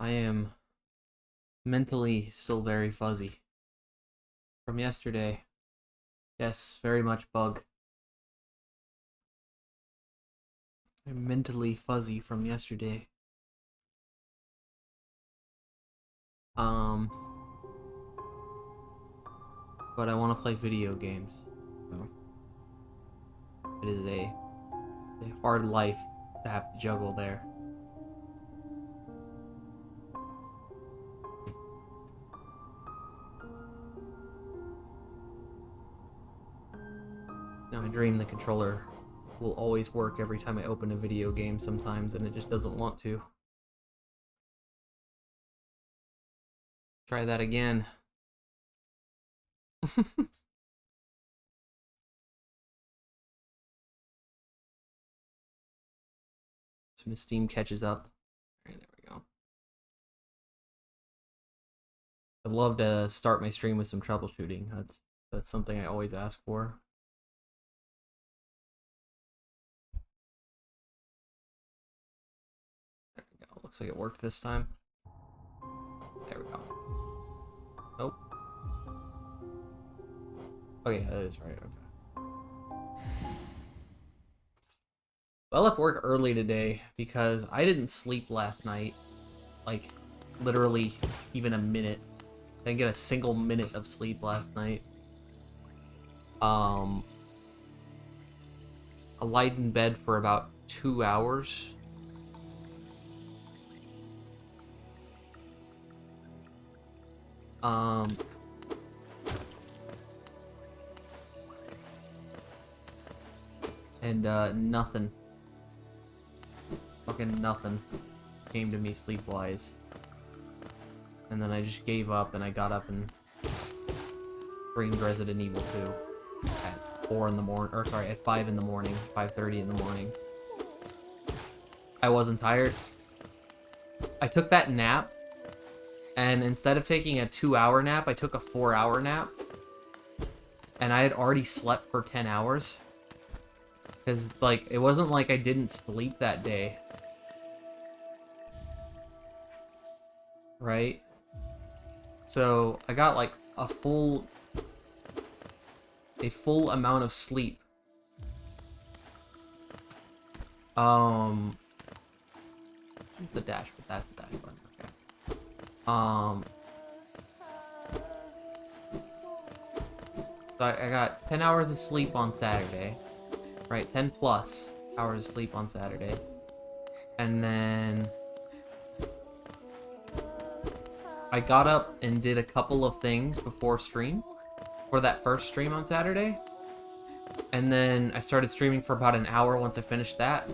I am mentally still very fuzzy from yesterday. Yes, very much bug. I'm mentally fuzzy from yesterday. Um, but I want to play video games. So it is a hard life to have to juggle there. Now I dream the controller will always work every time I open a video game sometimes, and it just doesn't want to. Try that again. As soon as Steam catches up. Alright, there we go. I'd love to start my stream with some troubleshooting. That's something I always ask for. There we go. Looks like it worked this time. There we go. Nope. Okay, that is right. Okay. I left work early today because I didn't sleep last night. Like, literally even a minute. I didn't get a single minute of sleep last night. I lied in bed for about 2 hours. Um, and nothing. Fucking nothing came to me sleep-wise. And then I just gave up and I got up and streamed Resident Evil 2 at 4 in the morning, or sorry, at 5 in the morning, 5:30 in the morning. I wasn't tired. I took that nap, and instead of taking a 2-hour nap, I took a 4-hour nap. And I had already slept for 10 hours. Because, like, it wasn't like I didn't sleep that day. Right? So, I got, like, a full amount of sleep. This is the dash, but that's the dash button. Okay. So I got 10 hours of sleep on Saturday. Right, 10 plus hours of sleep on Saturday. And then I got up and did a couple of things before stream. For that first stream on Saturday. And then I started streaming for about an hour once I finished that.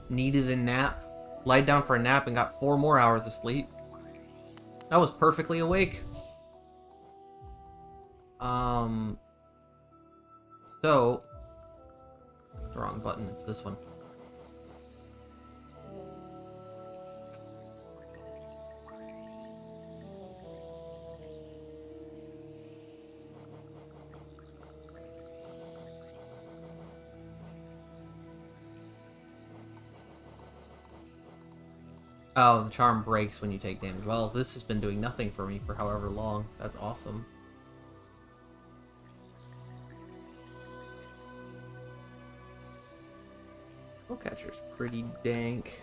Needed a nap. Lied down for a nap and got 4 more hours of sleep. I was perfectly awake. So... It's the wrong button, it's this one. Oh, the charm breaks when you take damage. Well, this has been doing nothing for me for however long. That's awesome. Catcher's pretty dank.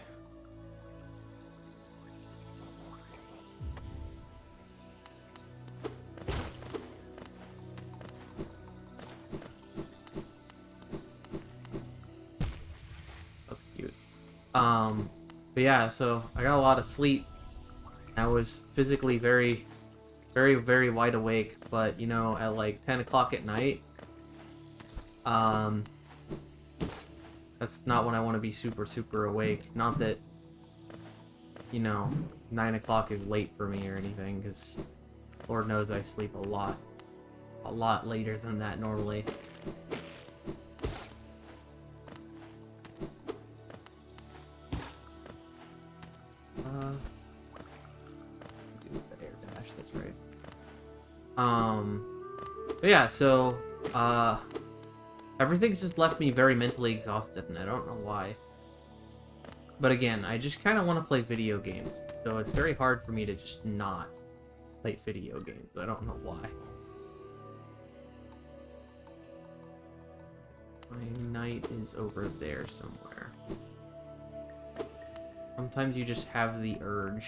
That's cute. But yeah, so I got a lot of sleep. I was physically very, very, very wide awake, but you know, at like 10 o'clock at night, that's not when I want to be super, super awake. Not that, you know, 9 o'clock is late for me or anything, because Lord knows I sleep a lot later than that normally. Do the air dash, that's right. But yeah, so, everything's just left me very mentally exhausted, and I don't know why. But again, I just kind of want to play video games, so it's very hard for me to just not play video games. I don't know why. My knight is over there somewhere. Sometimes you just have the urge.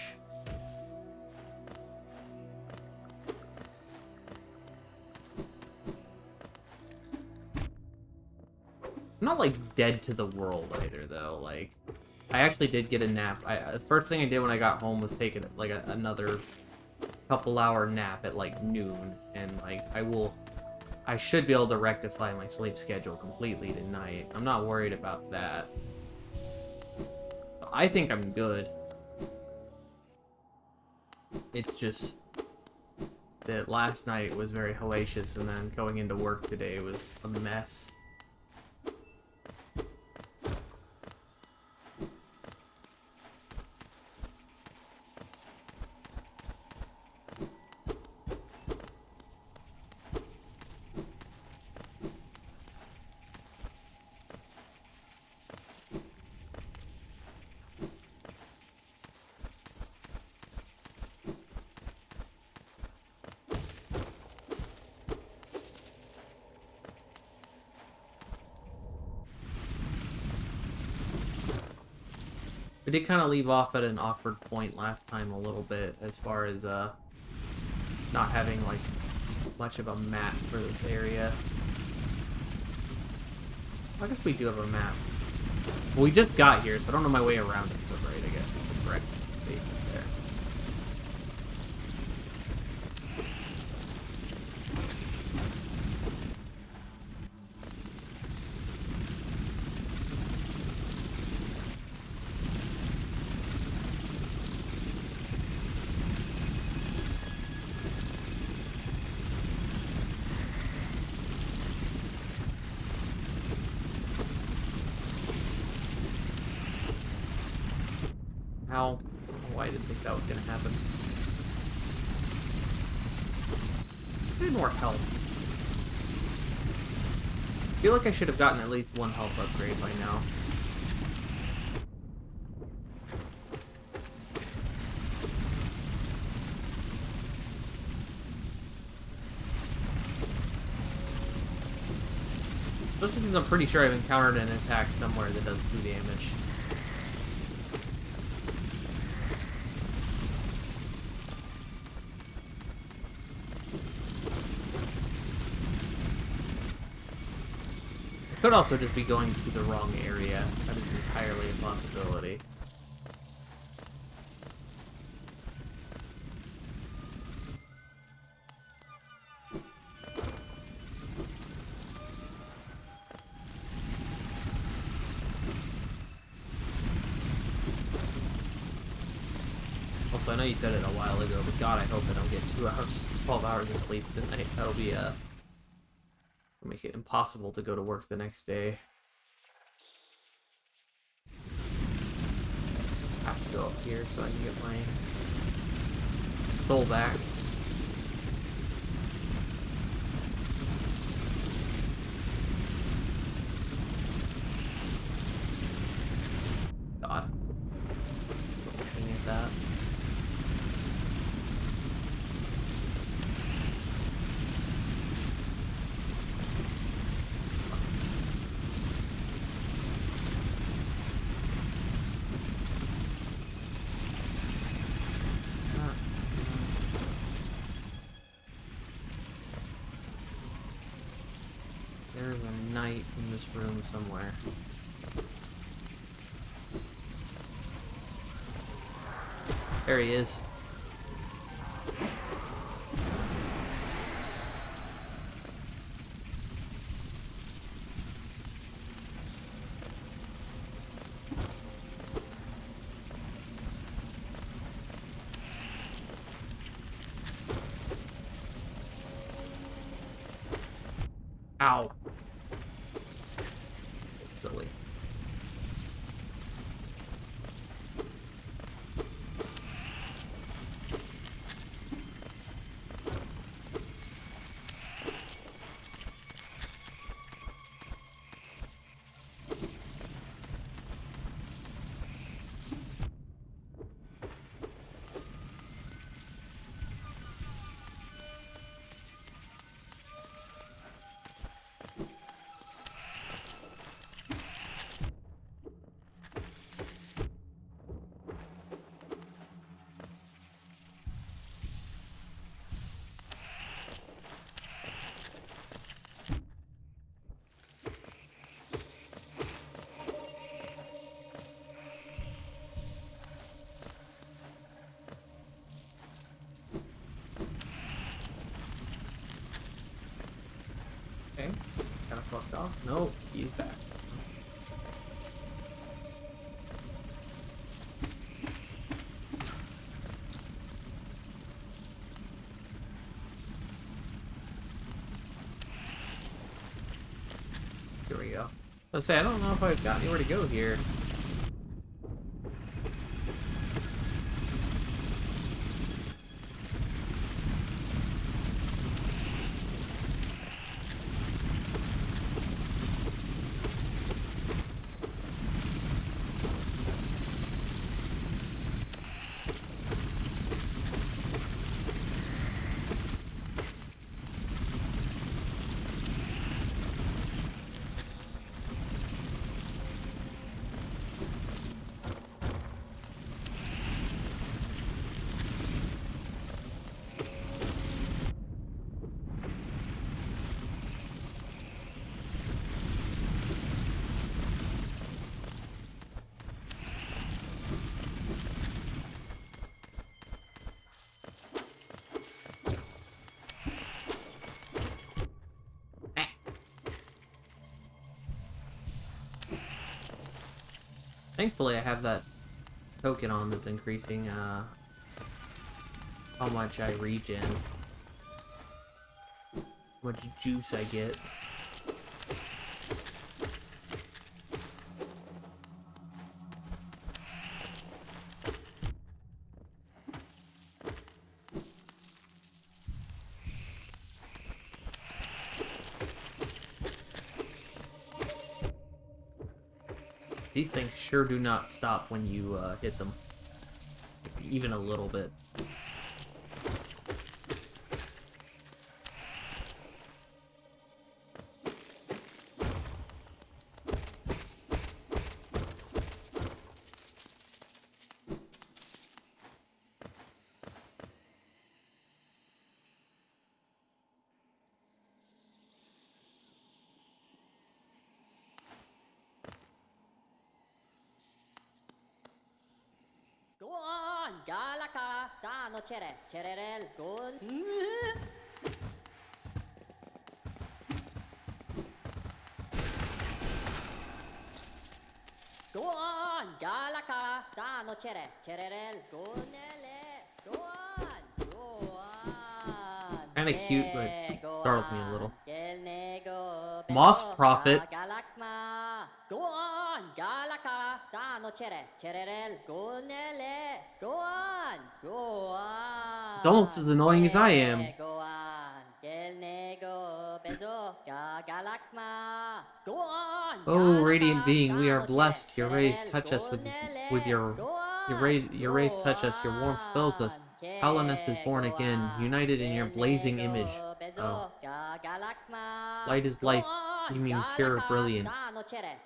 I'm not, like, dead to the world either, though. Like, I actually did get a nap. The first thing I did when I got home was take like another couple-hour nap at, like, noon. And, like, I should be able to rectify my sleep schedule completely tonight. I'm not worried about that. I think I'm good. It's just that last night was very hellacious, and then going into work today was a mess. We did kind of leave off at an awkward point last time a little bit, as far as not having like much of a map for this area. I guess we do have a map. Well, we just got here, so I don't know my way around it so great, I guess is the correct statement there. How? I don't know why I didn't think that was gonna happen. I need more health. I feel like I should have gotten at least one health upgrade by now. Especially since I'm pretty sure I've encountered an attack somewhere that does 2 damage. Could also just be going to the wrong area. That is entirely a possibility. Also, I know you said it a while ago, but God, I hope I don't get 2 hours, 12 hours of sleep tonight. That'll be make it impossible to go to work the next day. I have to go up here so I can get my soul back. God. Looking at that. There's a knight in this room somewhere. There he is. Ow. Silly. Nope, he's back. Here we go. Let's say I don't know if I've got anywhere to go here. Thankfully, I have that token on that's increasing how much I regen, how much juice I get. These things sure do not stop when you hit them, even a little bit. Go on, Galaka, Zano Chere, Chererel, Gun. Go on, Galaka, Zano Chere, Chererel, Gunele. Go on, go on. Kinda cute, but startled me a little. Nego, Moss Prophet. Galakma. Go on, Galaka, Zano Chere, Chererel, Gunele. Go on, go on. It's almost as annoying as I am. Go on, Nego, Bezo, Galakma. Go on. Oh, radiant being, we are blessed. Your rays touch us with your rays touch us. Your warmth fills us. Halonest is born again, united in your blazing image. Oh. Light is life. You mean pure, brilliant.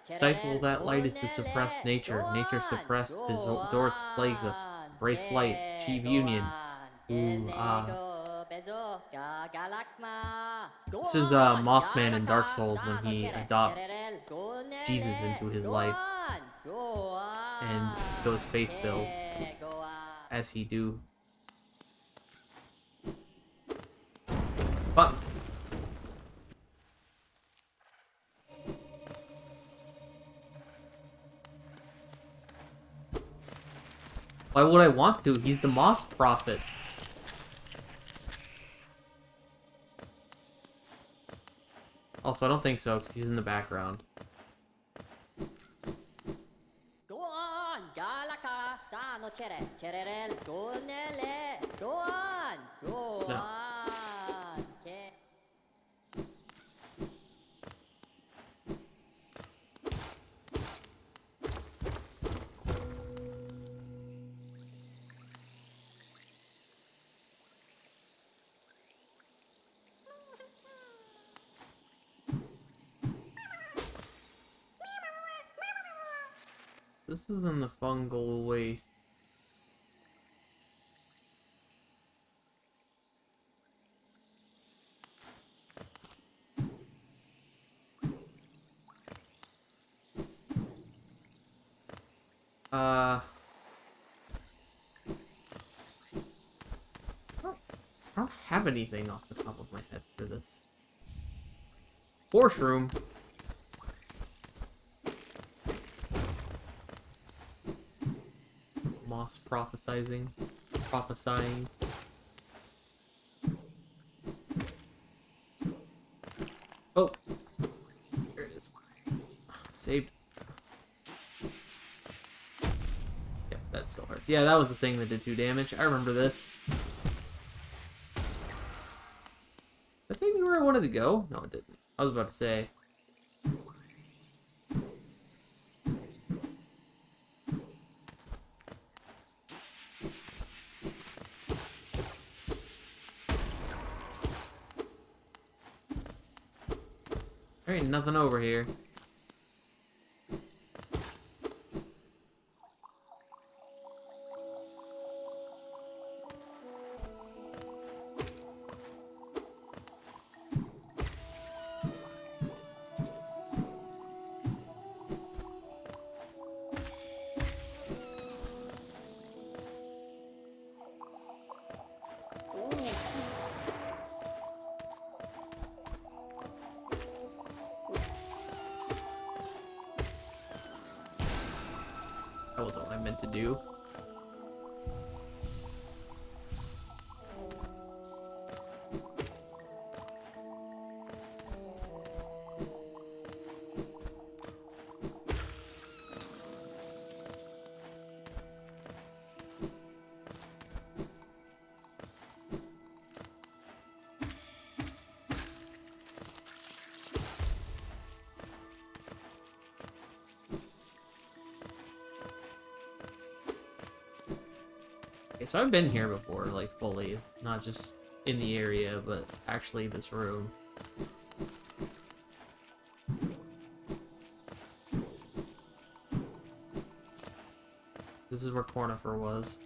Stifle that light is to suppress nature. Nature suppressed Dorot's plagues us. Embrace light. Achieve union. Ooh, This is Mossman in Dark Souls when he adopts Jesus into his life and goes faith-filled, as he do. But why would I want to? He's the Moss Prophet. Also, I don't think so, because he's in the background. Go on, Galaka, Zano Chere, Chererel, Gunele. Go on, go No. on. This is in the fungal waste. I don't have anything off the top of my head for this. Horse room. moss prophesying. Oh, there it is. Saved. Yep, that still hurts. Yeah, that was the thing that did 2 damage. I remember this. Did that take me where I wanted to go? No, it didn't. I was about to say. There ain't nothing over here. That wasn't what I meant to do. Okay, so I've been here before, like, fully. Not just in the area, but actually this room. This is where Cornifer was.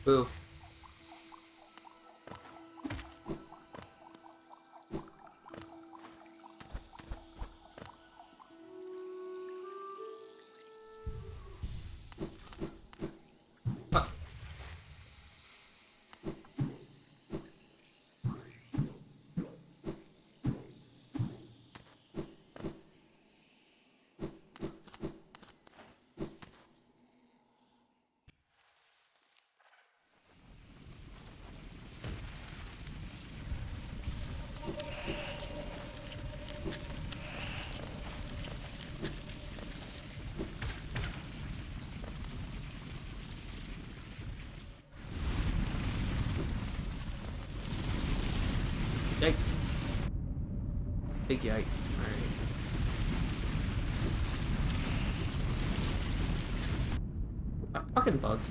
Boo. Fuck. Yikes. Big yikes. Alright. Fucking bugs.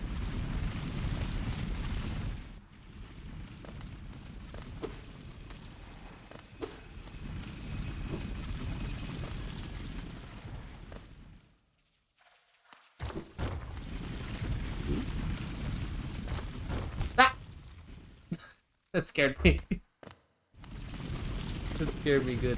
Ah! That scared me. That scared me good.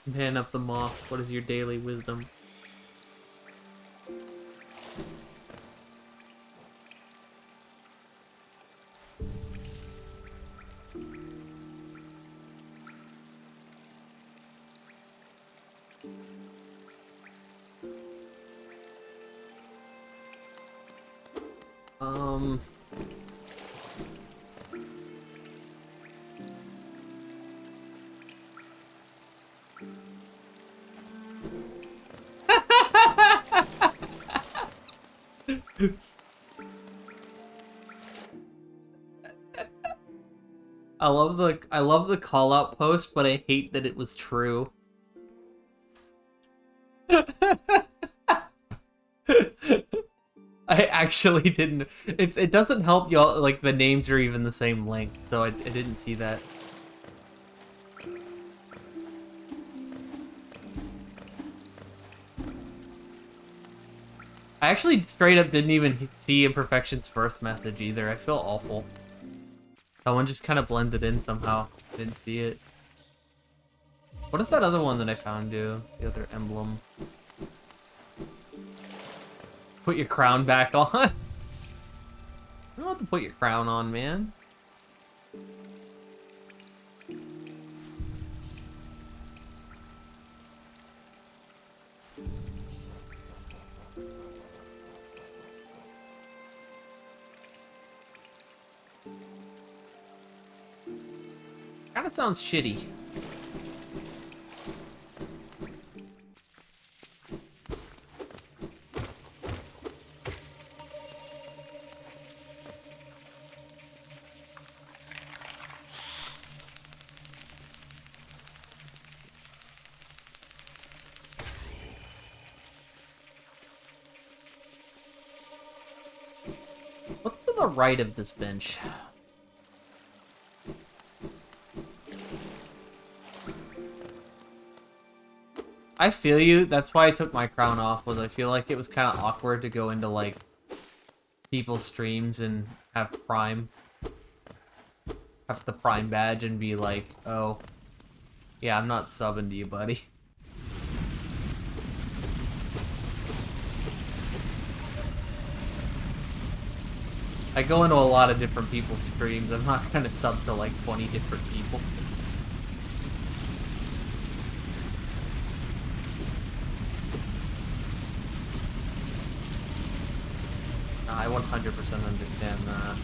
Man of the moss, what is your daily wisdom? Um... I love the call out post, but I hate that it was true. I actually didn't. It doesn't help y'all, like the names are even the same length, so I didn't see that. I actually straight up didn't even see Imperfection's first message either. I feel awful. Someone just kind of blended in somehow. Didn't see it. What does that other one that I found do? The other emblem. Put your crown back on. You don't have to put your crown on, man. Kinda sounds shitty. What's to the right of this bench? I feel you. That's why I took my crown off, was I feel like it was kind of awkward to go into, like, people's streams and have the Prime badge and be like, oh, yeah, I'm not subbing to you, buddy. I go into a lot of different people's streams. I'm not gonna sub to, like, 20 different people. I 100% understand that.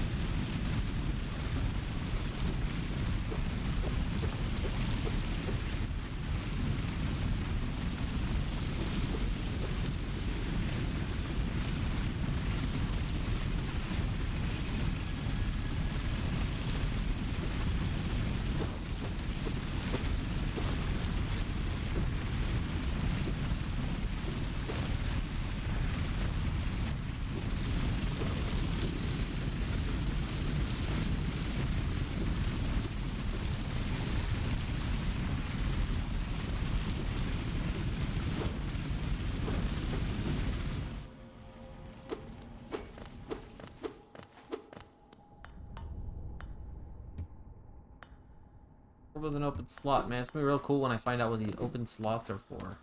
With an open slot, man. It's gonna be real cool when I find out what the open slots are for.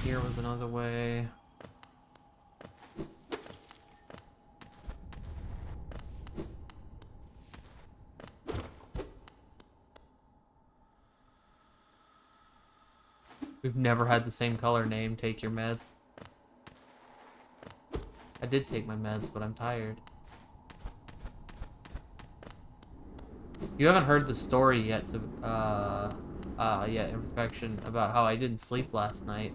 Here was another way. We've never had the same color name. Take your meds. I did take my meds, but I'm tired. You haven't heard the story yet, so, yeah, Imperfection, about how I didn't sleep last night.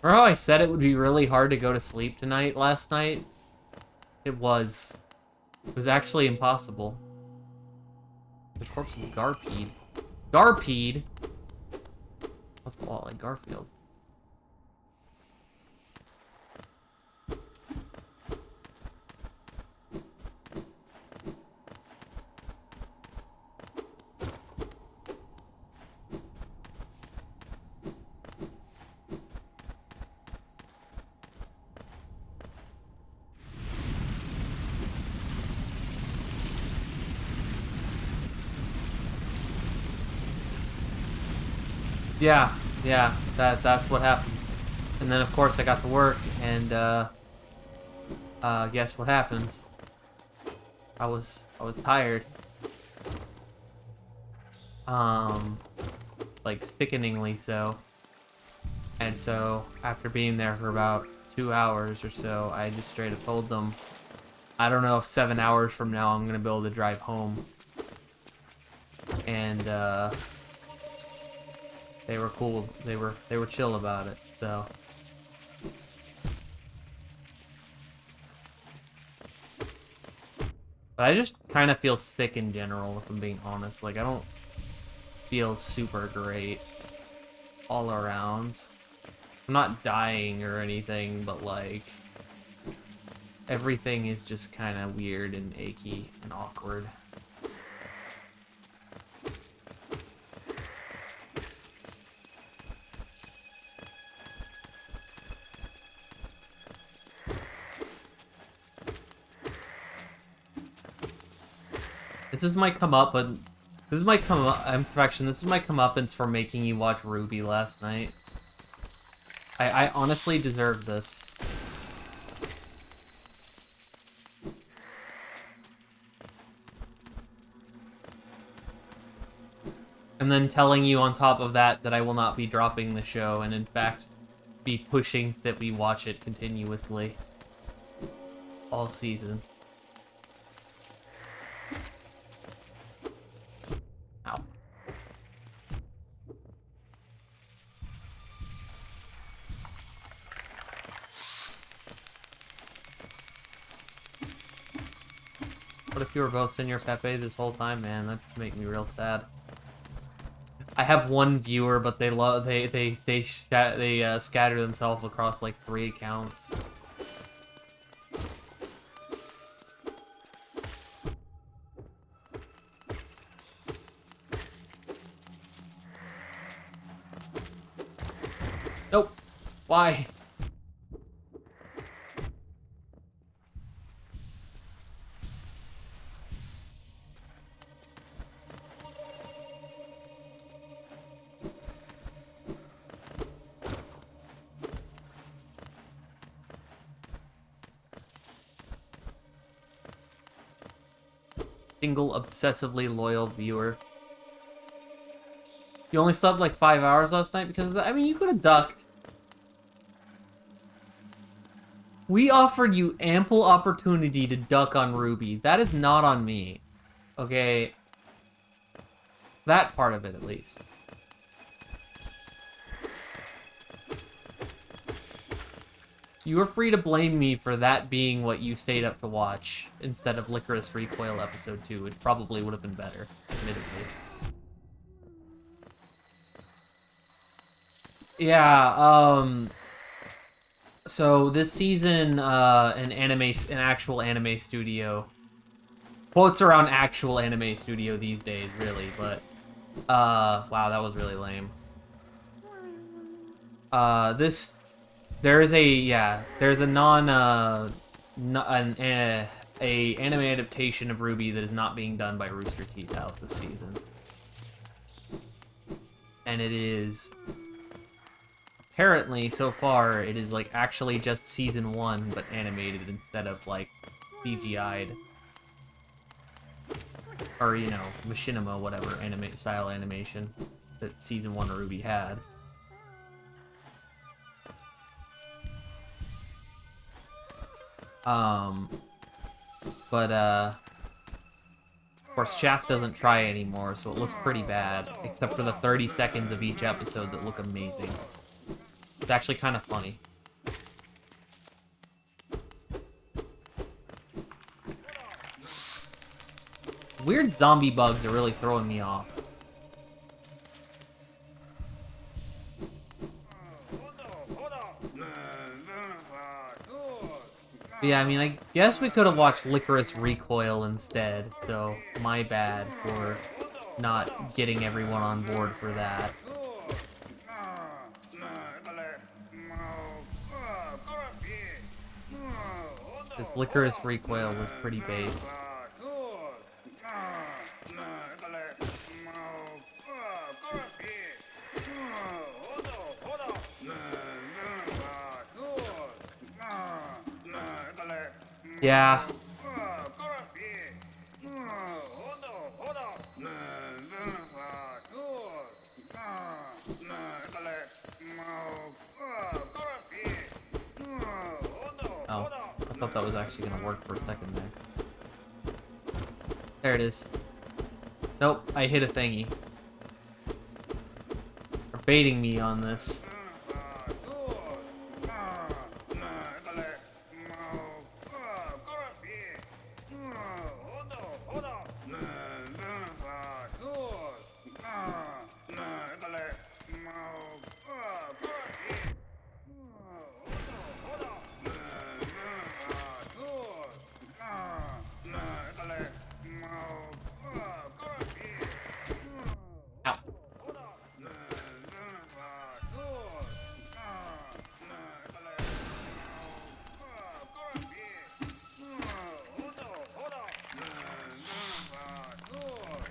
Remember how I said it would be really hard to go to sleep tonight last night? It was. It was actually impossible. The corpse of Garpede. Garpede? That's a lot like Garfield. Yeah, that's what happened. And then of course I got to work, and guess what happened? I was tired. Like sickeningly so. And so after being there for about 2 hours or so, I just straight up told them, I don't know if 7 hours from now I'm gonna be able to drive home. And they were cool. They were chill about it. So but I just kind of feel sick in general, if I'm being honest. Like I don't feel super great all around. I'm not dying or anything, but like everything is just kind of weird and achy and awkward. This might come up, but this might come up. Imperfection. This might come up for making you watch Ruby last night. I honestly deserve this. And then telling you on top of that that I will not be dropping the show, and in fact, be pushing that we watch it continuously all season. Ow. What if you were both Senor Pepe this whole time, man? That'd make me real sad. I have one viewer, but they scatter themselves across like 3 accounts. Nope. Why? Single obsessively loyal viewer. You only slept like 5 hours last night because of that? I mean, you could have ducked. We offered you ample opportunity to duck on Ruby. That is not on me. Okay? That part of it, at least. You were free to blame me for that being what you stayed up to watch instead of Licorice Recoil Episode 2, which probably would have been better, admittedly. Yeah, so this season, an actual anime studio, quotes around actual anime studio these days, really, but, wow, that was really lame. There's a anime adaptation of Ruby that is not being done by Rooster Teeth out this season. And it is, apparently, so far, it is, like, actually just Season 1, but animated instead of, like, CGI'd. Or, you know, machinima, whatever, style animation that Season 1 Ruby had. Of course, Shaft doesn't try anymore, so it looks pretty bad, except for the 30 seconds of each episode that look amazing. It's actually kind of funny. Weird zombie bugs are really throwing me off. But yeah, I mean, I guess we could have watched Licorice Recoil instead, so my bad for not getting everyone on board for that. This Licorice Recoil was pretty base. Yeah. Oh, I thought that was actually gonna work for a second there. There it is. Nope, I hit a thingy. They're baiting me on this. Ow.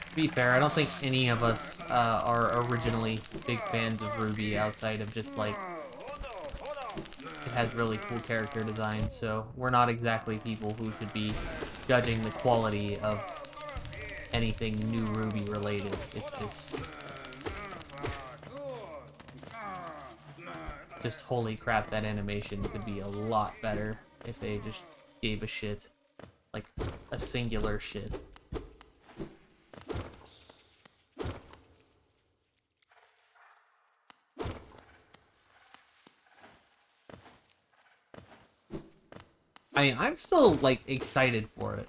To be fair, I don't think any of us are originally big fans of Ruby outside of just like it has really cool character design, so we're not exactly people who should be judging the quality of anything new Ruby related. It's just holy crap, that animation could be a lot better if they just gave a shit. Like a singular shit. I mean, I'm still, like, excited for it.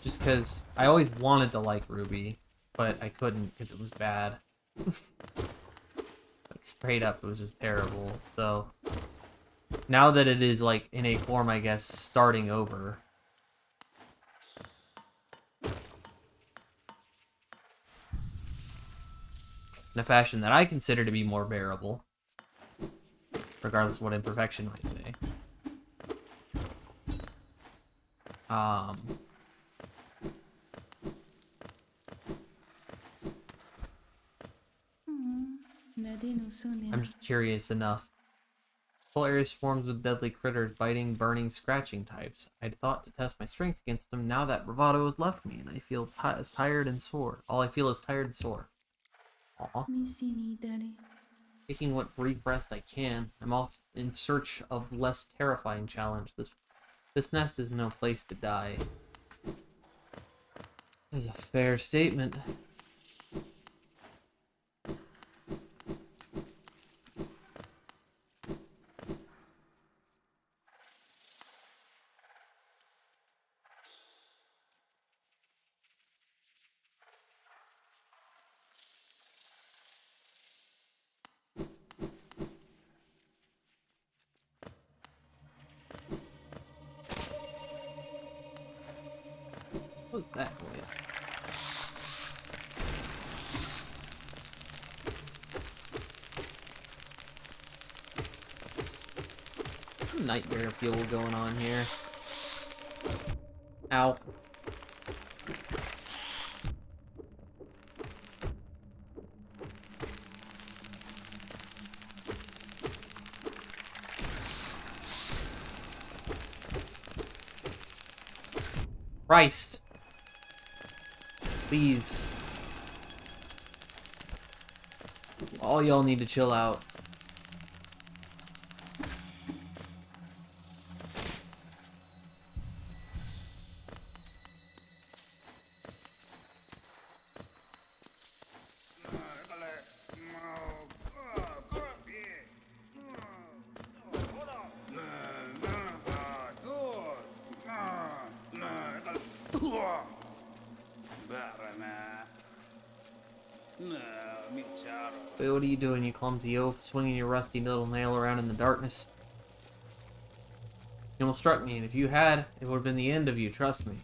Just because I always wanted to like Ruby, but I couldn't because it was bad. Like, straight up, it was just terrible. So, now that it is, like, in a form, I guess, starting over. In a fashion that I consider to be more bearable. Regardless of what imperfection might say. I'm just curious enough. This whole area swarms with deadly critters, biting, burning, scratching types. I'd thought to test my strength against them. Now that bravado has left me, and I feel as tired and sore. All I feel is tired and sore. Aw. Taking what brief rest I can, I'm off in search of less terrifying challenge. This nest is no place to die. Is a fair statement. What was that noise? Some nightmare fuel going on here. Ow. Christ. Please. All y'all need to chill out. Wait, what are you doing, you clumsy oaf, swinging your rusty little nail around in the darkness? You almost struck me, and if you had, it would have been the end of you, trust me.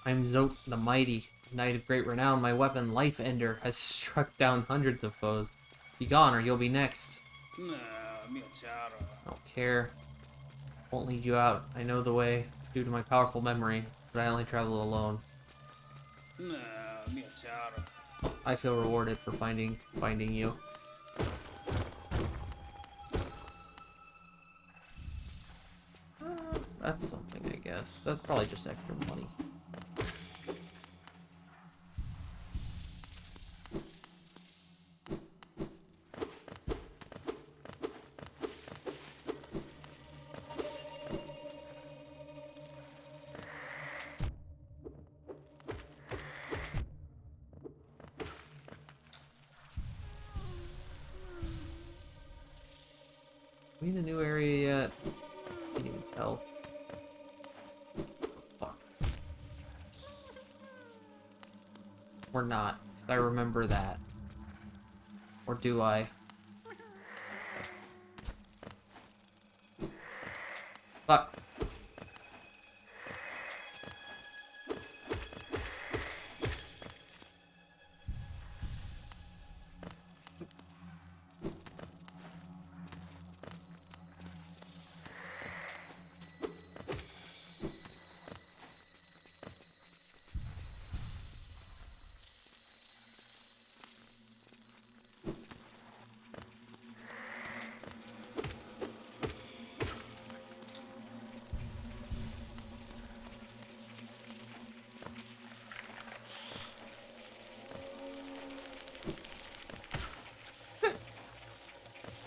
I'm Zote the Mighty, knight of great renown. My weapon, Life Ender, has struck down hundreds of foes. Be gone, or you'll be next. I don't care. Won't lead you out. I know the way, due to my powerful memory, but I only travel alone. I feel rewarded for finding you. That's something, I guess. That's probably just extra money. We in a new area yet? Can't even tell. Fuck. Or not. I remember that. Or do I? Fuck.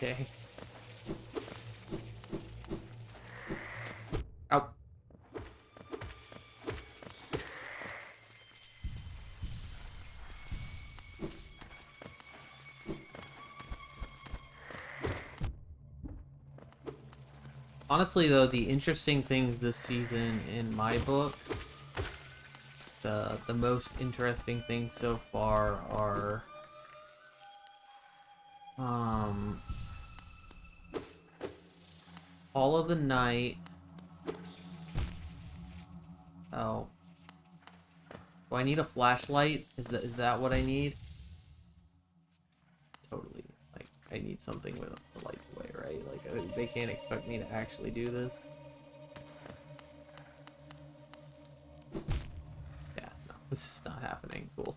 Okay. Ow. Honestly, though, the interesting things this season in my book, the most interesting things so far are, All of the Night. Oh. Do I need a flashlight? Is that what I need? Totally. Like, I need something with to light the way, right? Like, they can't expect me to actually do this. Yeah, no, this is not happening. Cool.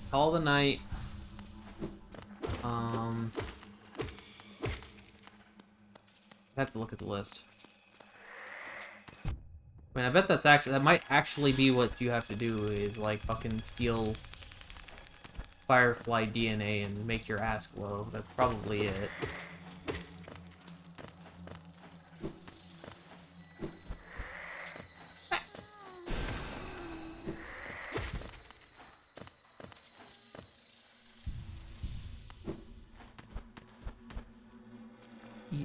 Call the Night. I have to look at the list. I mean, I bet that might actually be what you have to do is like fucking steal Firefly DNA and make your ass glow. That's probably it.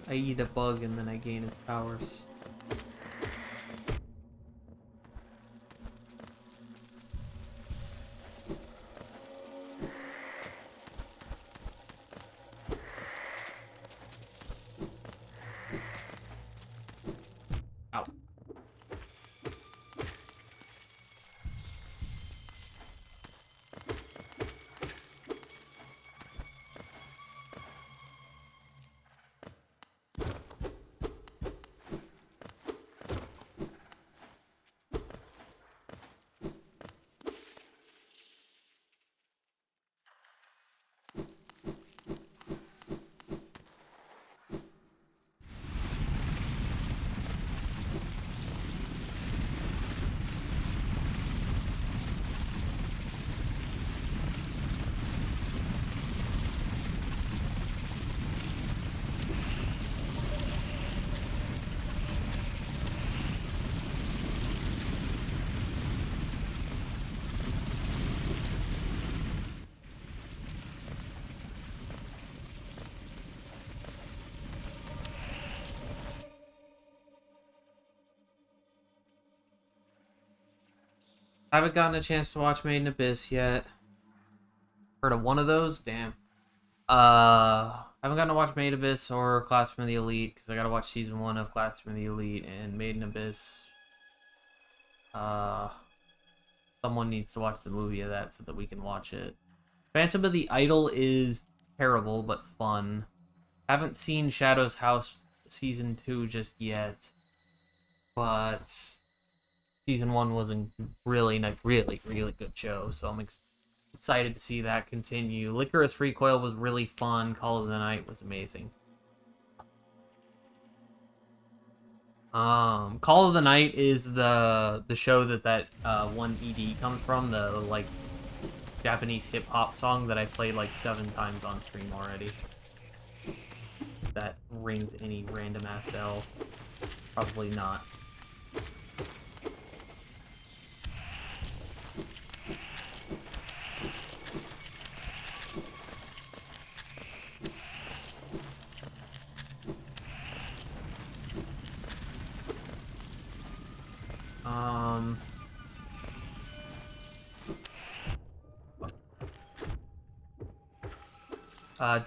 I eat a bug and then I gain its powers. Ow. I haven't gotten a chance to watch Made in Abyss yet. Heard of one of those? Damn. I haven't gotten to watch Made in Abyss or Class from the Elite because I gotta watch season 1 of Class from the Elite and Made in Abyss. Someone needs to watch the movie of that so that we can watch it. Phantom of the Idol is terrible but fun. Haven't seen Shadow's House season 2 just yet, but Season 1 was a really, really good show, so I'm excited to see that continue. Licorice Recoil was really fun. Call of the Night was amazing. Call of the Night is the show that one ED comes from, the like Japanese hip hop song that I played like 7 times on stream already. That rings any random ass bell. Probably not.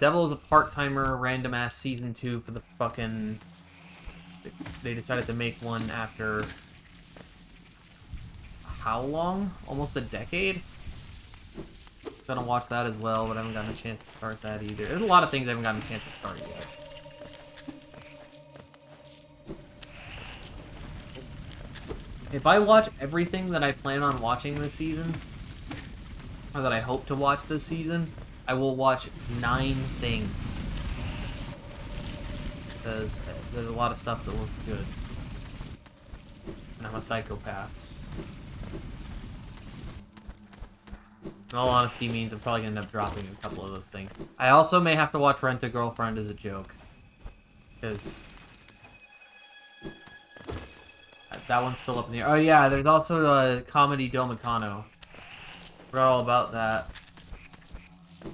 Devil is a part-timer, random-ass Season 2 for the fucking... They decided to make one after... How long? Almost a decade? Gonna watch that as well, but I haven't gotten a chance to start that either. There's a lot of things I haven't gotten a chance to start yet. If I watch everything that I plan on watching this season, or that I hope to watch this season, I will watch 9 things. Because there's a lot of stuff that looks good. And I'm a psychopath. In all honesty means I'm probably going to end up dropping a couple of those things. I also may have to watch Rent a Girlfriend as a joke. Because... that one's still up in the air. Oh yeah, there's also Comedy Domicano. Forgot all about that.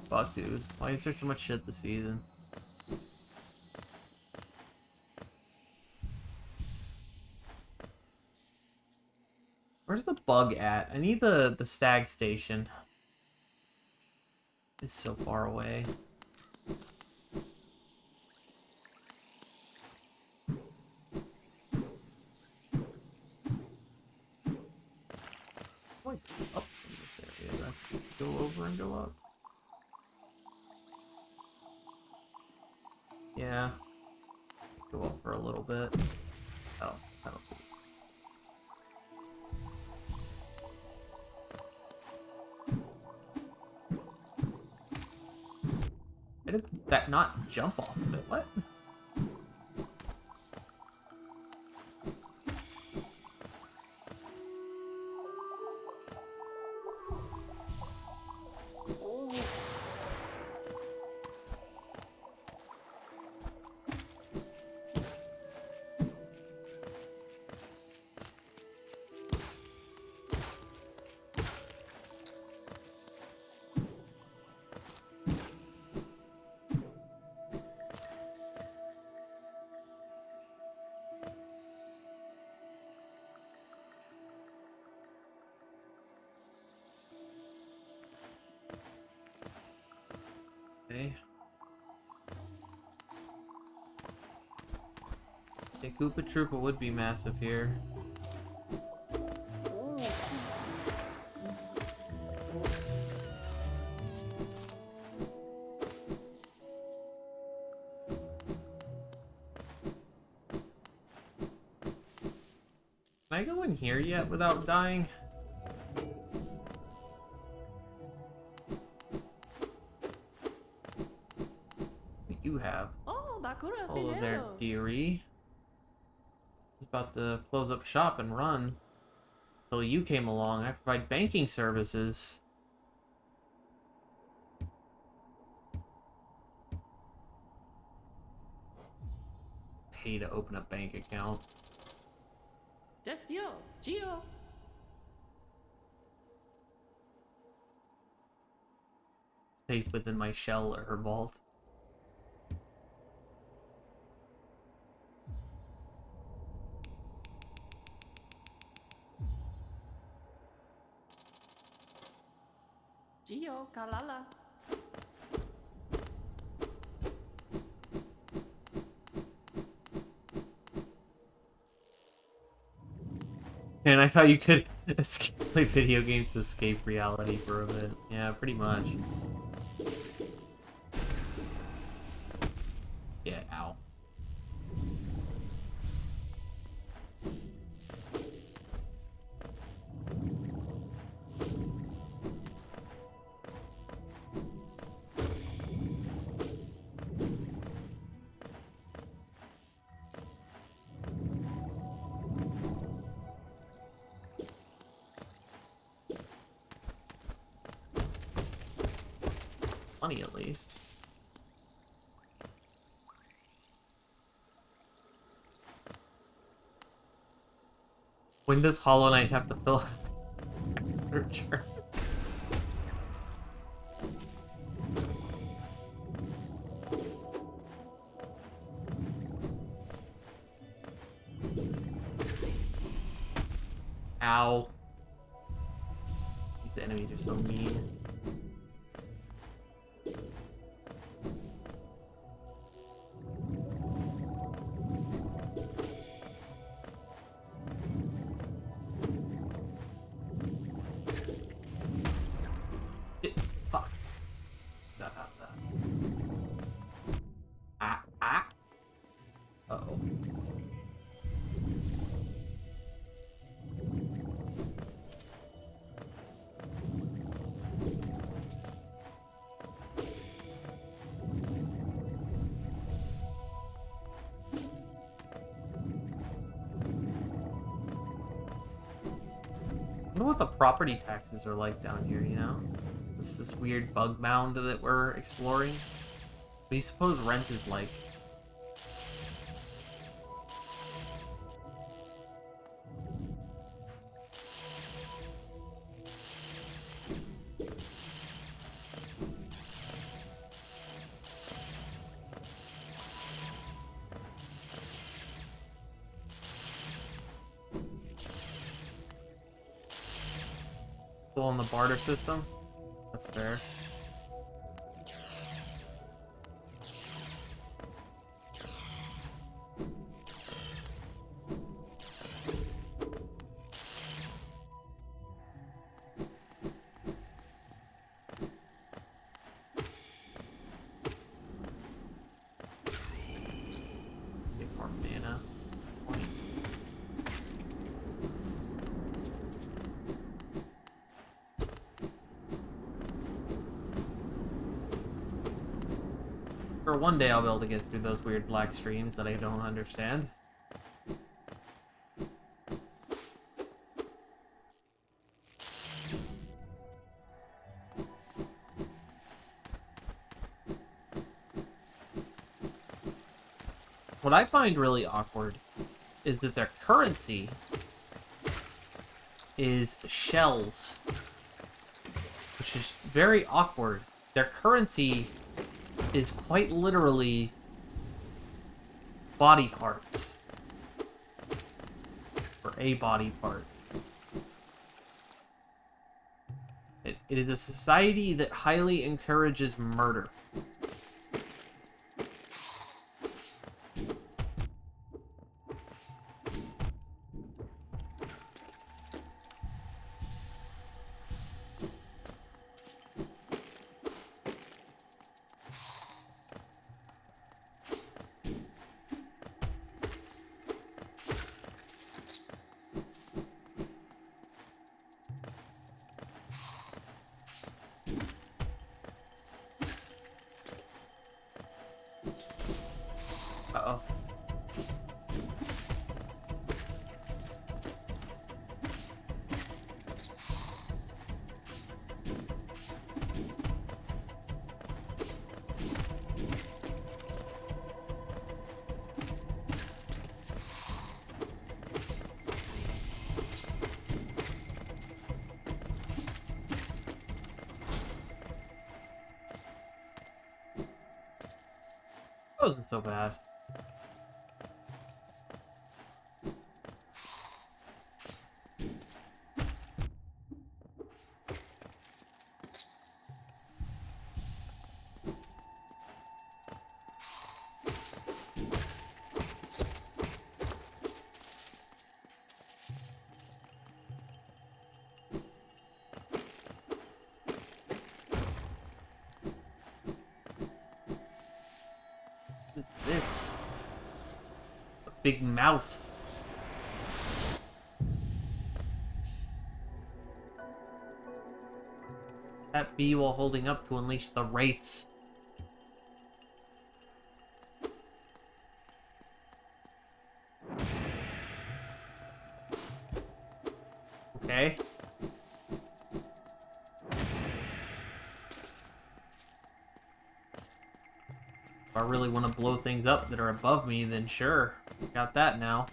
Fuck, dude. Why is there so much shit this season? Where's the bug at? I need the stag station. It's so far away. Like up in this area. Go over and go up. Yeah. Go up for a little bit. Oh, that'll do. I did that not jump off of it. What? Okay. Yeah, Koopa Troopa would be massive here. Can I go in here yet without dying? What do you have? Oh, Bakura Hello there, Fidel. dearie. I was about to close up shop and run. Until you came along. I provide banking services. Pay to open a bank account. Destio, Gio. Safe within my shell or her vault. Gio, Kalala. And I thought you could play video games to escape reality for a bit. Yeah, pretty much. Yeah, ow. money at least. When does Hollow Knight have to fill out literature? Ow. These enemies are so mean. Fuck. That. Ah. Uh-oh. I wonder what the property taxes are like down here, you know? This weird bug mound that we're exploring. What do you suppose rent is like? Still on the barter system? That's fair. Get more mana. Point. Or one day I'll be able to get through those weird black streams that I don't understand. What I find really awkward is that their currency is shells, which is very awkward. Their currency is quite literally body parts, or a body part. It is a society that highly encourages murder. Uh-oh. That wasn't so bad. What is this? A big mouth. Tap B while holding up to unleash the wraiths. Okay. really want to blow things up that are above me, then sure. Got that now.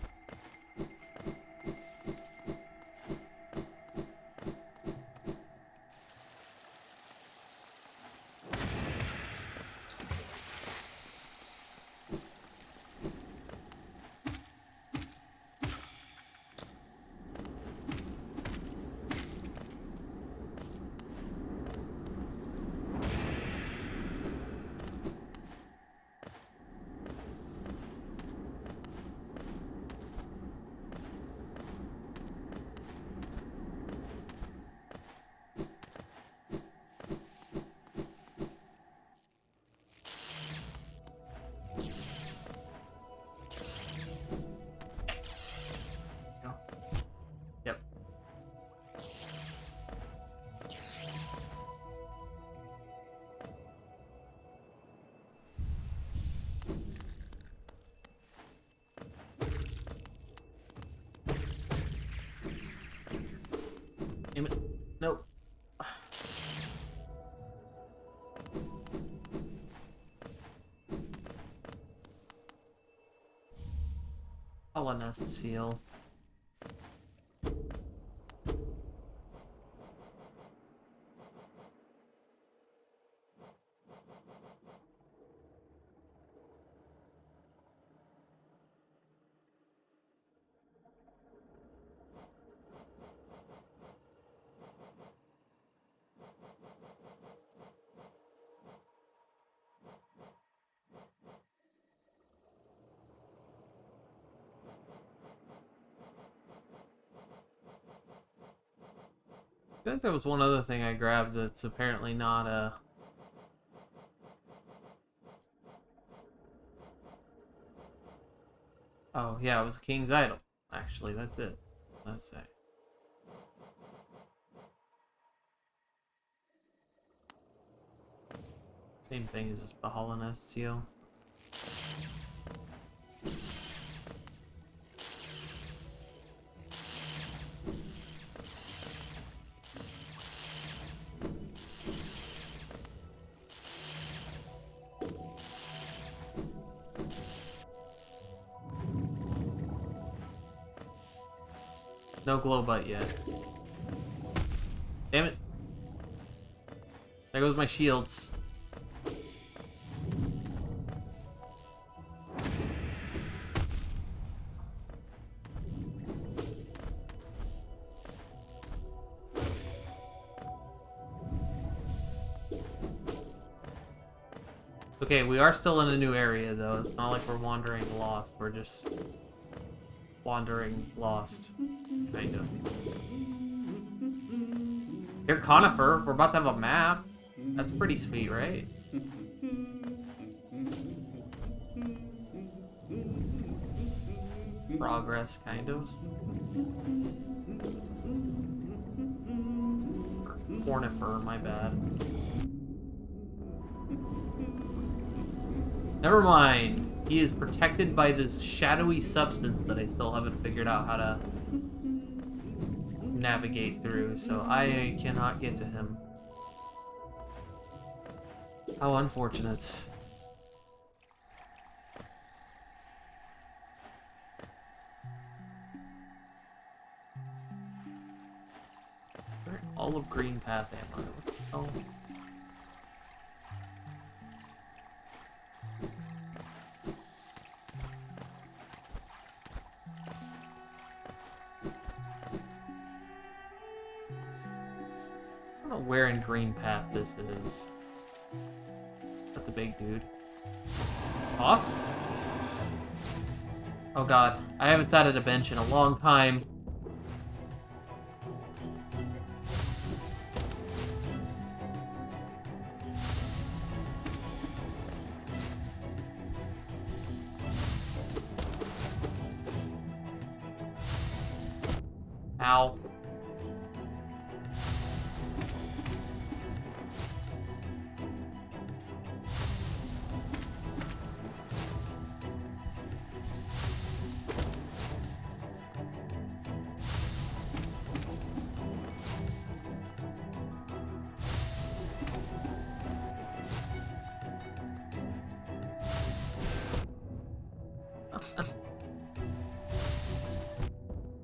Yep. Damn it. Nope. Colonist seal. I think there was one other thing I grabbed that's apparently not a... Oh, yeah, it was a king's idol. Actually, that's it. Let's say. Same thing as just the Hollowness seal. No glow bite yet. Damn it. There goes my shields. Okay, we are still in a new area though. It's not like we're wandering lost. We're just wandering lost. Kind of. Here, Conifer, we're about to have a map. That's pretty sweet, right? Progress, kind of. Cornifer, my bad. Never mind. He is protected by this shadowy substance that I still haven't figured out how to navigate through, so I cannot get to him. How unfortunate. Olive green path ammo. Oh. I don't know where in Green Path this is. That's the big dude. Boss? Oh god, I haven't sat at a bench in a long time. Ow.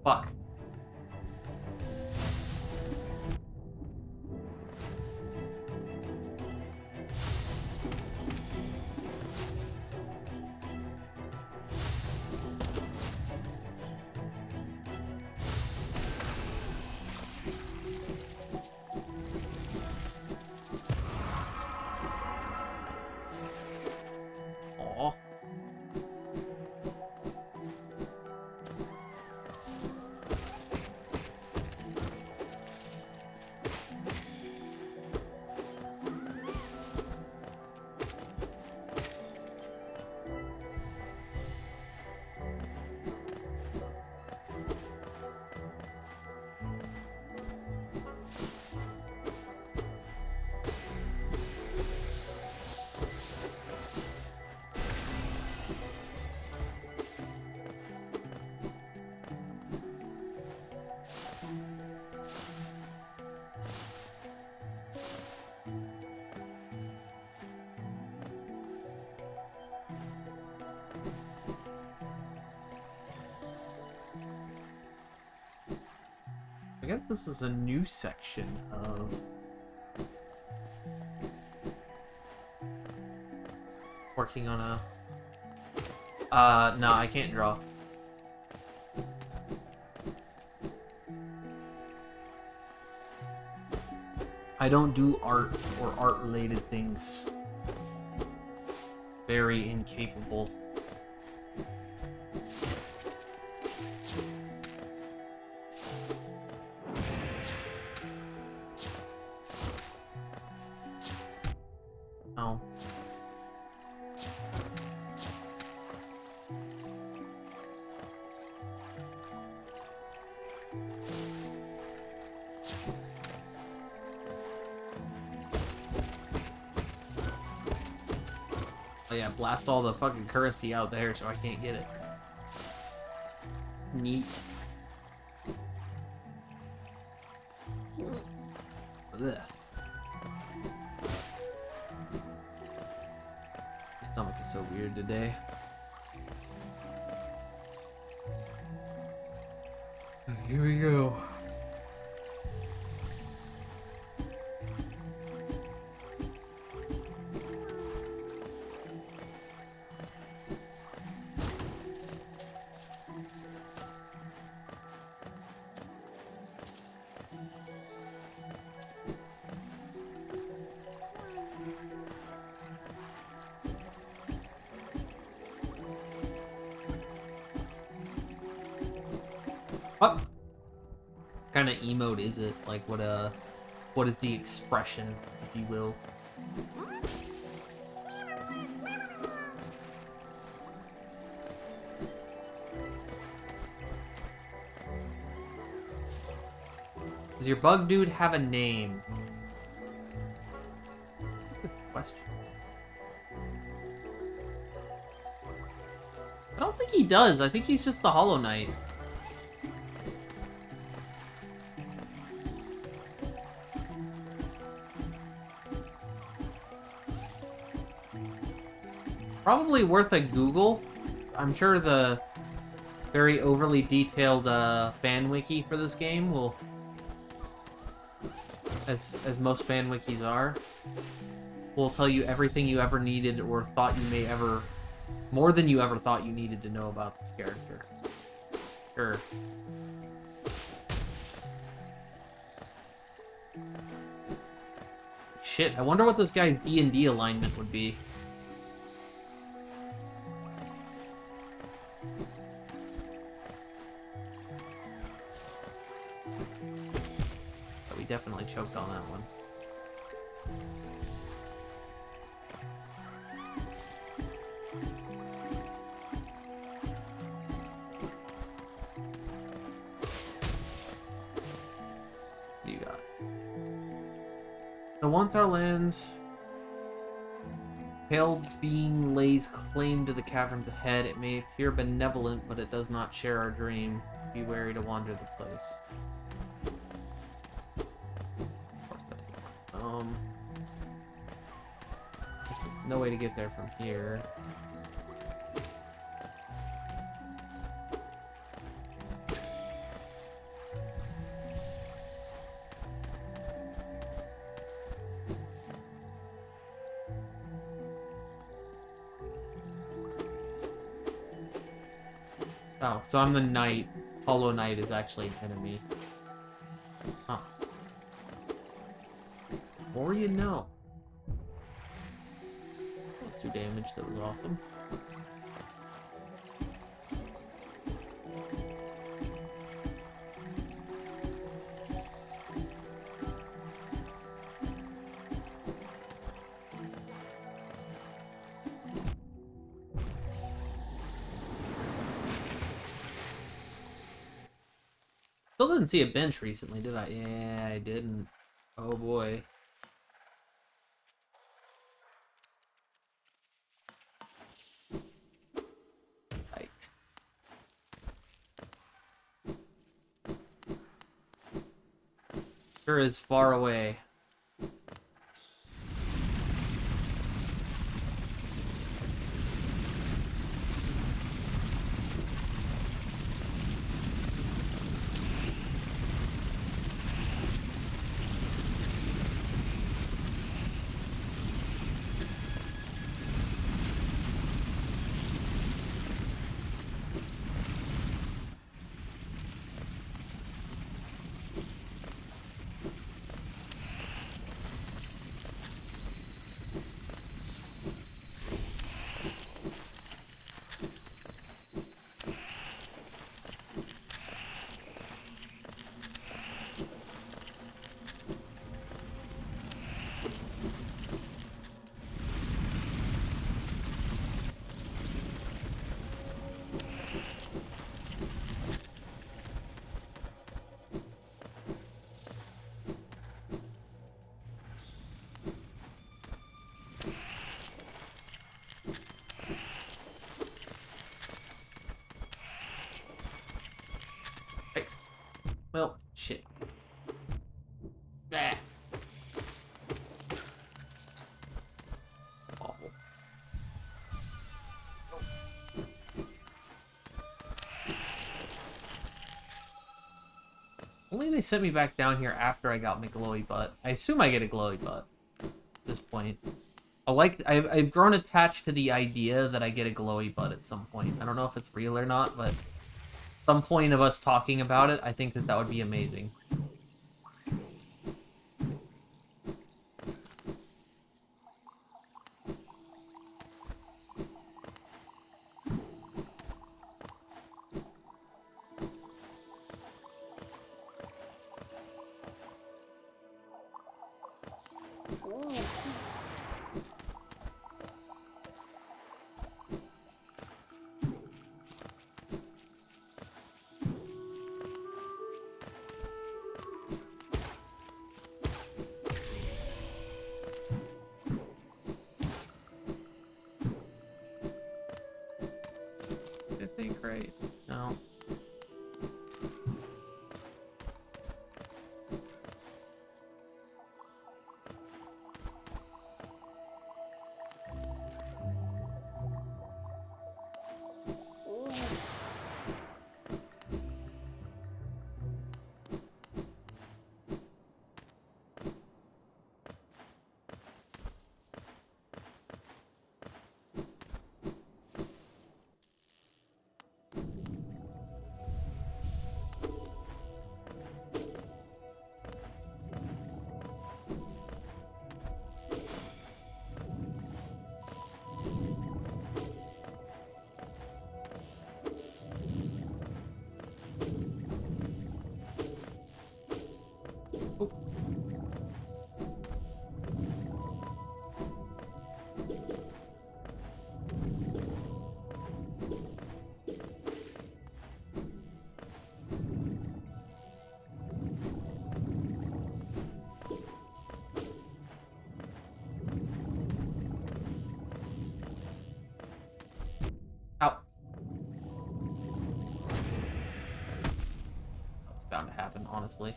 Fuck. Aw. I guess this is a new section of... working on a... no, I can't draw. I don't do art or art-related things. Very incapable. Oh. Oh yeah, blast all the fucking currency out there so I can't get it. Neat. Ugh. My stomach is so weird today. Here we go. What kind of emote is it? Like, what is the expression, if you will? Does your bug dude have a name? Good question. I don't think he does. I think he's just the Hollow Knight. Probably worth a Google. I'm sure the very overly detailed fan wiki for this game will, as most fan wikis are, will tell you everything you ever needed or thought you may ever, more than you ever thought you needed to know about this character. Sure. Shit, I wonder what this guy's D&D alignment would be. Definitely choked on that one. What do you got? So once our lands, pale being lays claim to the caverns ahead. It may appear benevolent, but it does not share our dream. Be wary to wander the place. No way to get there from here. Oh, so I'm the knight. Hollow Knight is actually an enemy. Huh. More you know. That was 2 damage, that was awesome. Still didn't see a bench recently, did I? Yeah, I didn't. Oh boy. Yikes. Sure is far away. Yikes. Well, shit. Ah. It's awful. Only they sent me back down here after I got my glowy butt. I assume I get a glowy butt at this point. I've grown attached to the idea that I get a glowy butt at some point. I don't know if it's real or not, but some point of us talking about it, I think that that would be amazing. I think, right? No. Oh. Ow. It's bound to happen, honestly.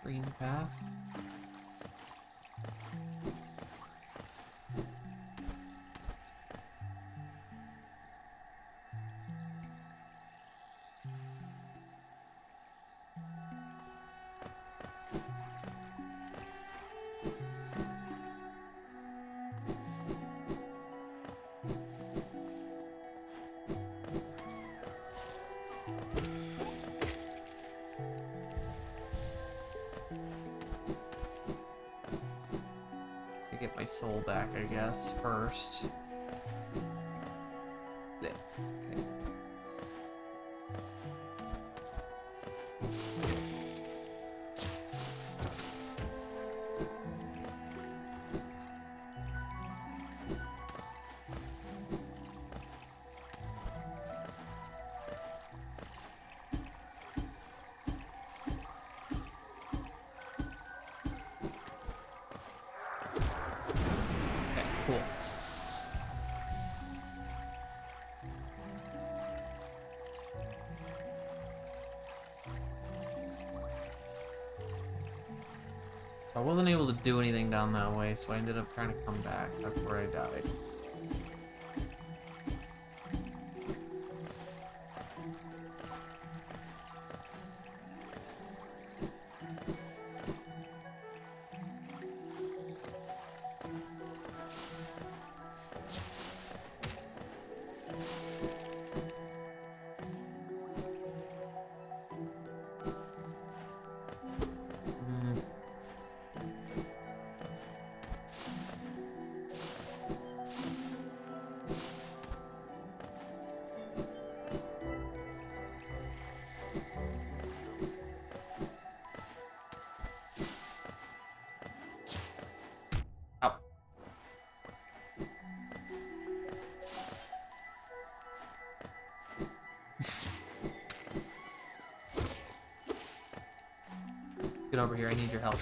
Green path. get my soul back, I guess, first. Yeah. Okay. Okay, cool. So I wasn't able to do anything down that way, so I ended up trying to come back. That's where I died. Mm. Ow. Get over here, I need your help.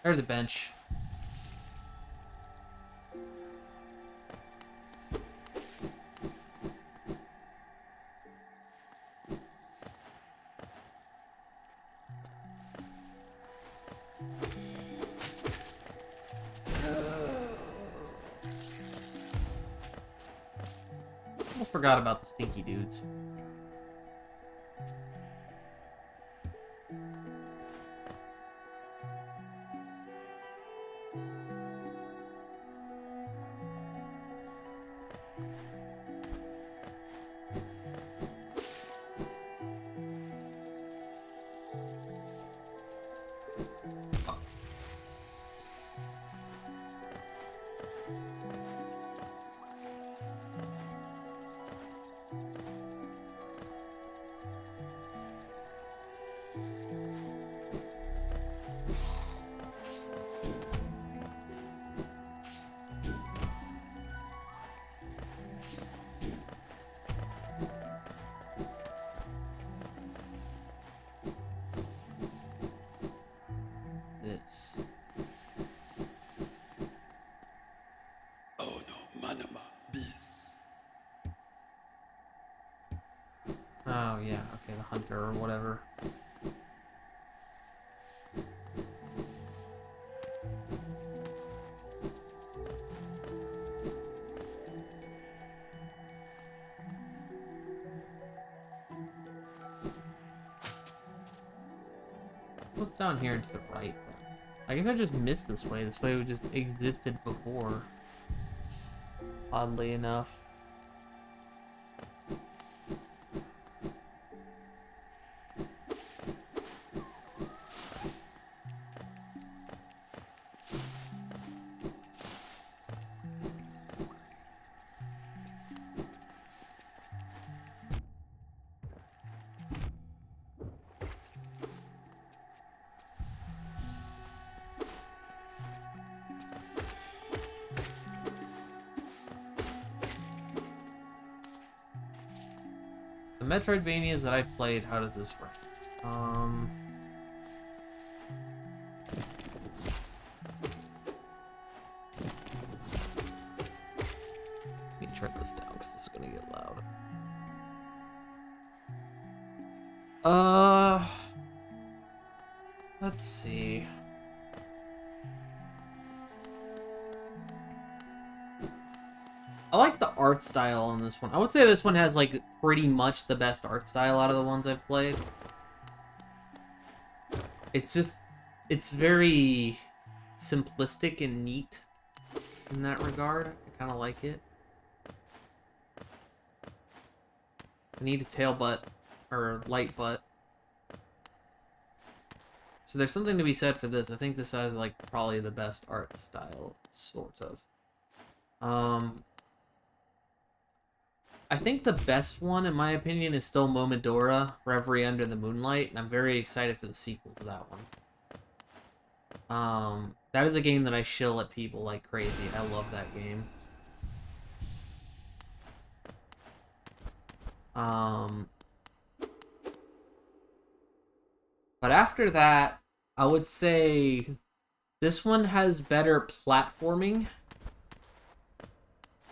There's a bench. Almost forgot about the stinky dudes. This. Oh no, Manama, bis. Oh yeah, okay, the hunter or whatever. What's down here to the right? I guess I just missed this way. This way just existed before. Oddly enough. The Metroidvanias that I've played, how does this work? Let me turn this down because this is gonna get loud. Let's see. I like the art style on this one. I would say this one has, like, pretty much the best art style out of the ones I've played. It's just... it's very simplistic and neat in that regard. I kind of like it. I need a tail butt, or light butt. So there's something to be said for this. I think this has, like, probably the best art style, sort of. I think the best one, in my opinion, is still Momodora, Reverie Under the Moonlight, and I'm very excited for the sequel to that one. That is a game that I shill at people like crazy. I love that game. But after that, I would say this one has better platforming.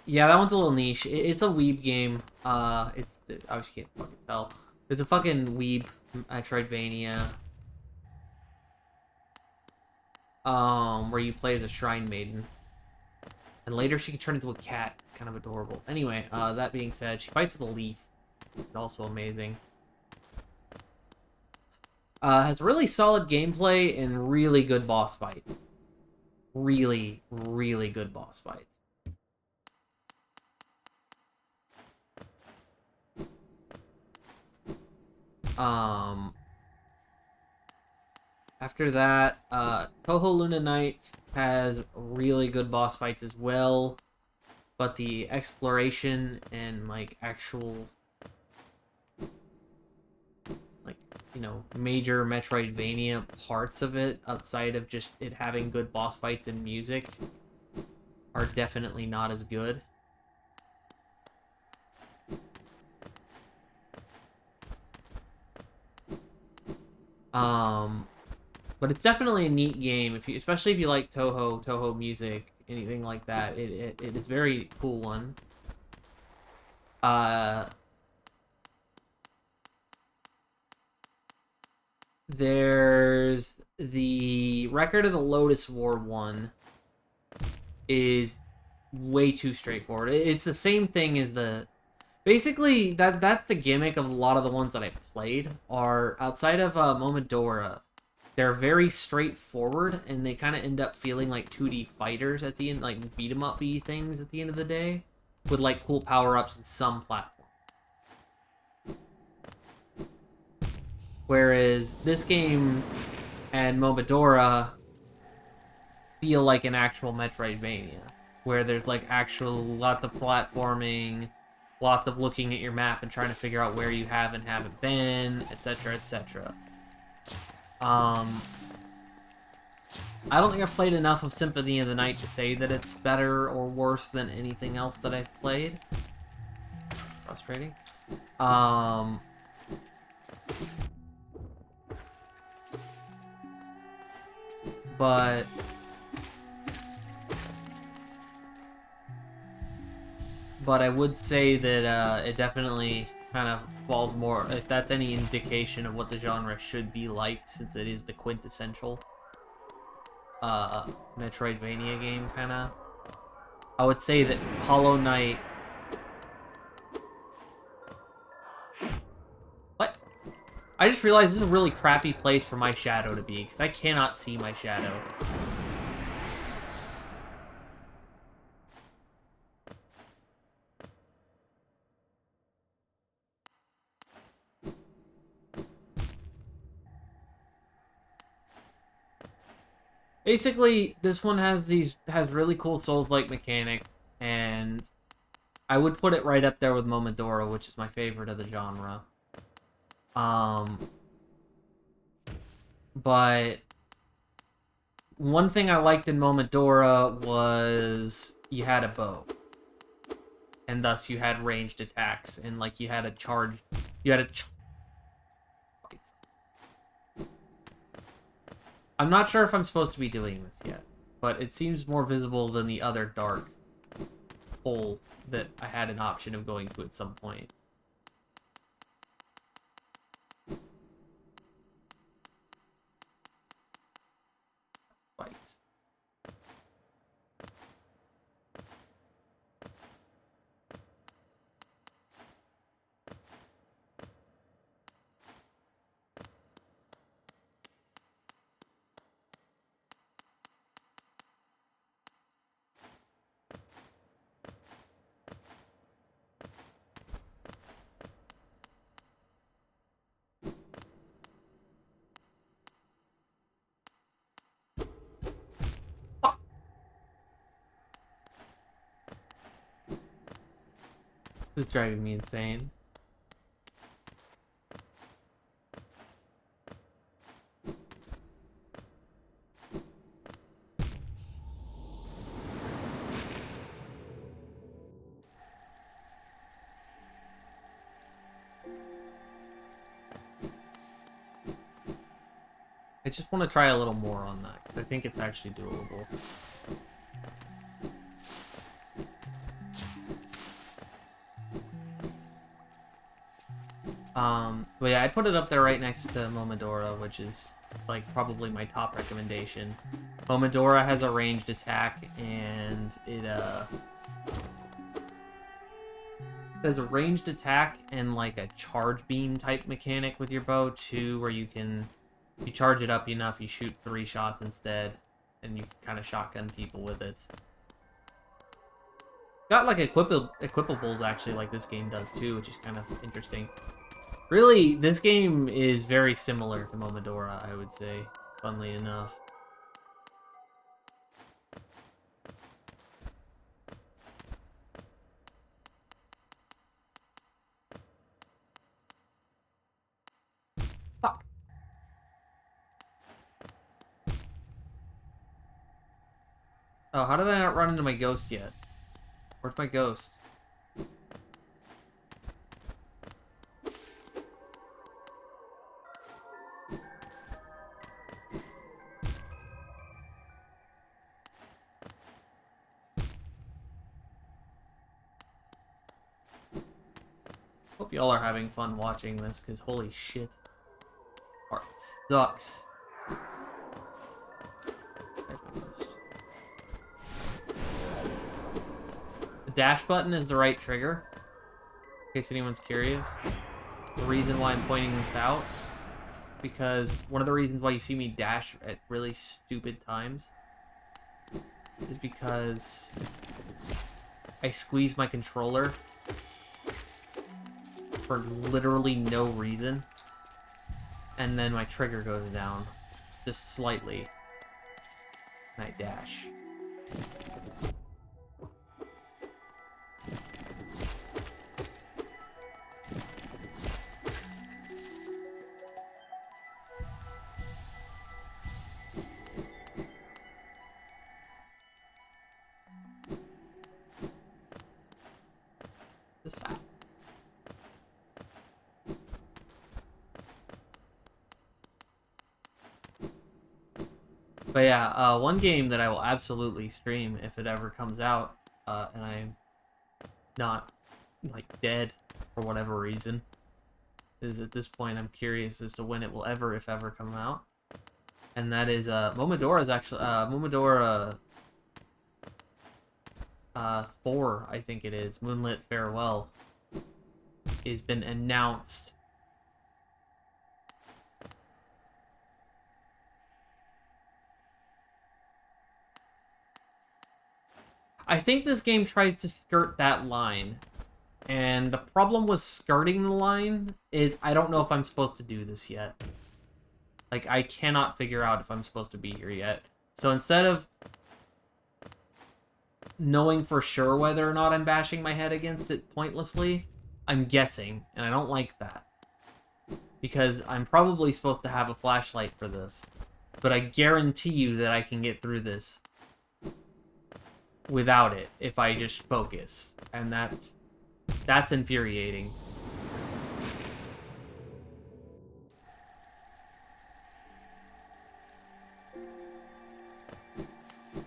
Yeah, that one's a little niche. It's a weeb game. It's I just can't fucking tell. It's a fucking weeb Metroidvania. Where you play as a shrine maiden, and later she can turn into a cat. It's kind of adorable. Anyway, that being said, she fights with a leaf. It's also amazing. Has really solid gameplay and really good boss fights. Really, really good boss fights. After that, Toho Luna Nights has really good boss fights as well, but the exploration and, like, actual, like, you know, major Metroidvania parts of it, outside of just it having good boss fights and music, are definitely not as good. But it's definitely a neat game, if you, especially if you like Toho music, anything like that. It is a very cool one. There's the Record of the Lotus War one. Is way too straightforward. It's the same thing as the... Basically, that's the gimmick of a lot of the ones that I played, are outside of Momodora. They're very straightforward, and they kind of end up feeling like 2D fighters at the end, like beat-em-up-y things at the end of the day, with, like, cool power-ups in some platforms. Whereas this game and Momodora feel like an actual Metroidvania, where there's, like, actual lots of platforming, lots of looking at your map and trying to figure out where you have and haven't been, etc., etc. I don't think I've played enough of Symphony of the Night to say that it's better or worse than anything else that I've played. Frustrating. But I would say that it definitely kind of falls more, if that's any indication of what the genre should be like, since it is the quintessential Metroidvania game, kind of. I would say that Hollow Knight... What? I just realized this is a really crappy place for my shadow to be, because I cannot see my shadow. Basically, this one has really cool Souls-like mechanics, and I would put it right up there with Momodora, which is my favorite of the genre. But one thing I liked in Momodora was you had a bow, and thus you had ranged attacks, and, like, you had a charge. I'm not sure if I'm supposed to be doing this yet, but it seems more visible than the other dark hole that I had an option of going to at some point. Spikes. This is driving me insane. I just want to try a little more on that, 'cause I think it's actually doable. But yeah, I put it up there right next to Momodora, which is like probably my top recommendation. Momodora has a ranged attack, and it has a ranged attack and like a charge beam type mechanic with your bow too, where you can, if you charge it up enough, you shoot 3 shots instead, and you kind of shotgun people with it. Got like equipables actually, like this game does too, which is kind of interesting. Really, this game is very similar to Momodora, I would say, funnily enough. Fuck. Oh, how did I not run into my ghost yet? Where's my ghost? Hope y'all are having fun watching this, because holy shit. Art sucks. The dash button is the right trigger, in case anyone's curious. The reason why I'm pointing this out, because one of the reasons why you see me dash at really stupid times is because I squeeze my controller for literally no reason, and then my trigger goes down just slightly, and I dash. This side. But yeah, one game that I will absolutely stream if it ever comes out, and I'm not, like, dead for whatever reason, is at this point I'm curious as to when it will ever, if ever, come out. And that is, Momodora's actually, Momodora 4, I think it is, Moonlit Farewell, has been announced. I think this game tries to skirt that line, and the problem with skirting the line is I don't know if I'm supposed to do this yet. Like, I cannot figure out if I'm supposed to be here yet. So instead of knowing for sure whether or not I'm bashing my head against it pointlessly, I'm guessing, and I don't like that. Because I'm probably supposed to have a flashlight for this, but I guarantee you that I can get through this without it if I just focus, and that's infuriating.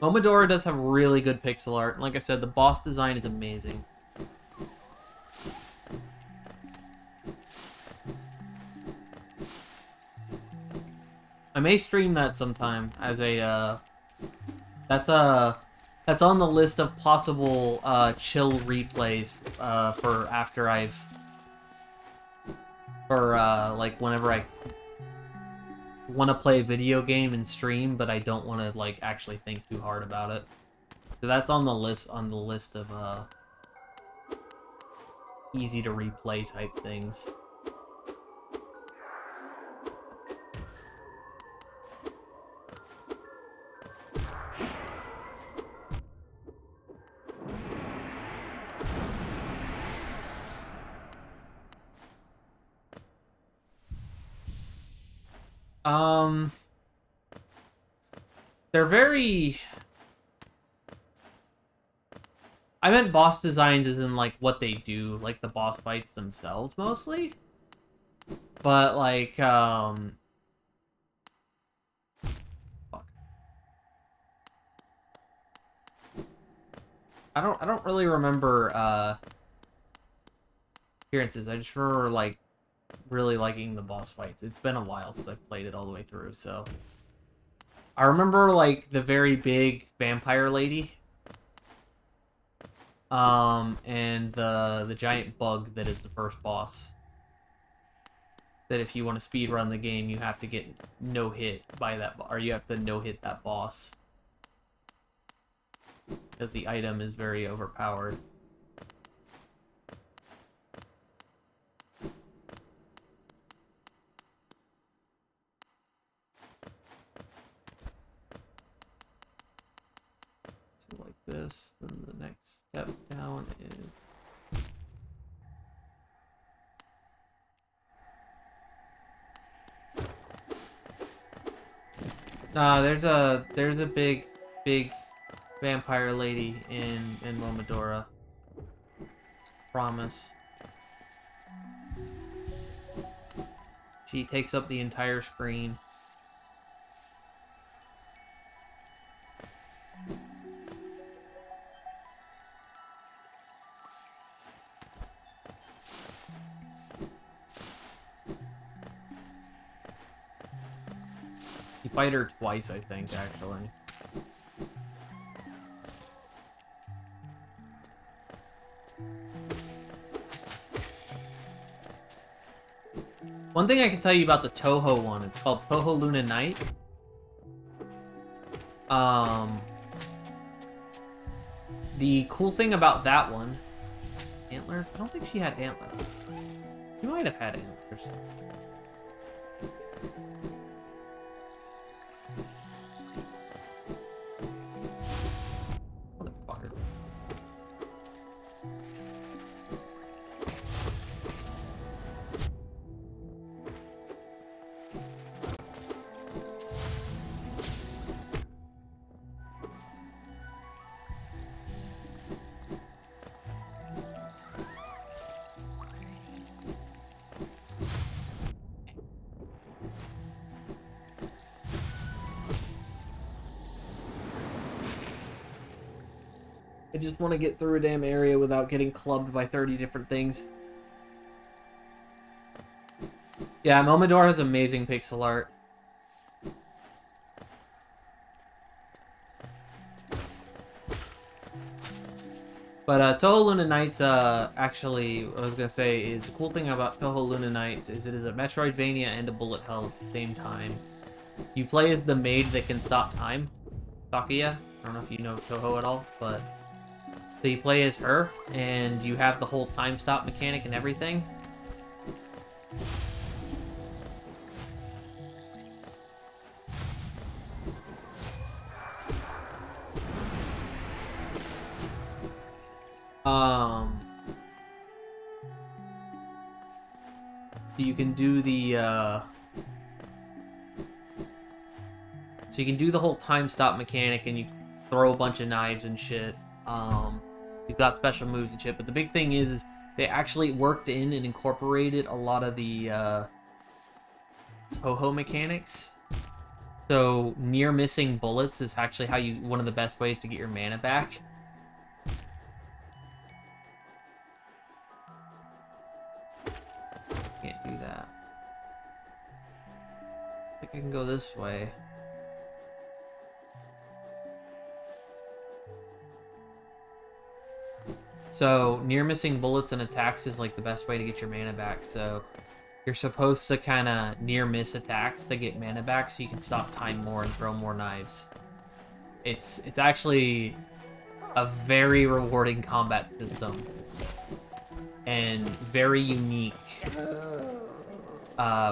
Momodora does have really good pixel art, and like I said, the boss design is amazing. I may stream that sometime as a that's on the list of possible chill replays for after like whenever I want to play a video game and stream, but I don't want to like actually think too hard about it. So that's on the list of easy to replay type things. Um, they're very... I meant boss designs as in, like, what they do, like the boss fights themselves, mostly. But, like, fuck. I don't really remember, appearances. I just remember, like, really liking the boss fights. It's been a while since I've played it all the way through, so... I remember, like, the very big vampire lady. And the giant bug that is the first boss. That if you want to speedrun the game, you have to get no-hit by that... Or you have to no-hit that boss. Because the item is very overpowered. Like this, then the next step down is... Nah, there's a big vampire lady in Momodora. Promise. She takes up the entire screen. You fight her twice, I think, actually. One thing I can tell you about the Toho one, it's called Toho Luna Night. The cool thing about that one... Antlers? I don't think she had antlers. She might have had antlers. Motherfucker. I just want to get through a damn area without getting clubbed by 30 different things. Yeah, Momodora has amazing pixel art. But Toho Luna Nights, actually, what I was going to say is the cool thing about Toho Luna Nights is it is a Metroidvania and a bullet hell at the same time. You play as the maid that can stop time, Sakuya. I don't know if you know Toho at all, but... So you play as her, and you have the whole time stop mechanic and everything. You can do the, So you can do the whole time stop mechanic, and you throw a bunch of knives and shit. You've got special moves and shit, but the big thing is they actually worked in and incorporated a lot of the Toho mechanics. So near missing bullets is actually how one of the best ways to get your mana back. Can't do that. I think I can go this way. So, near missing bullets and attacks is like the best way to get your mana back. So, you're supposed to kind of near miss attacks to get mana back so you can stop time more and throw more knives. It's actually a very rewarding combat system. And very unique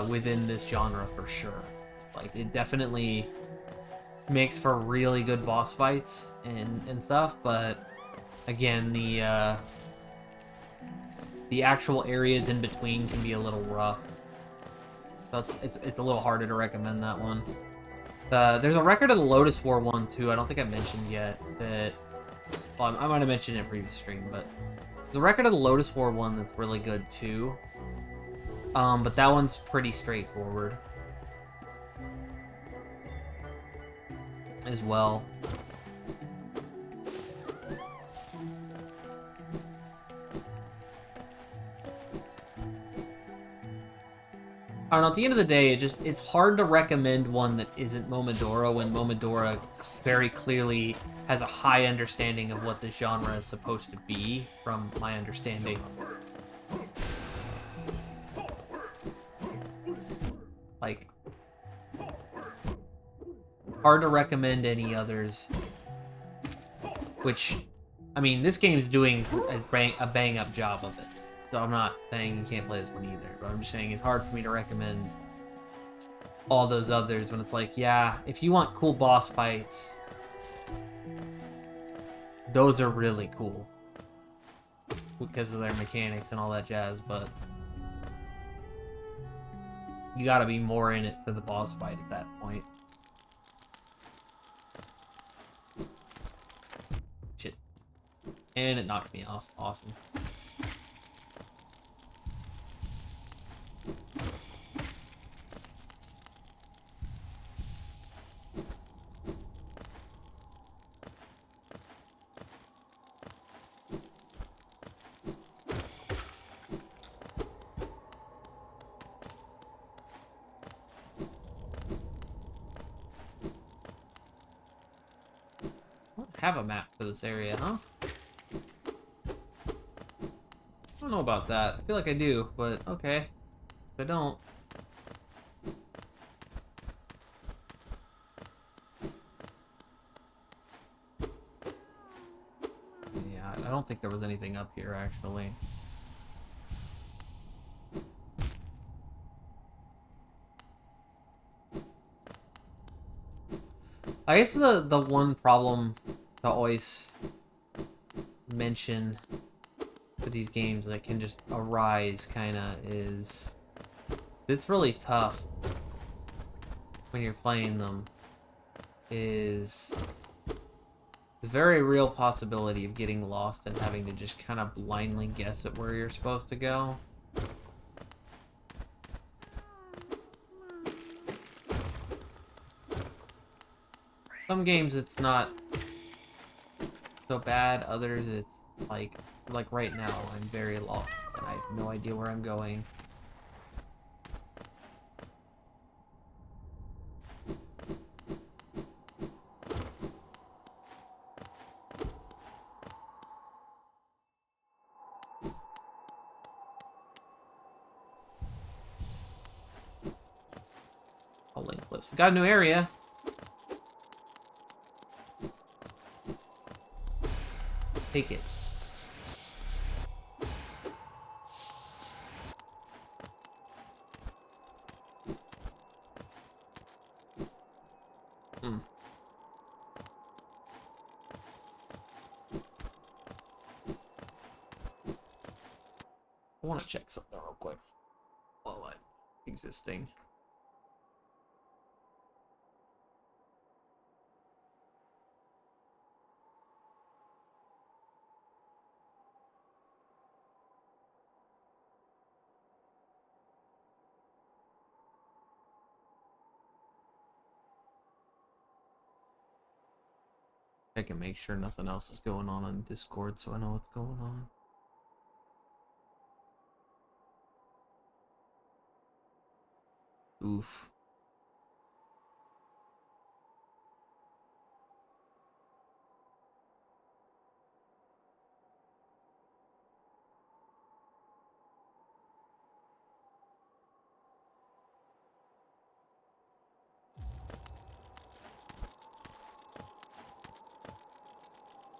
within this genre for sure. Like, it definitely makes for really good boss fights and stuff, but... Again, the actual areas in between can be a little rough. So it's a little harder to recommend that one. There's a record of the Lotus War one too. I don't think I mentioned yet that. Well, I might have mentioned it in previous stream, but the record of the Lotus War one that's really good too. But that one's pretty straightforward as well. I don't know, at the end of the day, it's hard to recommend one that isn't Momodora when Momodora very clearly has a high understanding of what the genre is supposed to be, from my understanding. Like, hard to recommend any others. Which, I mean, this game's doing a bang-up job of it. So I'm not saying you can't play this one either, but I'm just saying it's hard for me to recommend all those others when it's like, yeah, if you want cool boss fights, those are really cool because of their mechanics and all that jazz, but you gotta be more in it for the boss fight at that point. Shit. And it knocked me off. Awesome. Have a map for this area, huh? I don't know about that. I feel like I do, but okay. If I don't. Yeah, I don't think there was anything up here, actually. I guess the one problem to always mention for these games that can just arise, kinda, is it's really tough when you're playing them, is the very real possibility of getting lost and having to just kind of blindly guess at where you're supposed to go. Some games it's not so bad, others it's like right now I'm very lost and I have no idea where I'm going. Holding cliffs. We got a new area. Take it. I want to check something real quick. Oh, what? Existing. I can make sure nothing else is going on Discord so I know what's going on. Oof.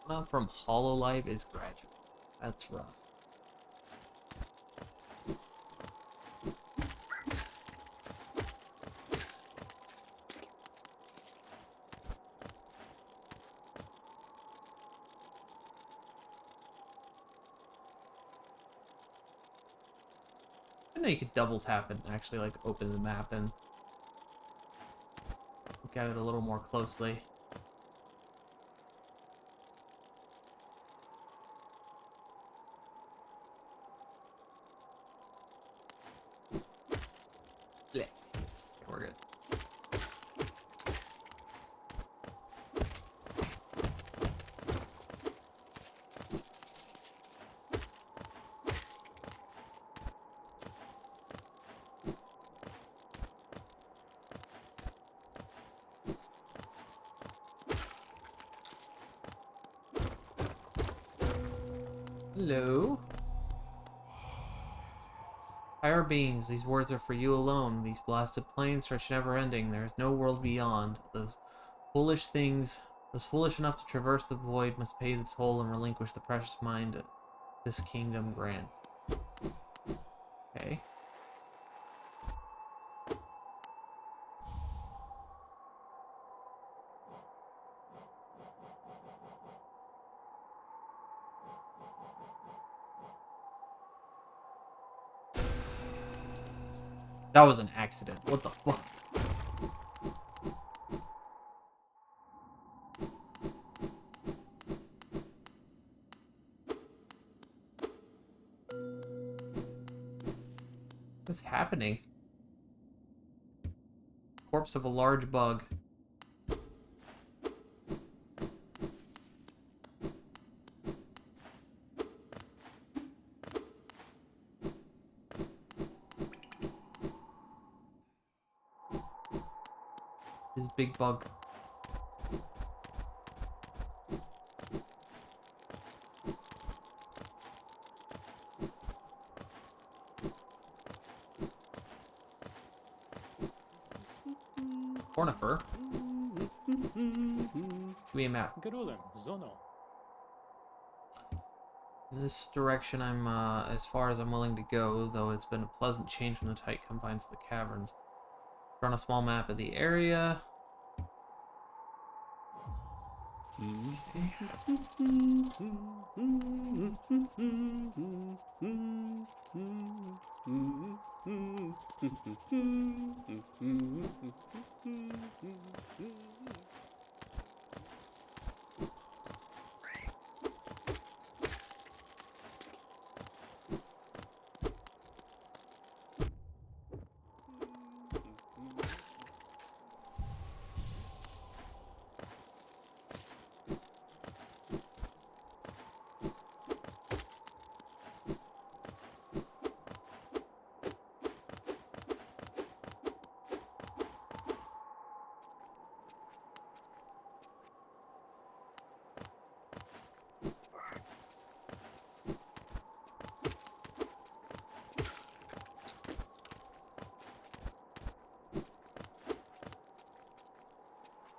Not from Hololive is graduate. That's rough. I know you could double tap and actually like open the map and look at it a little more closely. Yeah, we're good. Hello. Higher beings, these words are for you alone. These blasted plains stretch never ending. There is no world beyond. Foolish things, those foolish enough to traverse the void must pay the toll and relinquish the precious mind this kingdom grants. Okay. That was an accident. What the fuck? What's happening? Corpse of a large bug. His big bug. Cornifer. Give me a map. This direction I'm, as far as I'm willing to go, though it's been a pleasant change from the tight confines of the caverns. Drawn a small map of the area.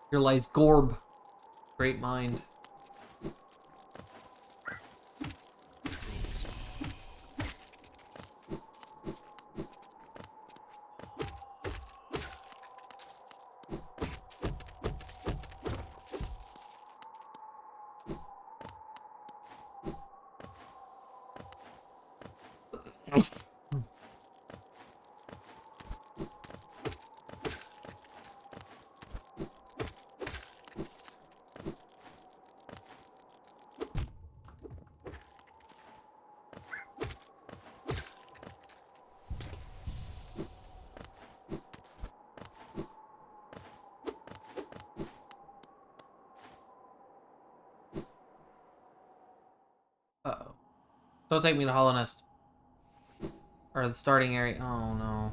Here lies Gorb. Great mind. Uh-oh. Don't take me to Hollow Nest. Or the starting area. Oh no.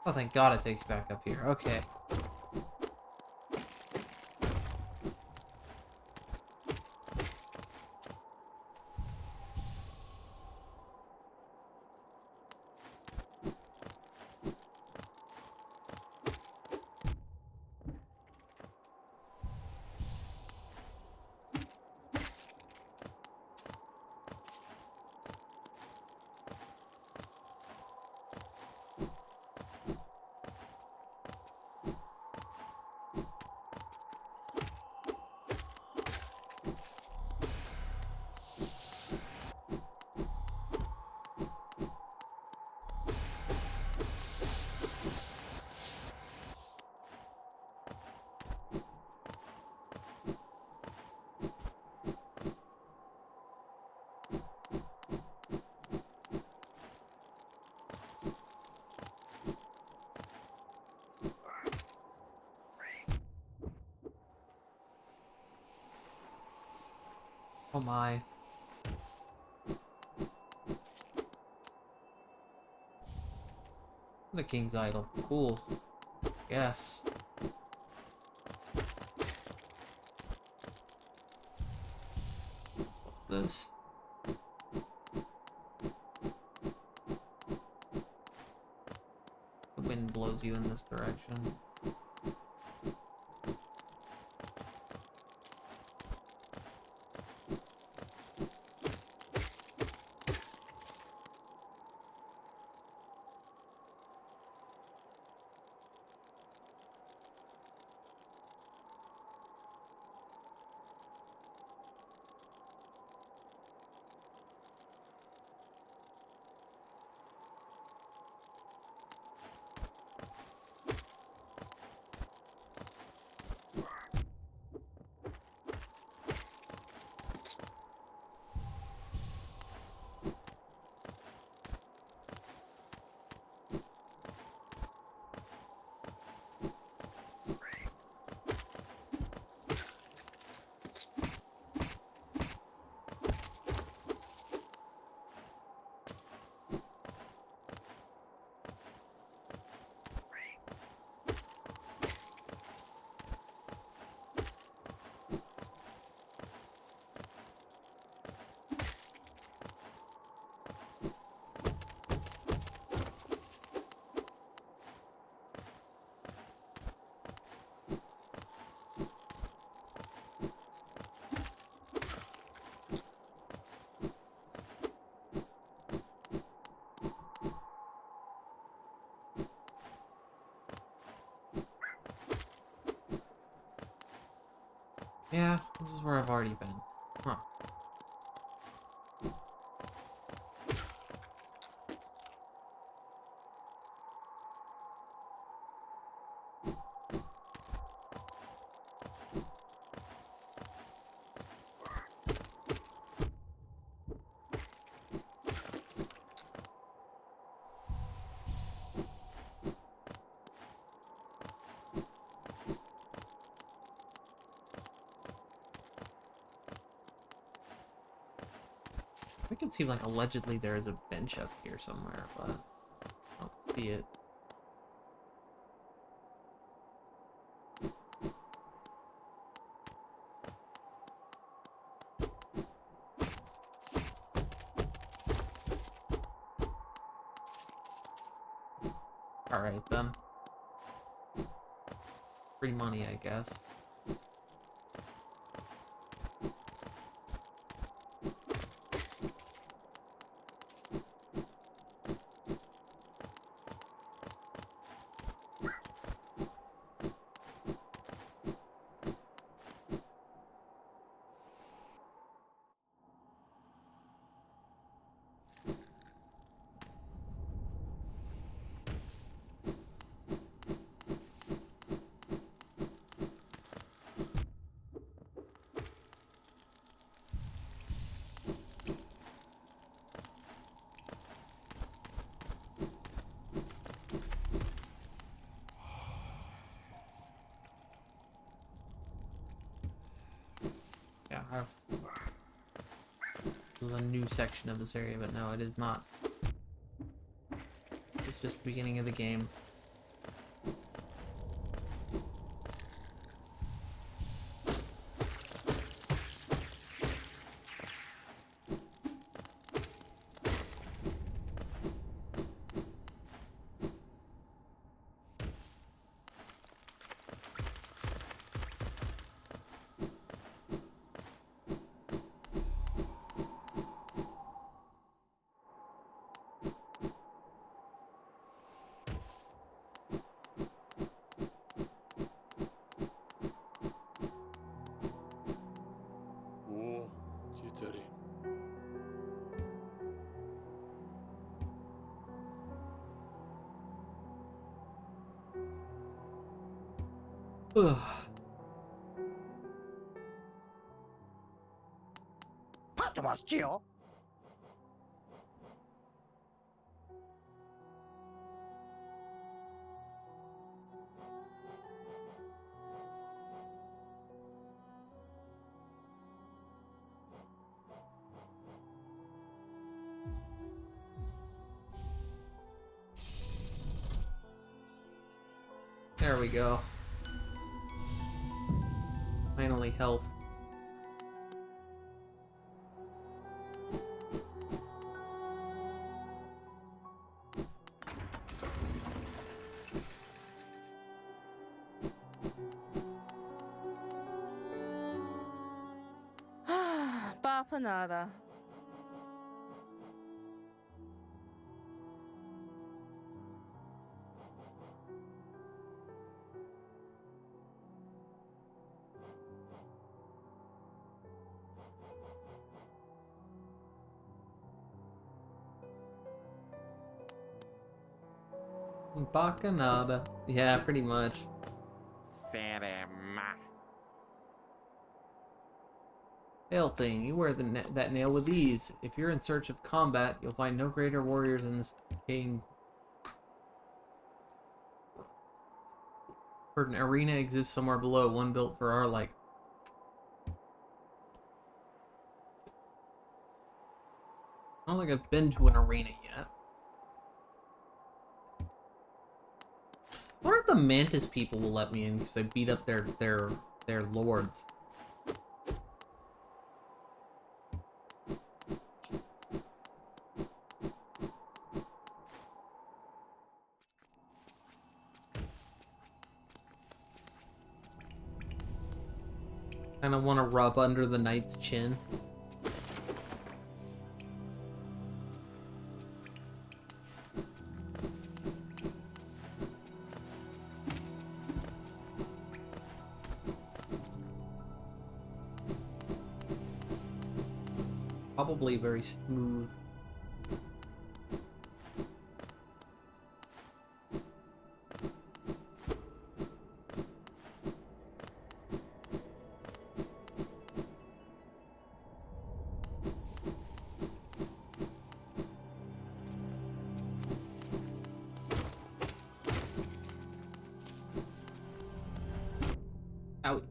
Oh, thank God it takes back up here. Okay. Oh my. The king's idol. Cool. Yes. This. The wind blows you in this direction. Yeah, this is where I've already been. Huh. I can see, like, allegedly there is a bench up here somewhere, but I don't see it. Alright, then. Free money, I guess. Yeah, this is a new section of this area, but no, it is not. It's just the beginning of the game. Oh, jittery. Ugh. 立ってますよ。There we go. Finally, health. Papa nada. Bacanada. Yeah, pretty much. Serema. Hail thing, you wear that nail with ease. If you're in search of combat, you'll find no greater warriors in this decaying. Heard an arena exists somewhere below, one built for our like. I don't think I've been to an arena yet. I wonder if the Mantis people will let me in because I beat up their lords. Kind of want to rub under the knight's chin. Probably very smooth. Out.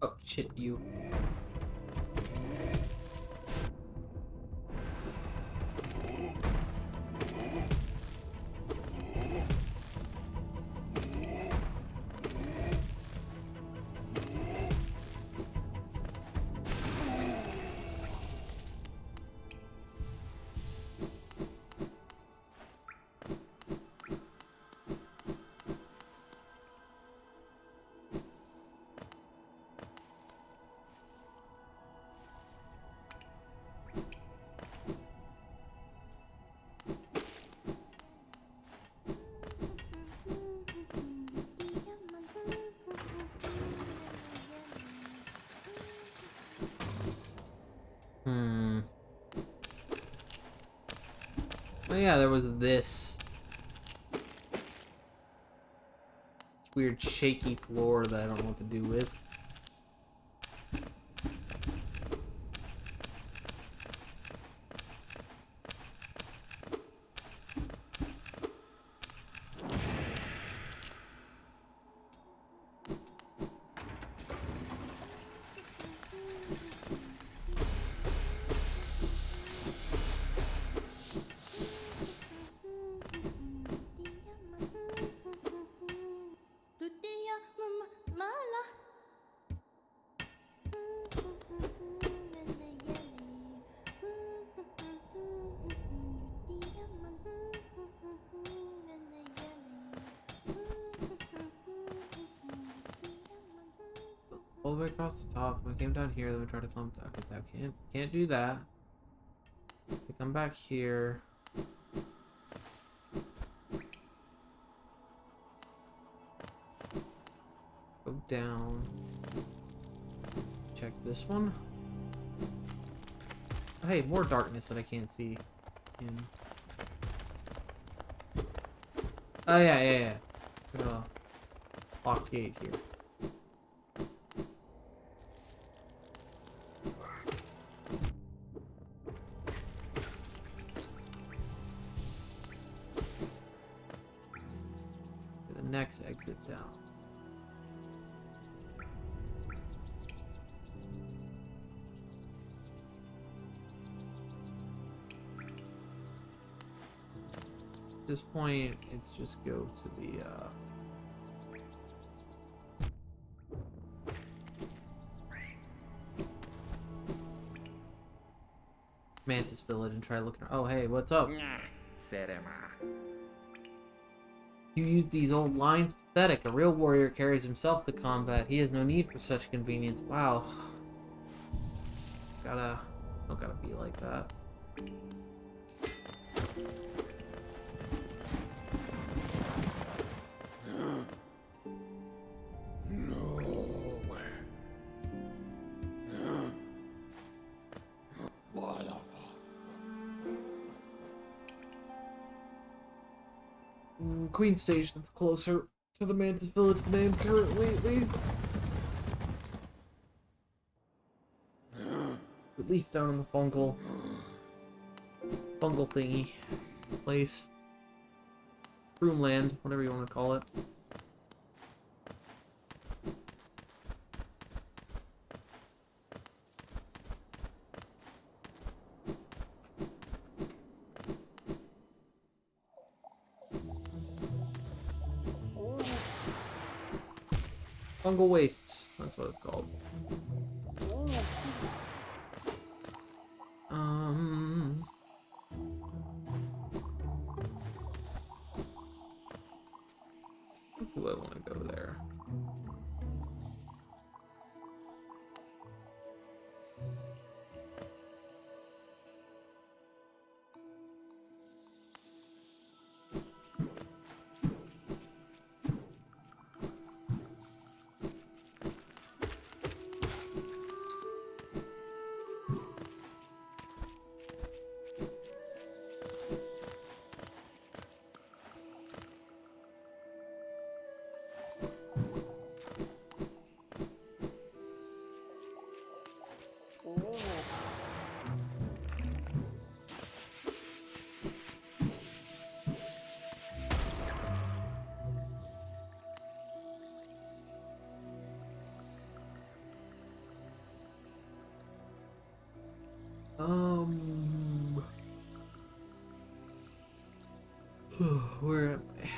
Oh shit, you. Oh yeah, there was this. This weird shaky floor that I don't know what to do with. All the way across the top. We came down here, then we tried to climb down. Okay, that can't do that. We come back here. Go down. Check this one. Oh, hey, more darkness that I can't see in. Oh yeah. Locked gate here. next exit down? At this point, it's just go to the, Mantis Village and try looking. Oh, hey, what's up? You use these old lines? Pathetic. A real warrior carries himself to combat. He has no need for such convenience. Wow. Don't gotta be like that. Queen Station's closer to the Mantis Village than I am currently, at least. At least down in the fungal thingy place. Roomland, whatever you want to call it. Fungal wastes, that's what it's called. Do I want to go there? Where am I?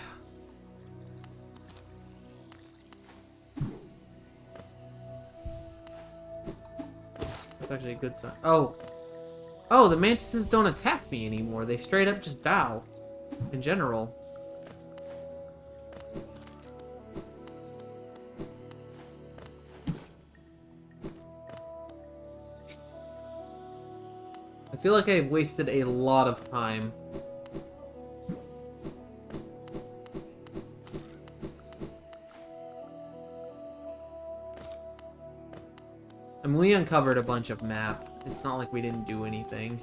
That's actually a good sign. Oh! Oh, the mantises don't attack me anymore. They straight up just bow. In general. I feel like I've wasted a lot of time. I mean, we uncovered a bunch of map. It's not like we didn't do anything.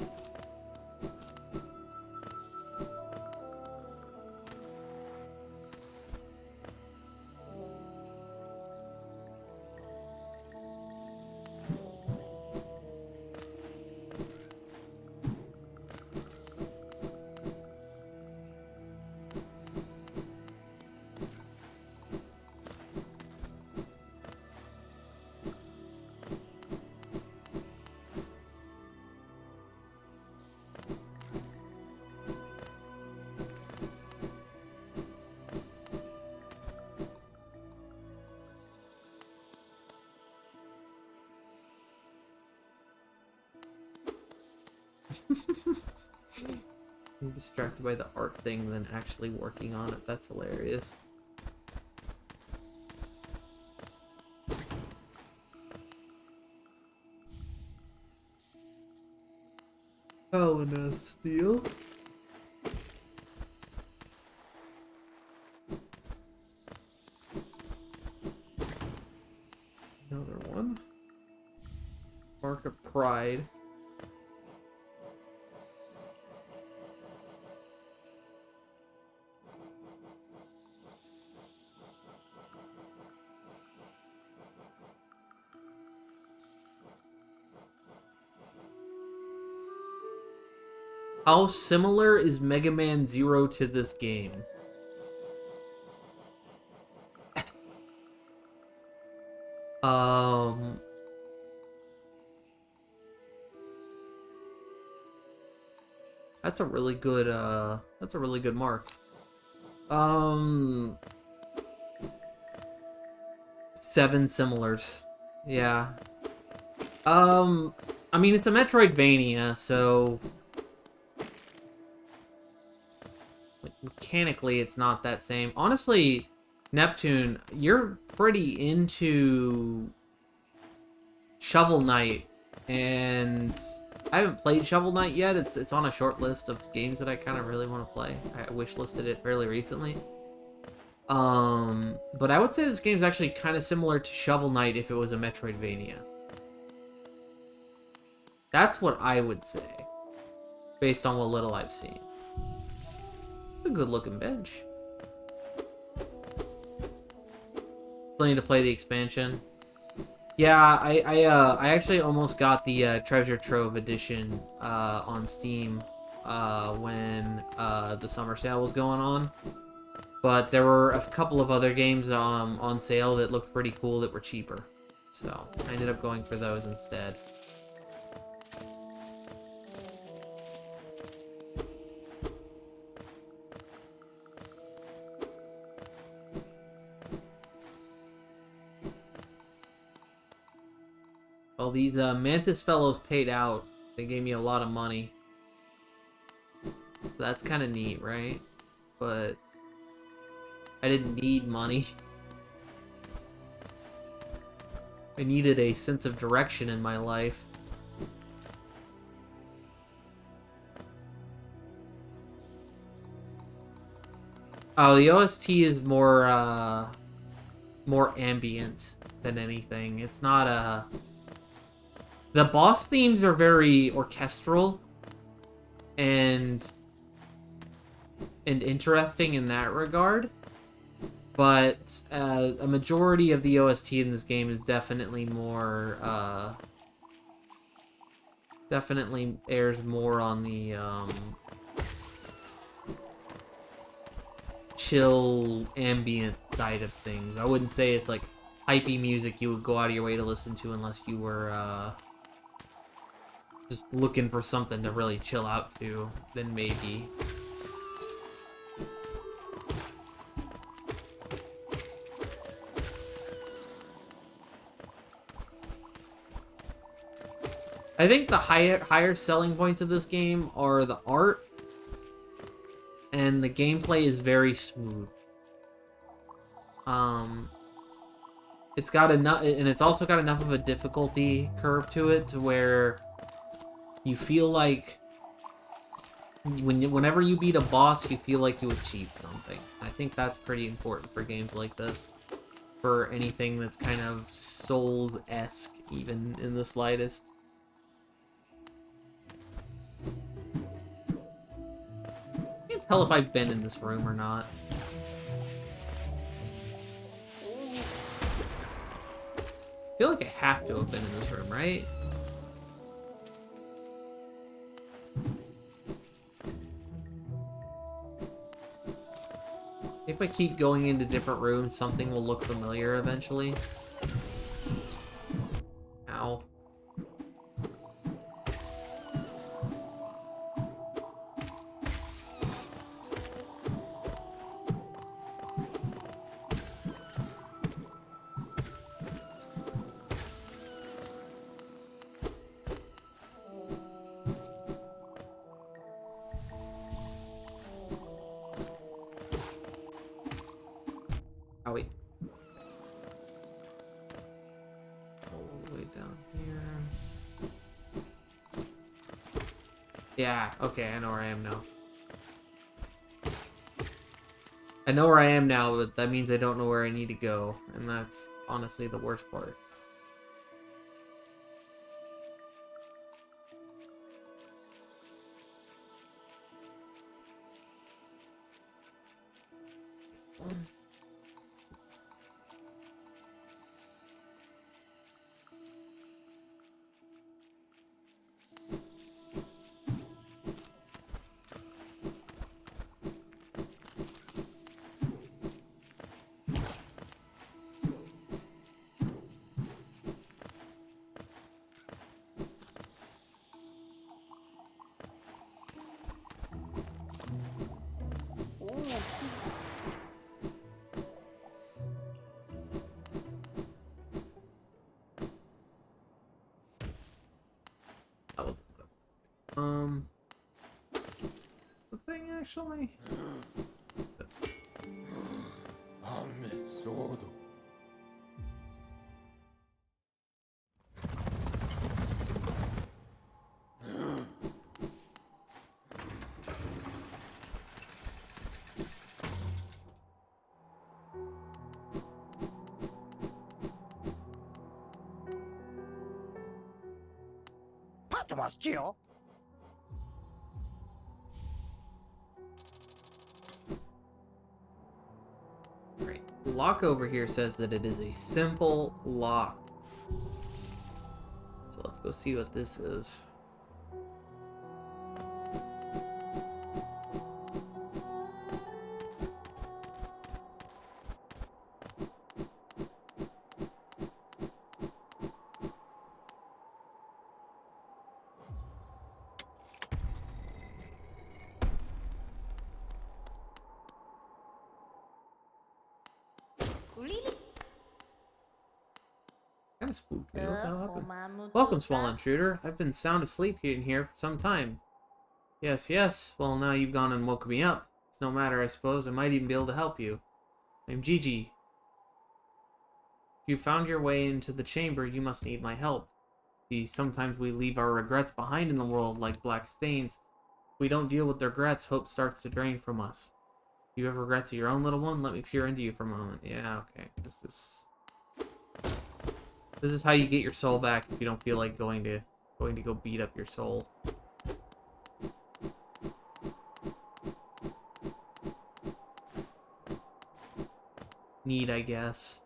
I'm distracted by the art thing than actually working on it. That's hilarious. Helena Steel. Another one. Mark of Pride. How similar is Mega Man Zero to this game? Um, that's a really good mark. Um, 7 similars. Yeah. I mean, it's a Metroidvania, so like, mechanically it's not that same. Honestly, Neptune, you're pretty into Shovel Knight, and I haven't played Shovel Knight yet. It's on a short list of games that I kind of really want to play. I wishlisted it fairly recently. But I would say this game's actually kind of similar to Shovel Knight if it was a Metroidvania. That's what I would say, based on what little I've seen. A good-looking bench. Still need to play the expansion. Yeah, I actually almost got the Treasure Trove edition on Steam when the summer sale was going on. But there were a couple of other games on sale that looked pretty cool that were cheaper. So I ended up going for those instead. Well, these Mantis fellows paid out. They gave me a lot of money. So that's kind of neat, right? But I didn't need money. I needed a sense of direction in my life. Oh, the OST is more ambient than anything. It's not a... The boss themes are very orchestral and interesting in that regard, but a majority of the OST in this game is definitely more definitely airs more on the chill ambient side of things. I wouldn't say it's like hypey music you would go out of your way to listen to unless you were just looking for something to really chill out to, then maybe. I think the higher selling points of this game are the art, and the gameplay is very smooth. It's got enough, and it's also got enough of a difficulty curve to it to where you feel like whenever you beat a boss, you feel like you achieved something. I think that's pretty important for games like this. For anything that's kind of Souls-esque, even in the slightest. I can't tell if I've been in this room or not. I feel like I have to have been in this room, right? If I keep going into different rooms, something will look familiar eventually. Ow. Oh, wait. All the way down here. Yeah, okay, I know where I am now. I know where I am now, but that means I don't know where I need to go, and that's honestly the worst part. actually? Ammesodo. Patmos, Gio. Right. The lock over here says that it is a simple lock. So let's go see what this is. Kind of spooked me. What the hell happened? Welcome, small intruder. I've been sound asleep in here for some time. Yes, yes. Well, now you've gone and woke me up. It's no matter, I suppose. I might even be able to help you. I'm Gigi. If you found your way into the chamber, you must need my help. See, sometimes we leave our regrets behind in the world like black stains. If we don't deal with the regrets, hope starts to drain from us. Do you have regrets of your own, little one? Let me peer into you for a moment. Yeah, okay. This is how you get your soul back if you don't feel like going to go beat up your soul. Neat, I guess.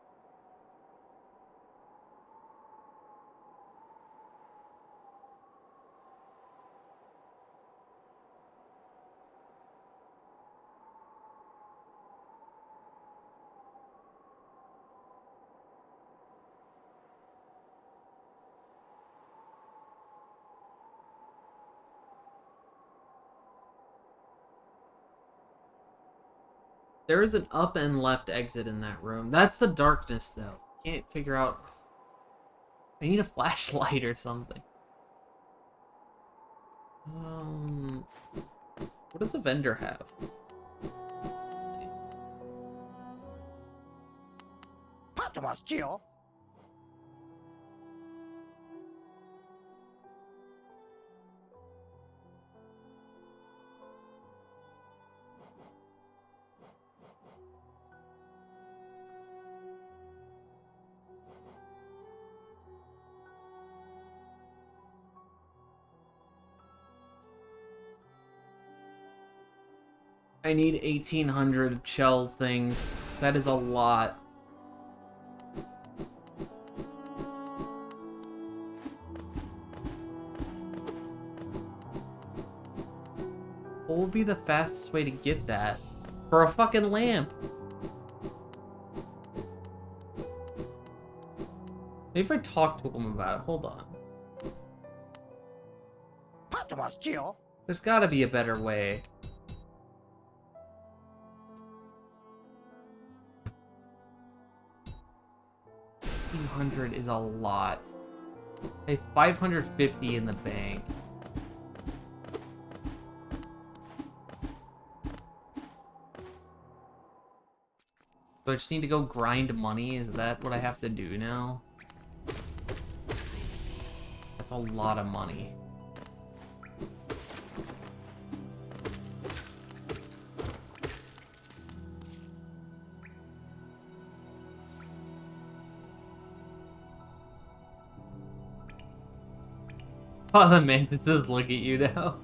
There is an up and left exit in that room. That's the darkness, though. Can't figure out. I need a flashlight or something. What does the vendor have? Patmos, Gio. I need 1,800 shell things. That is a lot. What would be the fastest way to get that? For a fucking lamp. Maybe if I talk to him about it. Hold on. Patmos, Gio. There's gotta be a better way. 1,500 is a lot. I have 550 in the bank. So I just need to go grind money? Is that what I have to do now? That's a lot of money. Oh, the mantises look at you now.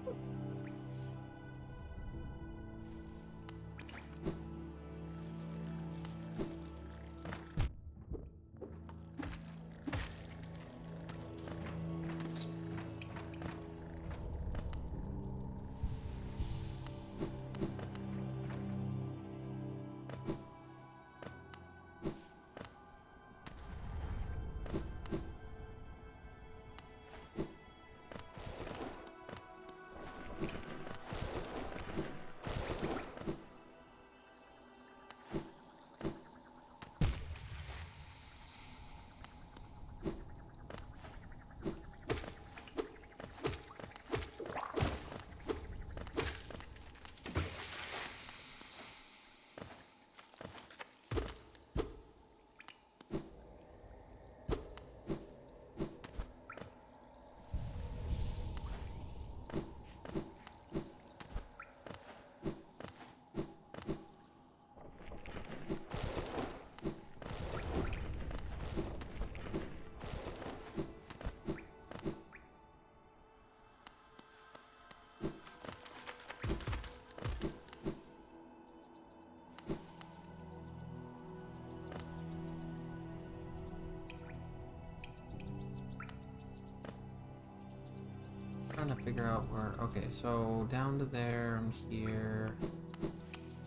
to figure out where... Okay, so down to there, I'm here.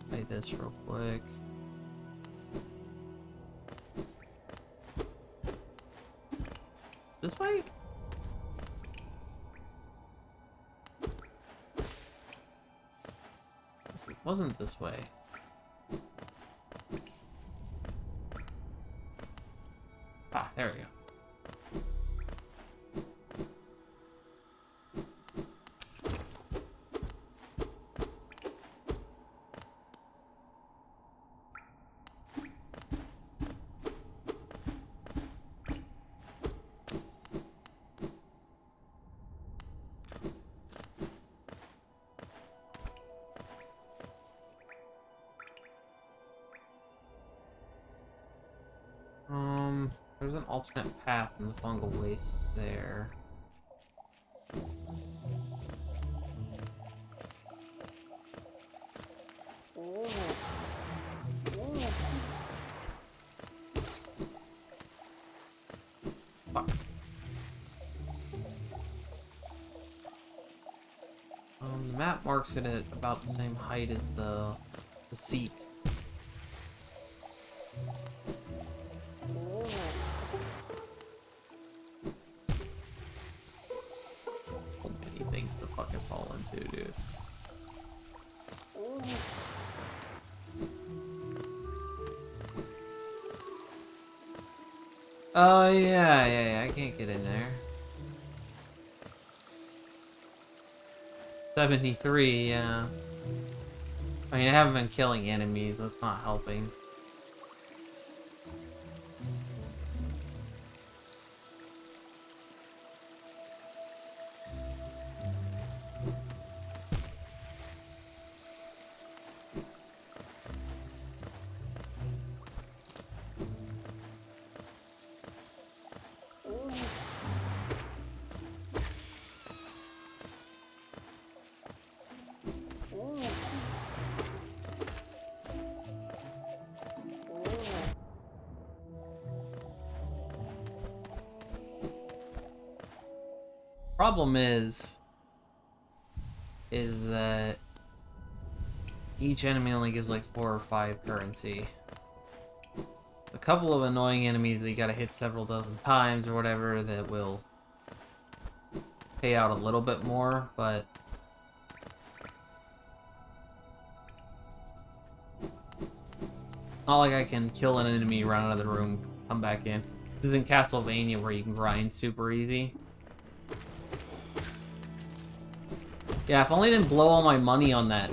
Play this real quick. This way? It wasn't this way. Ah, there we go. There's an alternate path in the fungal waste there. Fuck. The map marks it at about the same height as the seat. Dude. Oh yeah, I can't get in there. 73, yeah. I mean, I haven't been killing enemies, that's not helping. Problem is that each enemy only gives like 4 or 5 currency. There's a couple of annoying enemies that you gotta hit several dozen times or whatever that will pay out a little bit more, but not like I can kill an enemy, run out of the room, come back in. This is in Castlevania where you can grind super easy. Yeah, if only I didn't blow all my money on that,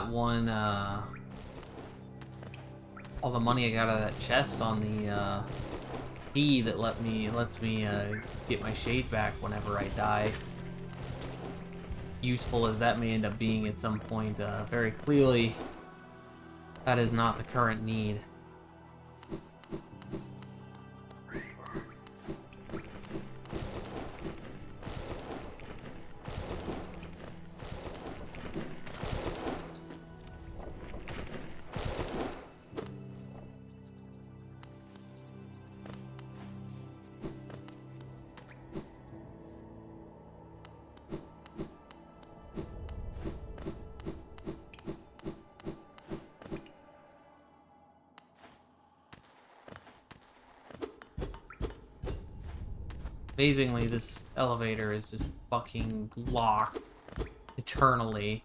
one, all the money I got out of that chest on the, key that lets me, get my shade back whenever I die. Useful as that may end up being at some point, very clearly, that is not the current need. Amazingly, this elevator is just fucking locked eternally.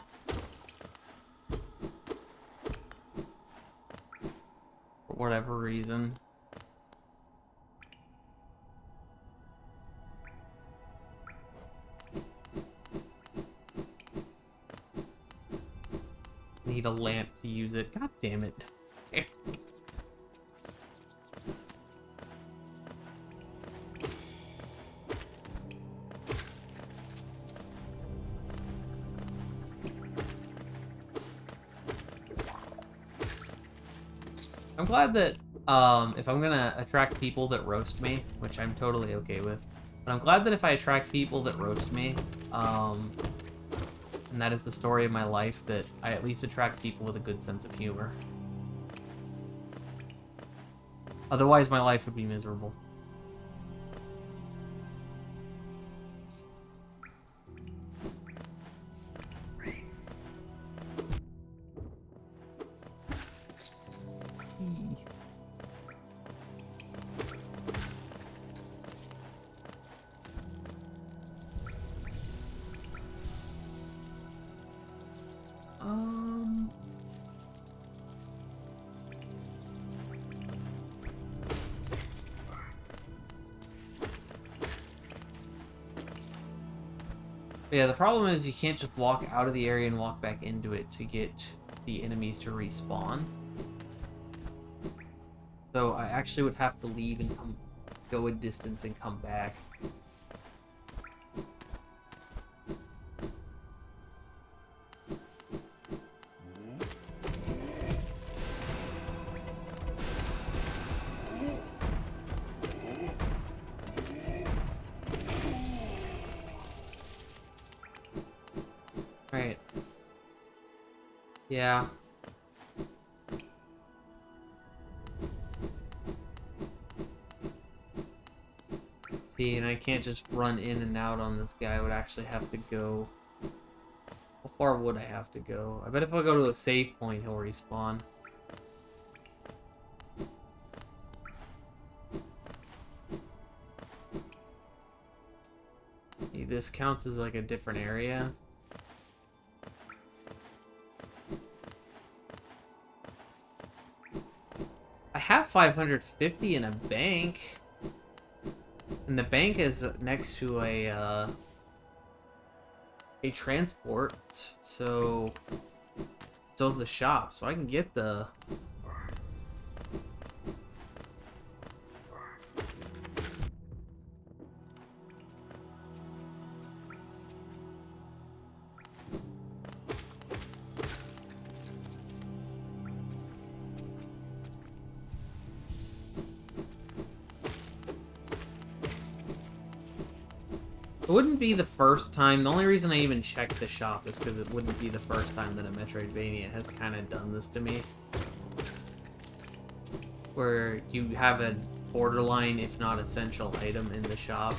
For whatever reason. Need a lamp to use it. God damn it. I'm glad that, if I'm gonna attract people that roast me, which I'm totally okay with, but I'm glad that if I attract people that roast me, and that is the story of my life, that I at least attract people with a good sense of humor. Otherwise, my life would be miserable. Yeah, the problem is you can't just walk out of the area and walk back into it to get the enemies to respawn. So I actually would have to leave and go a distance and come back. Right. Yeah. See, and I can't just run in and out on this guy. I would actually have to go... How far would I have to go? I bet if I go to a save point, he'll respawn. See, this counts as like a different area. I have 550 in a bank. And the bank is next to a transport, so is the shop, so I can get the... It wouldn't be the first time. The only reason I even checked the shop is because it wouldn't be the first time that a Metroidvania has kind of done this to me. Where you have a borderline, if not essential, item in the shop.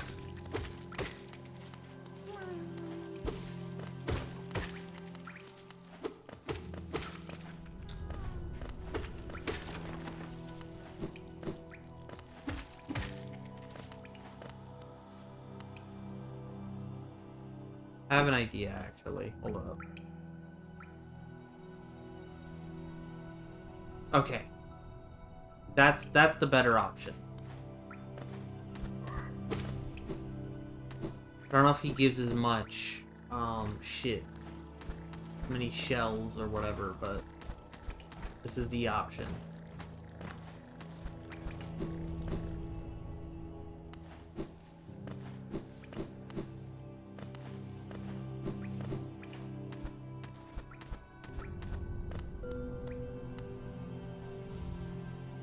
I have an idea, actually. Hold up. Okay. That's the better option. I don't know if he gives as much, shit. Many shells or whatever, but this is the option.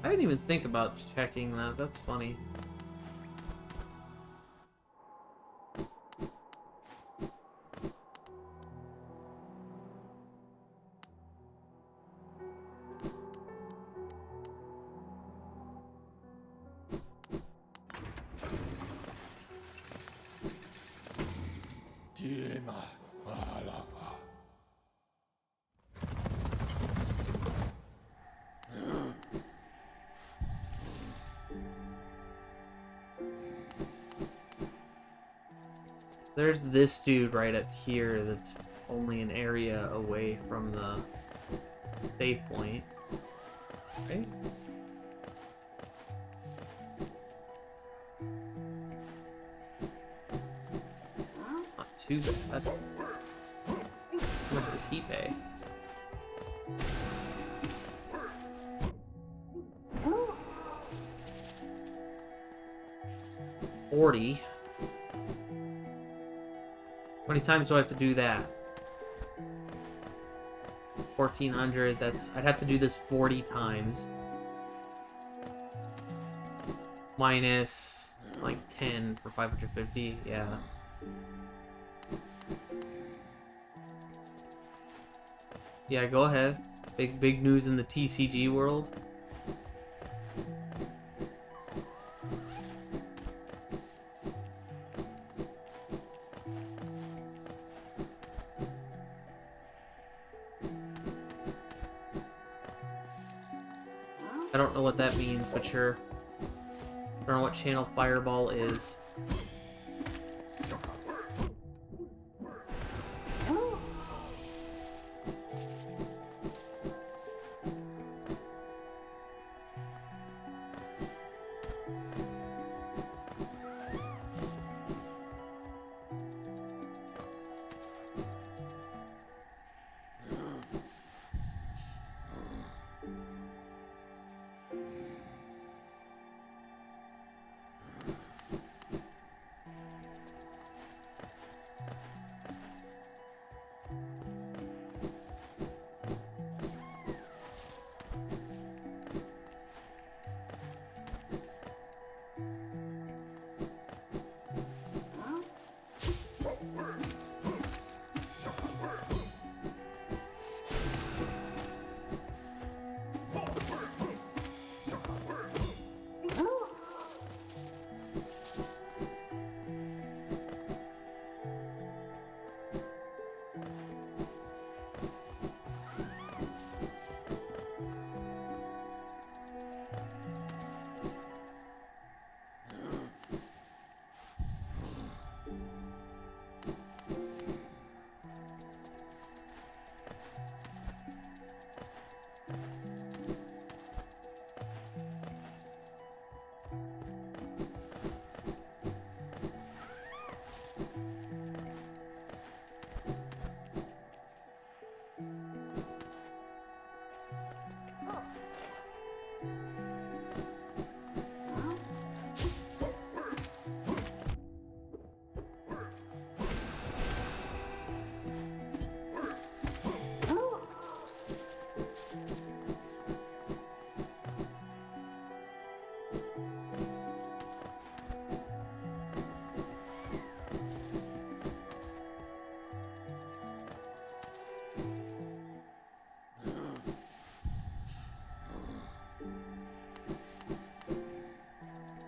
I didn't even think about checking that. That's funny. Diema Malava. There's this dude right up here that's only an area away from the save point. Okay. Not too bad. How much does he pay? $40. How many times do I have to do that? 1,400, I'd have to do this 40 times. Minus, like, 10 for 550, yeah. Yeah, go ahead. Big news in the TCG world. I don't know what that means, but sure. I don't know what channel Fireball is.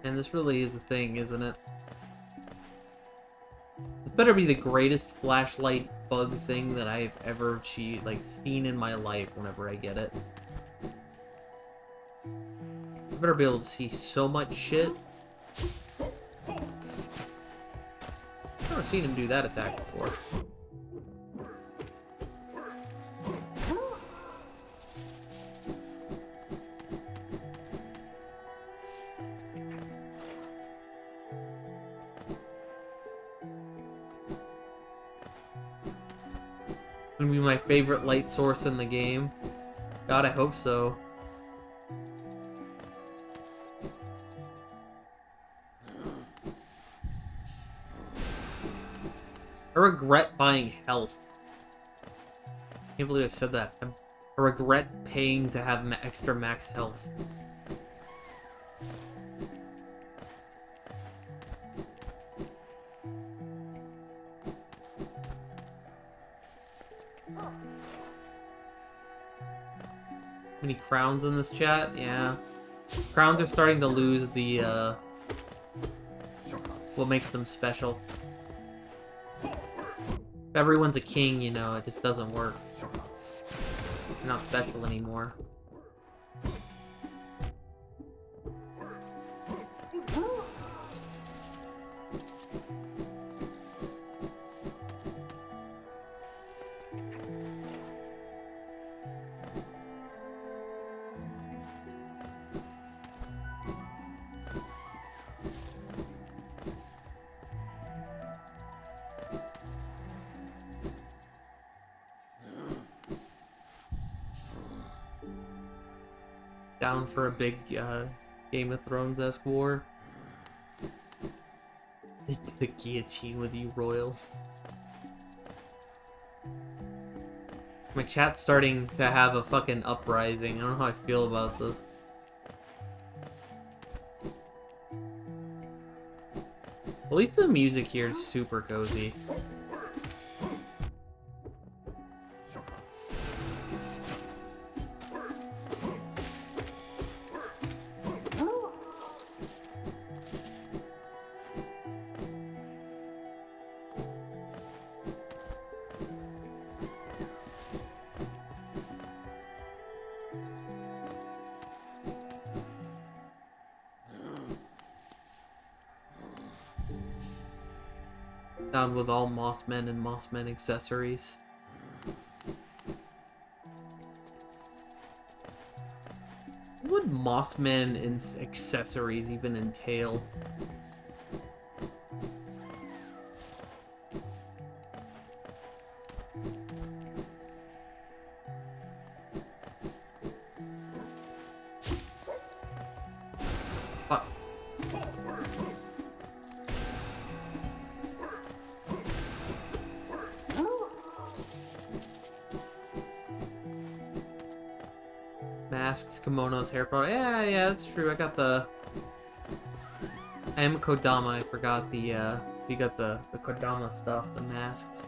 And this really is the thing, isn't it? This better be the greatest flashlight bug thing that I've ever seen in my life whenever I get it. I better be able to see so much shit. I've never seen him do that attack before. Gonna be my favorite light source in the game. God, I hope so. I regret buying health. Can't believe I said that. I regret paying to have extra max health. Any crowns in this chat? Yeah. Crowns are starting to lose the, what makes them special. If everyone's a king, you know, it just doesn't work. They're not special anymore. Down for a big Game of Thrones-esque war. The guillotine with you, Royal. My chat's starting to have a fucking uprising. I don't know how I feel about this. At least the music here is super cozy. Down with all Mossmen and Mossmen accessories. What would Mossmen and accessories even entail? Fuck. Masks, kimonos, hair product. Yeah, that's true. I got the... I am a Kodama. I forgot the, so you got the Kodama stuff, the masks.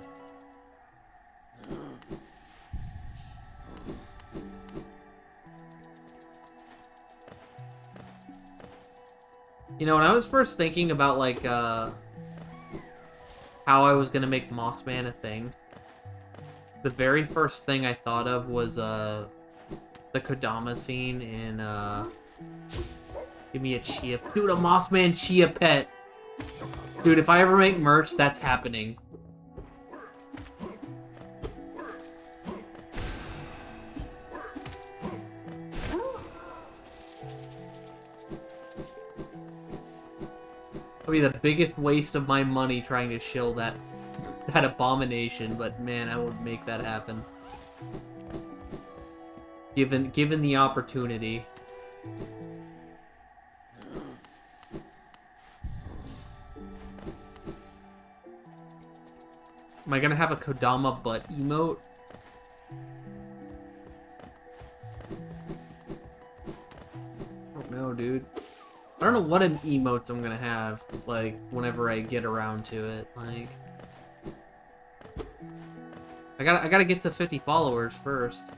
You know, when I was first thinking about, like, how I was gonna make Mossman a thing, the very first thing I thought of was, the Kodama scene in, give me a Chia... Dude, a Mossman Chia pet! Dude, if I ever make merch, that's happening. It'll be the biggest waste of my money trying to shill that abomination, but man, I would make that happen. Given the opportunity. Am I gonna have a Kodama butt emote? I don't know, dude. I don't know what emotes I'm gonna have, like, whenever I get around to it, like... I gotta get to 50 followers first.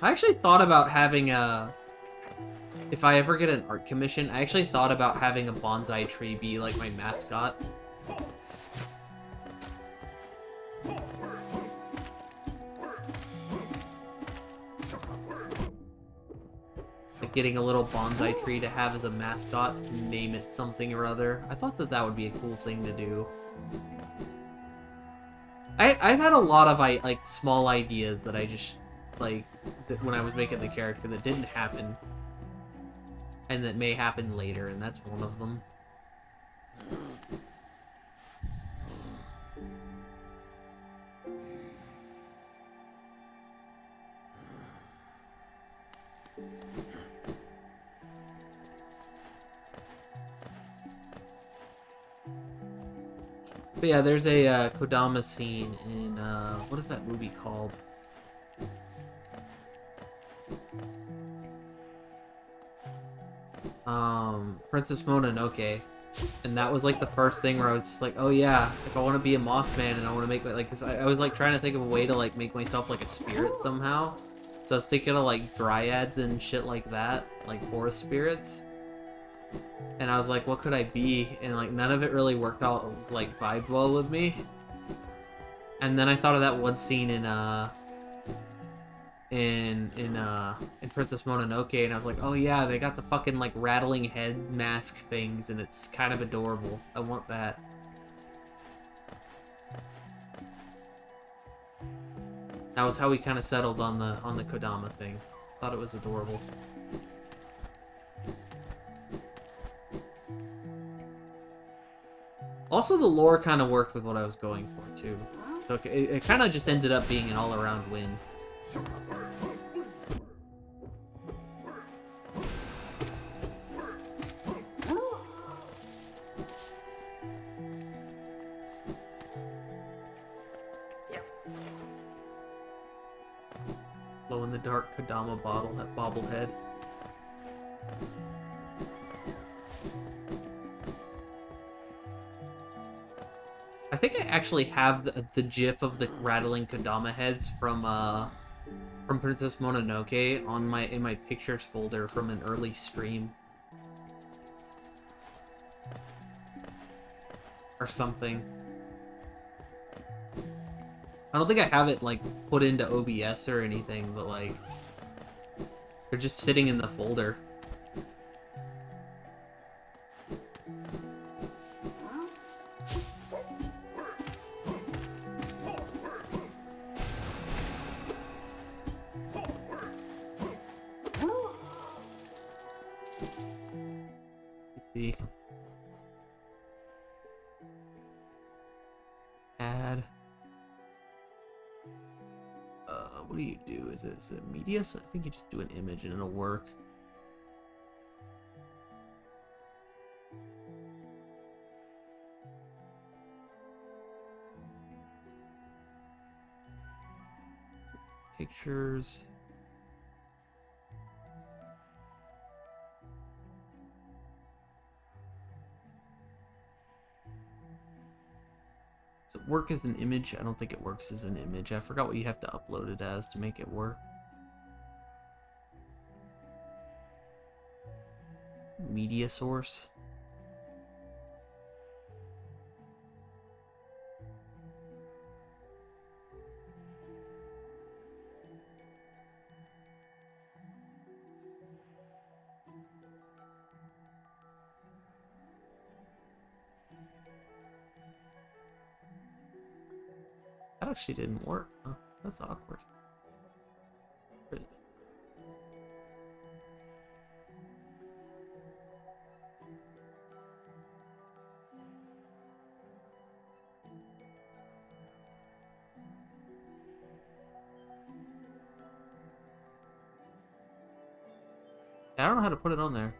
I actually thought about having a... If I ever get an art commission, I actually thought about having a bonsai tree be like my mascot. Like getting a little bonsai tree to have as a mascot, name it something or other. I thought that that would be a cool thing to do. I've had a lot of like small ideas that I just like when I was making the character that didn't happen, and that may happen later, and that's one of them. But yeah, there's a Kodama scene in what is that movie called? Princess Mononoke, and that was like the first thing where I was just like, oh yeah, if I want to be a moss man and I want to make like, 'cause I was like trying to think of a way to like make myself like a spirit somehow. So I was thinking of like dryads and shit like that, like forest spirits. And I was like, what could I be? And like none of it really worked out, like vibed well with me. And then I thought of that one scene in Princess Mononoke, and I was like, oh yeah, they got the fucking like rattling head mask things, and it's kind of adorable. I want that. That was how we kind of settled on the Kodama thing. Thought it was adorable. Also, the lore kind of worked with what I was going for too. So it kind of just ended up being an all-around win. Glow in the dark Kodama bottle, that bobblehead. I think I actually have the GIF of the rattling Kodama heads from Princess Mononoke on in my pictures folder from an early stream. Or something. I don't think I have it like put into OBS or anything, but like they're just sitting in the folder. See. Add. What do you do? Is it media? So I think you just do an image and it'll work. Pictures. Does it work as an image? I don't think it works as an image. I forgot what you have to upload it as to make it work. Media source. That actually didn't work. Oh, that's awkward. I don't know how to put it on there.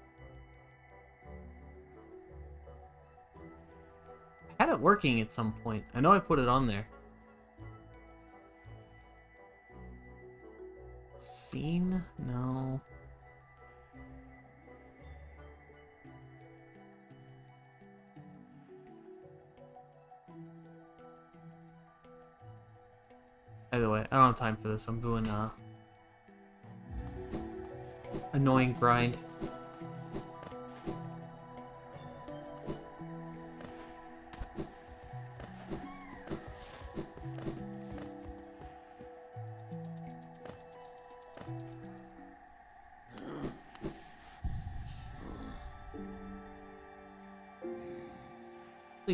I had it working at some point. I know I put it on there. Scene? No. By the way, I don't have time for this. I'm doing annoying grind.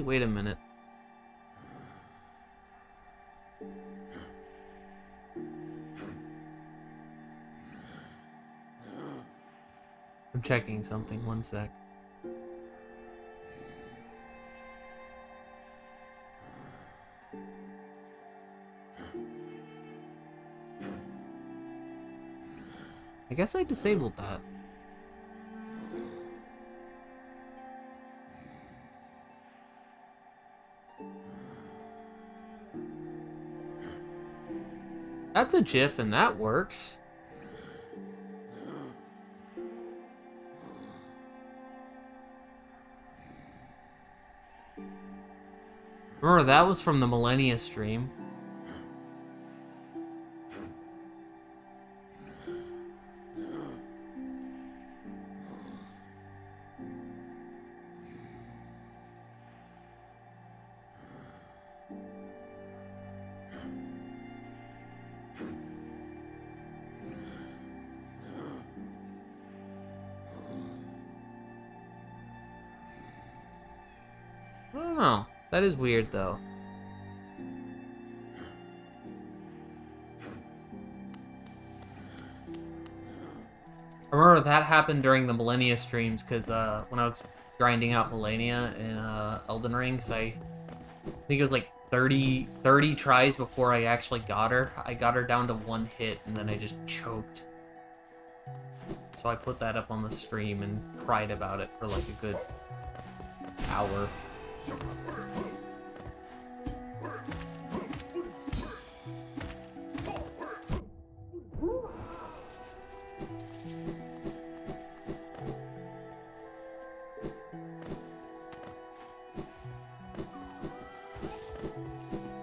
Wait a minute. I'm checking something, one sec. I guess I disabled that. That's a GIF and that works. Remember, that was from the Millennia stream. I don't know. That is weird, though. I remember that happened during the Millennia streams, because when I was grinding out Millennia in Elden Ring, 'cause I think it was like 30 tries before I actually got her. I got her down to one hit, and then I just choked. So I put that up on the stream and cried about it for like a good hour.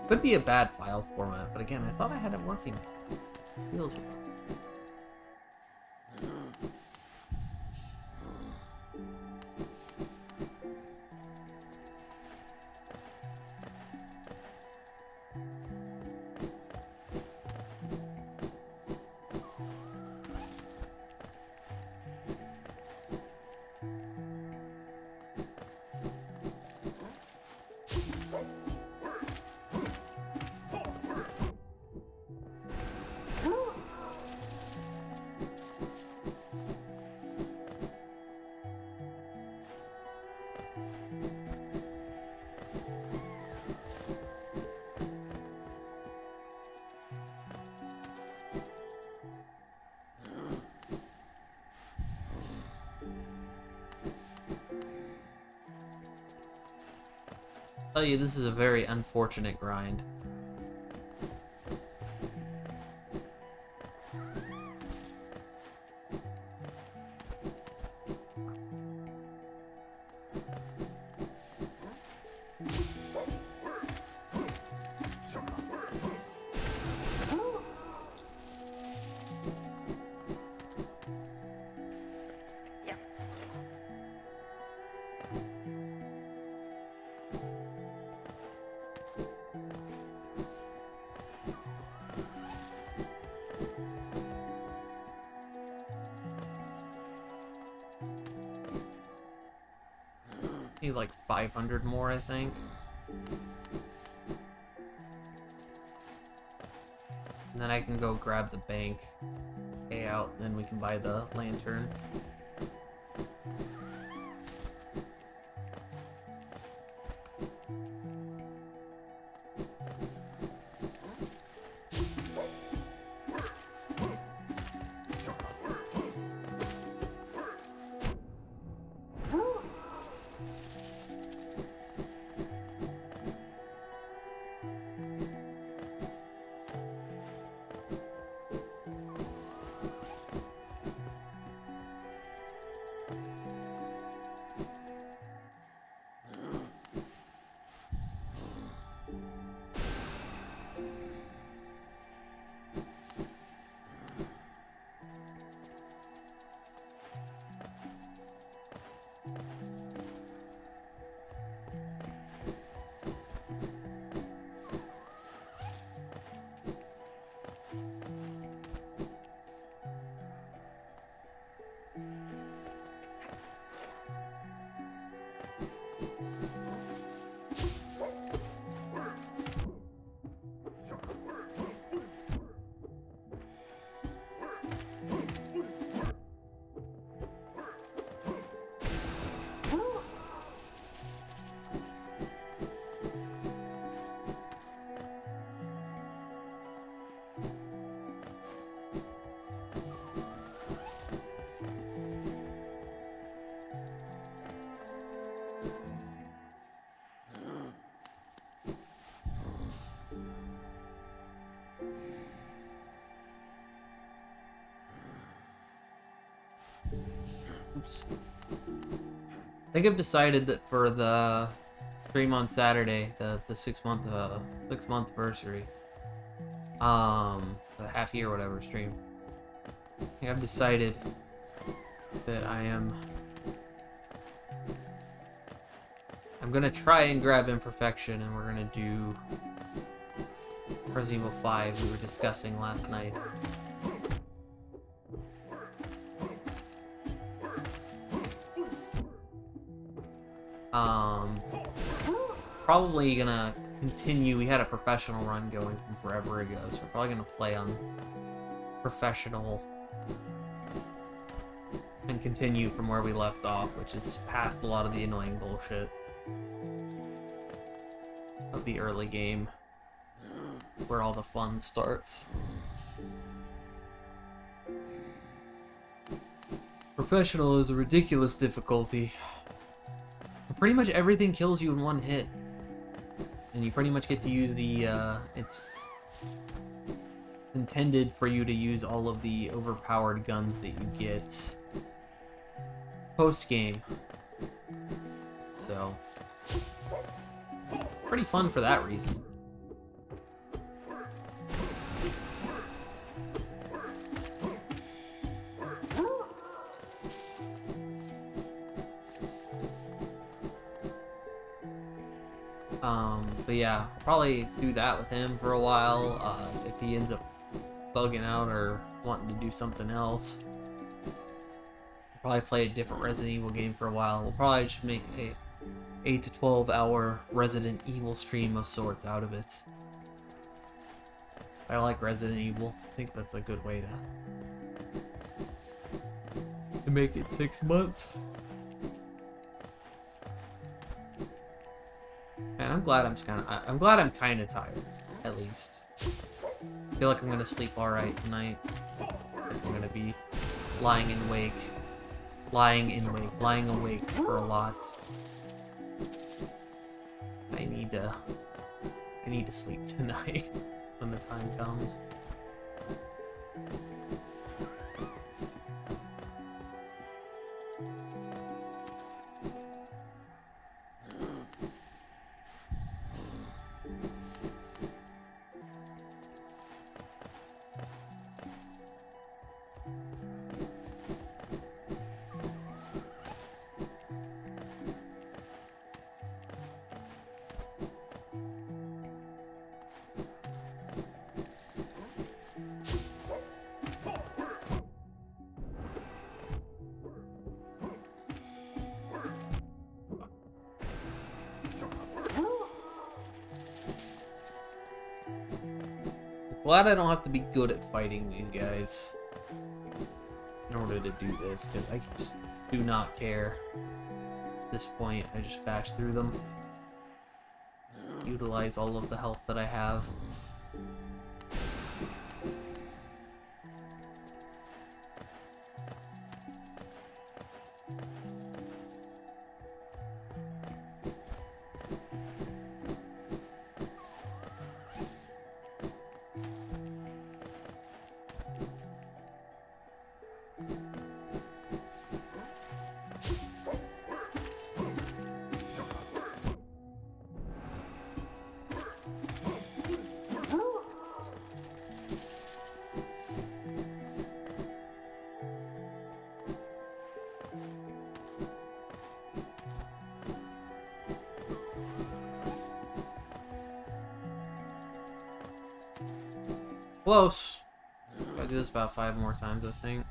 Could be a bad file format, but again, I thought I had it working. Feels wrong. Tell you, this is a very unfortunate grind. Need like 500 more, I think. And then I can go grab the bank, pay out, and then we can buy the lantern. groups. I think I've decided that for the stream on Saturday, the 6-month anniversary, the half year whatever stream, I think I've decided that I'm gonna try and grab Imperfection, and we're gonna do Resident Evil 5 we were discussing last night. Probably gonna continue. We had a professional run going from forever ago, so we're probably gonna play on professional and continue from where we left off, which is past a lot of the annoying bullshit of the early game, where all the fun starts. Professional is a ridiculous difficulty. Pretty much everything kills you in one hit. And you pretty much get to use the, it's intended for you to use all of the overpowered guns that you get post-game. So, pretty fun for that reason. But yeah, I'll probably do that with him for a while. If he ends up bugging out or wanting to do something else, I'll probably play a different Resident Evil game for a while. We'll probably just make a 8 to 12 hour Resident Evil stream of sorts out of it. I like Resident Evil. I think that's a good way to make it 6 months. Man, I'm glad I'm kind of tired, at least. I feel like I'm gonna sleep all right tonight. I'm gonna be lying awake for a lot. I need to sleep tonight when the time comes. Glad I don't have to be good at fighting these guys in order to do this, because I just do not care. At this point, I just bash through them. Utilize all of the health that I have. Close. Gotta do this about 5 more times, I think.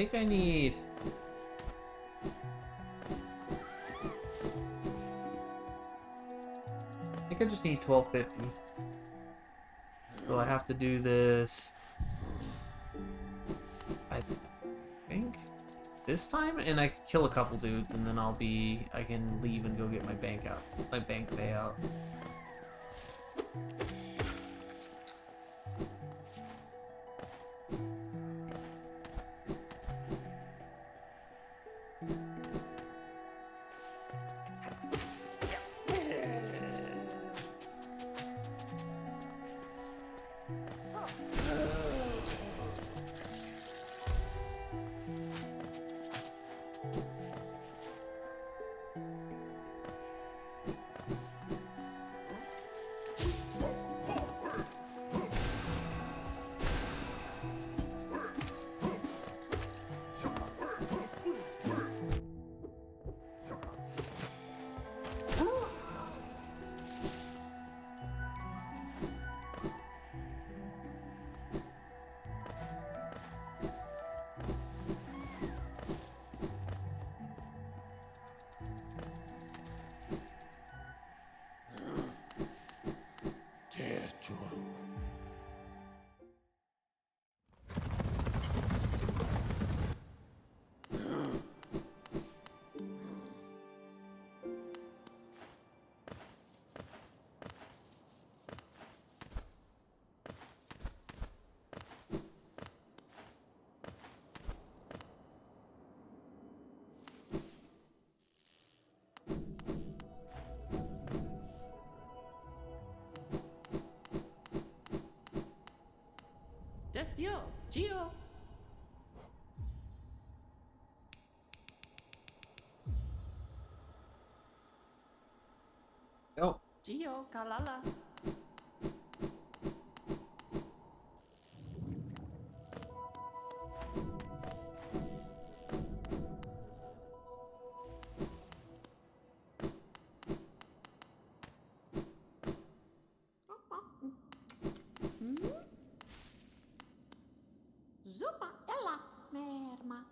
think I need... I think I just need 1250. So I have to do this... I think this time, and I kill a couple dudes, and then I can leave and go get my bank payout. 대주. Desio, Gio, Oh, Gio, Kalala. Zuma, ela, merma.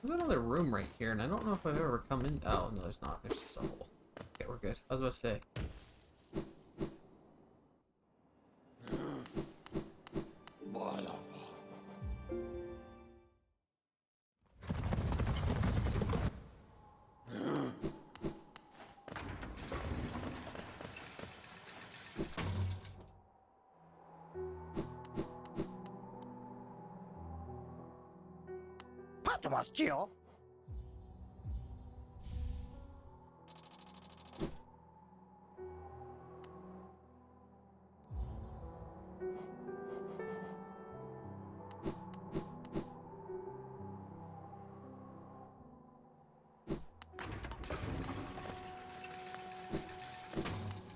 there's another room right here, and I don't know if I've ever come in. Oh, no, there's not. There's just a hole. Okay, we're good. I was about to say. Malava. Patmos, Gio.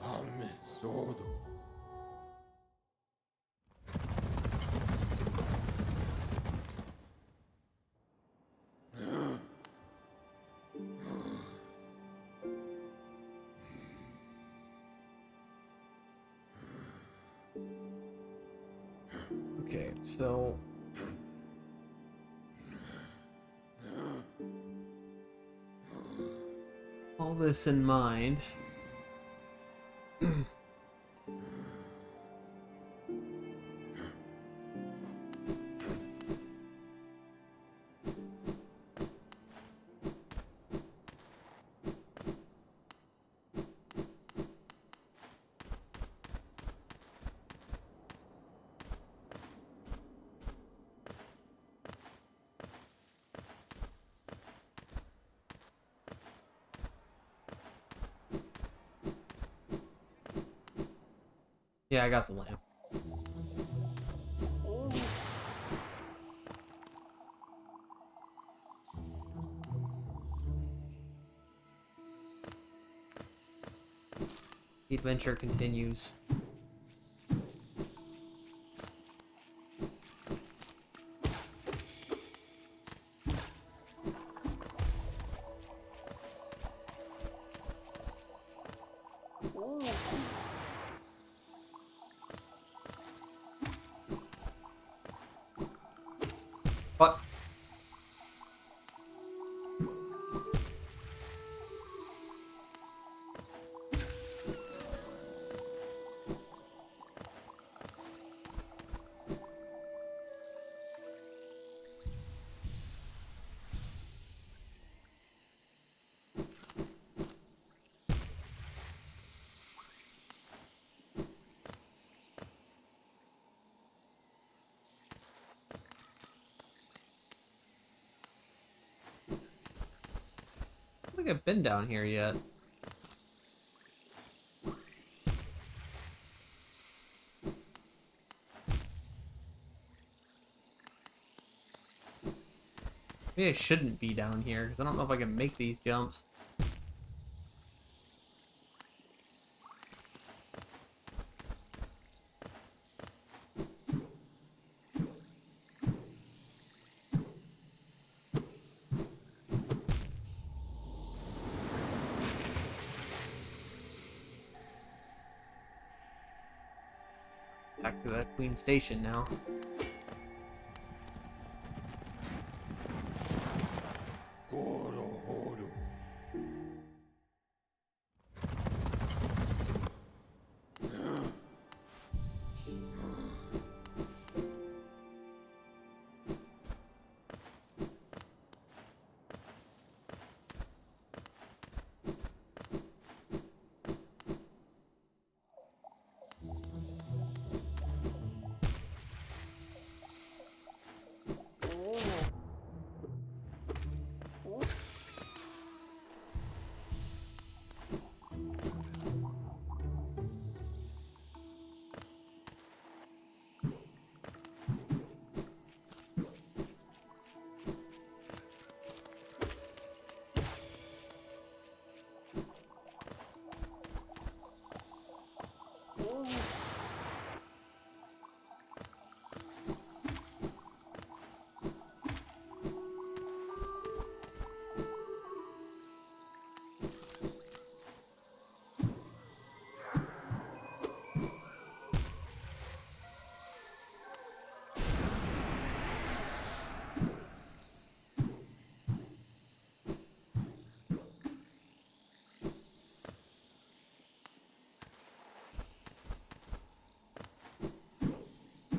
Amessodo. Okay, so... all this in mind... yeah, I got the lamp. The adventure continues. Fuck. I don't think I've been down here yet. Maybe I shouldn't be down here, because I don't know if I can make these jumps. Back to that Queen Station now. Coro, oro.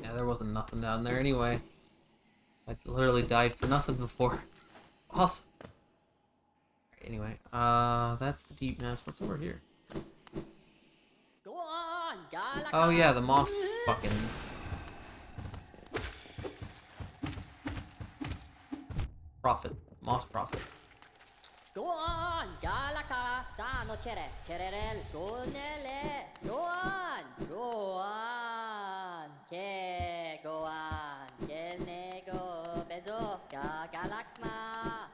Yeah, there wasn't nothing down there anyway. I literally died for nothing before. Awesome. Anyway, that's the deep nest. What's over here? Go on, Galaka. Oh yeah, the moss fucking prophet. Moss prophet. Go on, Galaka. Sano chere, chererel, gonele. Go on, go on. Che, go on. Kel nego, bezo, gagalakma.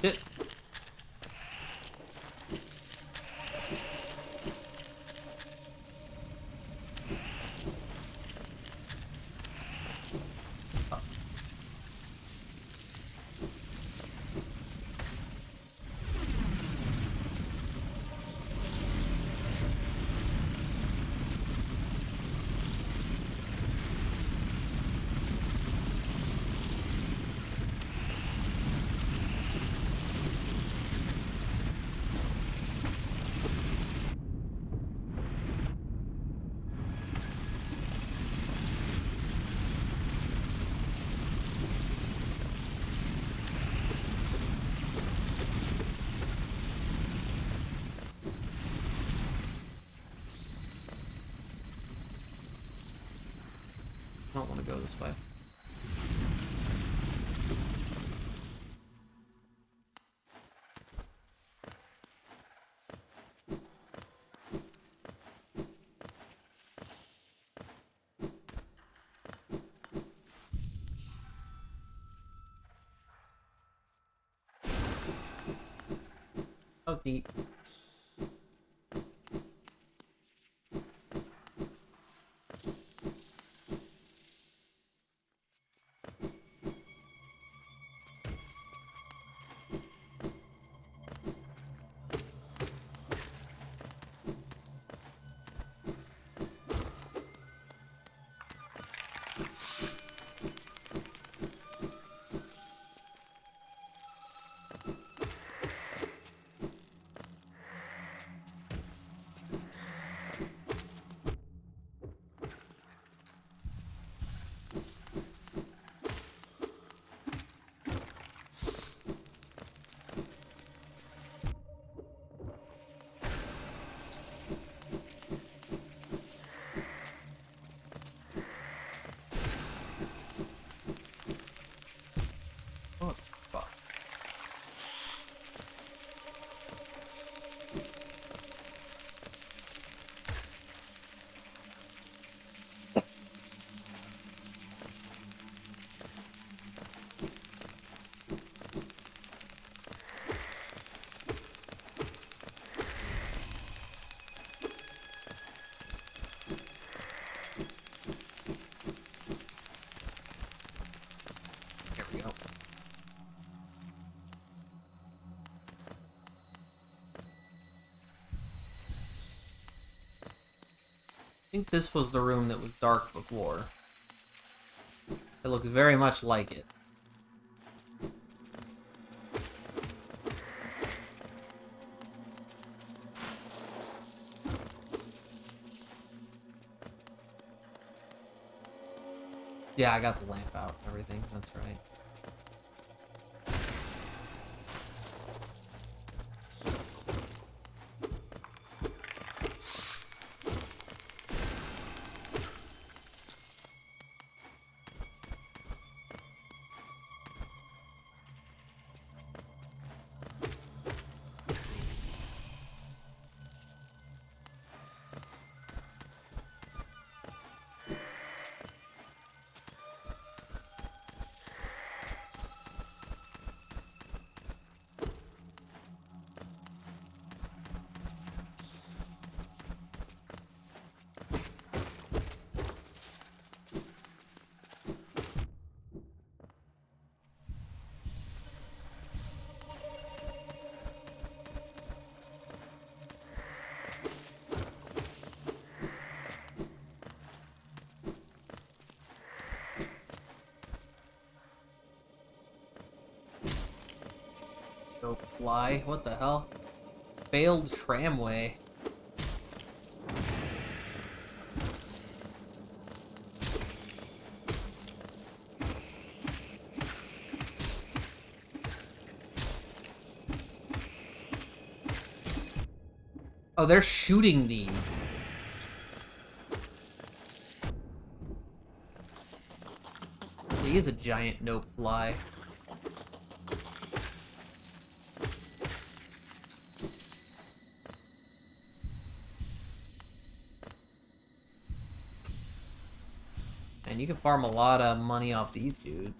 Shit. I don't want to go this way. That was neat. think this was the room that was dark before. It looks very much like it. Yeah, I got the lamp out and everything, that's right. Go fly. What the hell? Failed tramway. Oh, they're shooting these. He is a giant nope fly. And you can farm a lot of money off these dudes.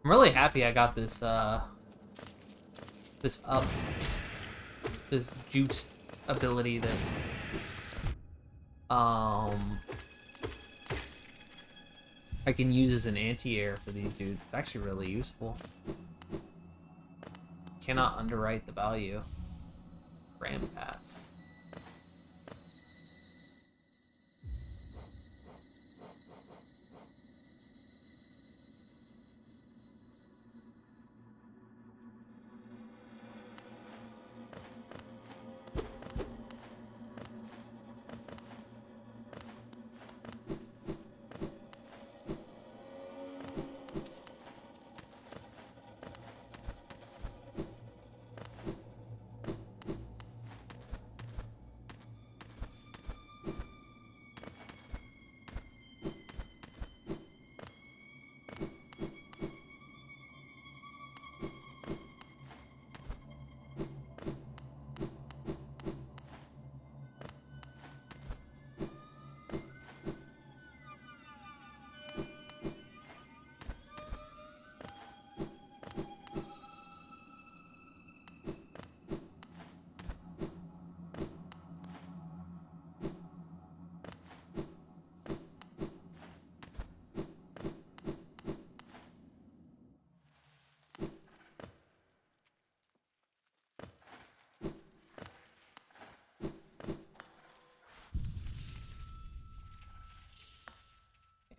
I'm really happy I got this, this juice ability that, I can use as an anti-air for these dudes. It's actually really useful. Cannot underwrite the value. Ram pass.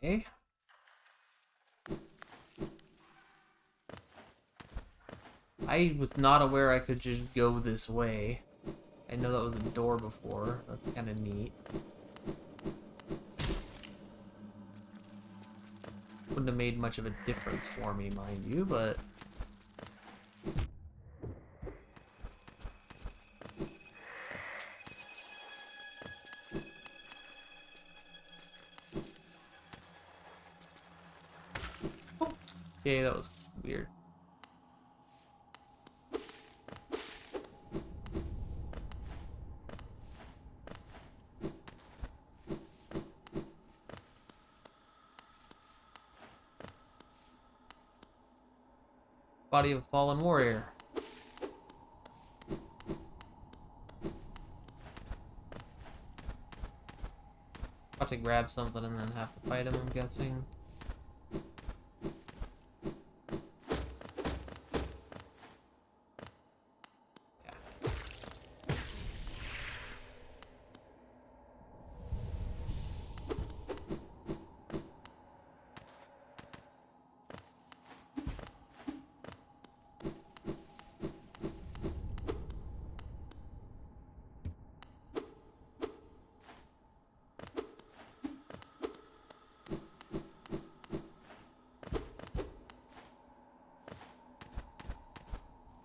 Okay. I was not aware I could just go this way. I know that was a door before. That's kind of neat. Wouldn't have made much of a difference for me, mind you, but... Okay, that was weird. Body of a fallen warrior. About to grab something and then have to fight him, I'm guessing.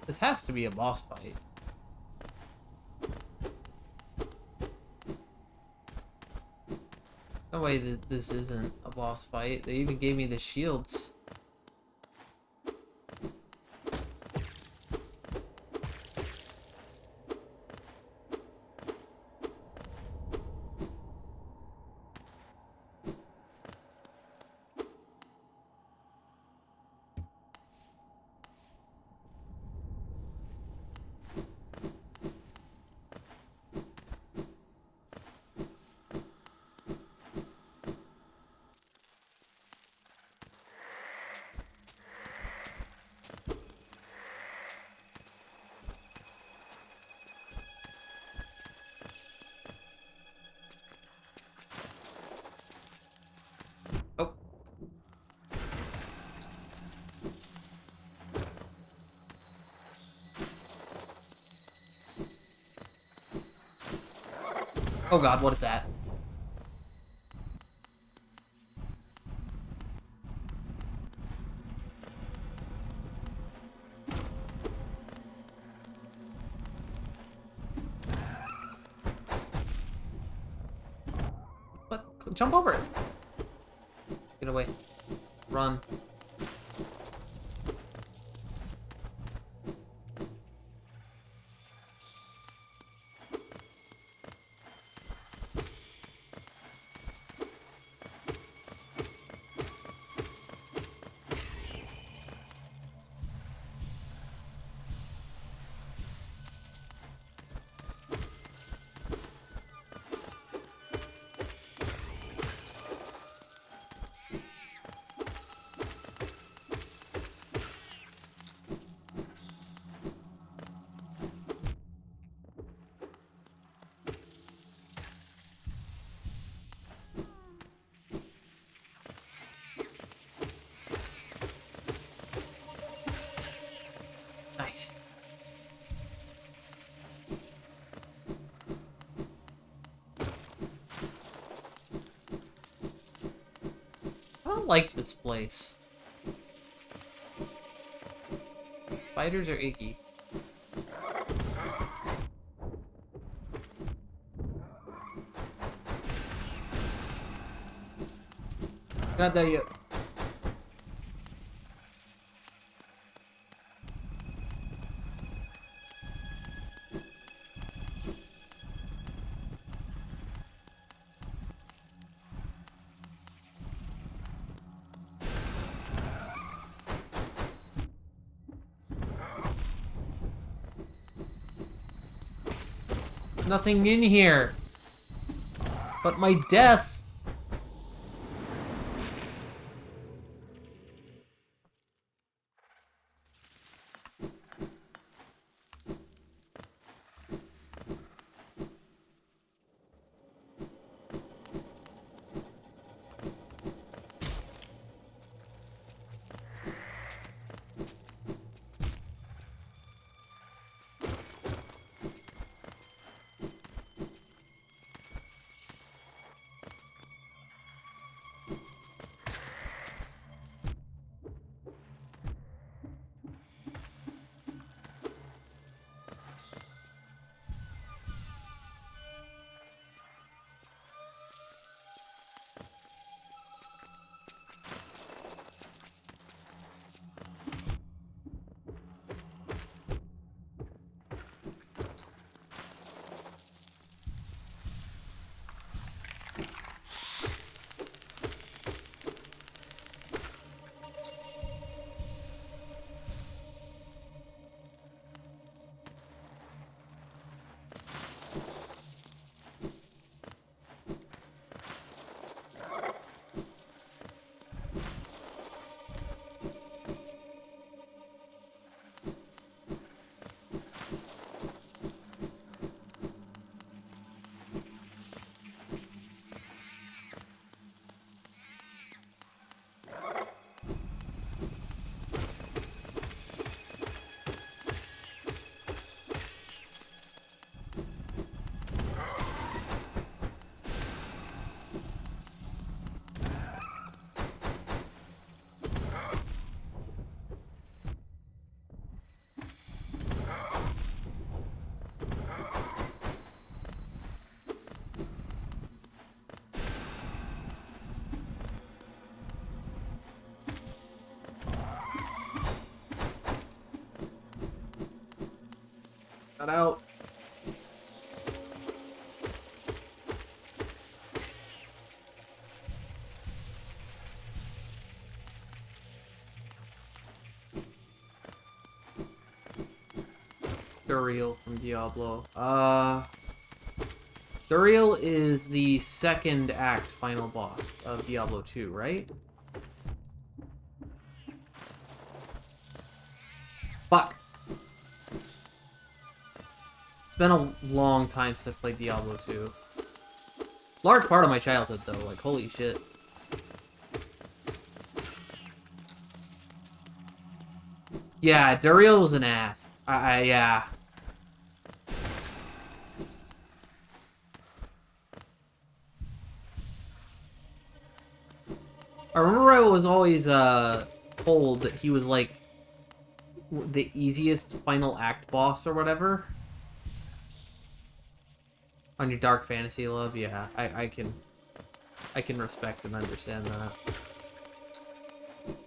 This has to be a boss fight. No way that this isn't a boss fight. They even gave me the shields. Oh. Oh god, what is that? What? Jump over it! Get away. Run. Nice. I don't like this place. Spiders are icky. Not that yet. Nothing in here but my death. Got out. Duriel from Diablo. Duriel is the second act final boss of Diablo 2, right? Fuck. It's been a long time since I played Diablo 2. Large part of my childhood, though. Like, holy shit. Yeah, Duriel was an ass. Yeah. I remember I was always, told that he was, like, the easiest final act boss or whatever. On your Dark Fantasy love, yeah. I can respect and understand that.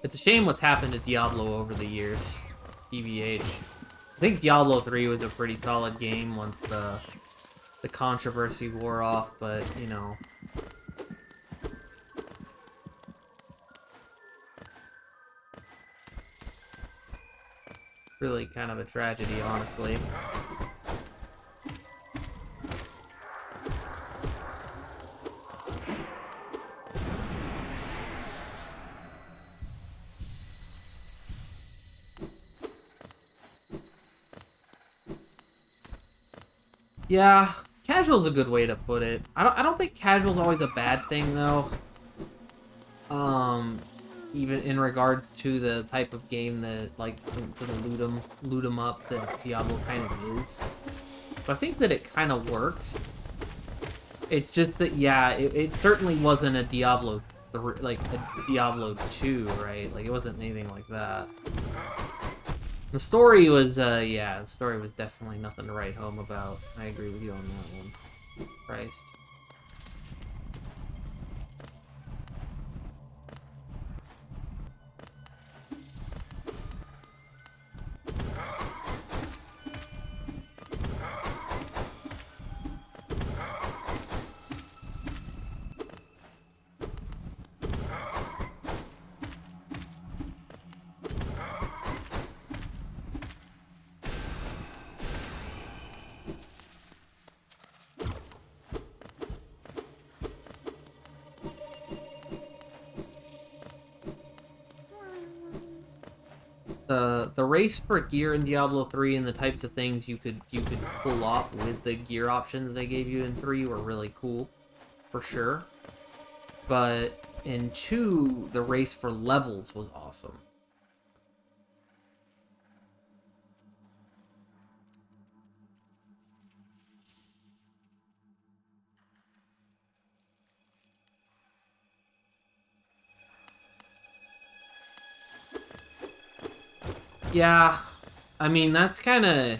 It's a shame what's happened to Diablo over the years. TBH. I think Diablo 3 was a pretty solid game once the controversy wore off, but, you know. Really kind of a tragedy, honestly. Yeah, casual's a good way to put it. I don't think casual's always a bad thing though. Even in regards to the type of game that like sort of loot 'em up that Diablo kind of is. But I think that it kind of works. It's just that yeah, it certainly wasn't a Diablo 3, like a Diablo 2, right? Like it wasn't anything like that. The story was, yeah, the story was definitely nothing to write home about. I agree with you on that one. Christ. The race for gear in Diablo 3 and the types of things you could pull off with the gear options they gave you in 3 were really cool, for sure. But in 2, the race for levels was awesome. Yeah, I mean, that's kind of...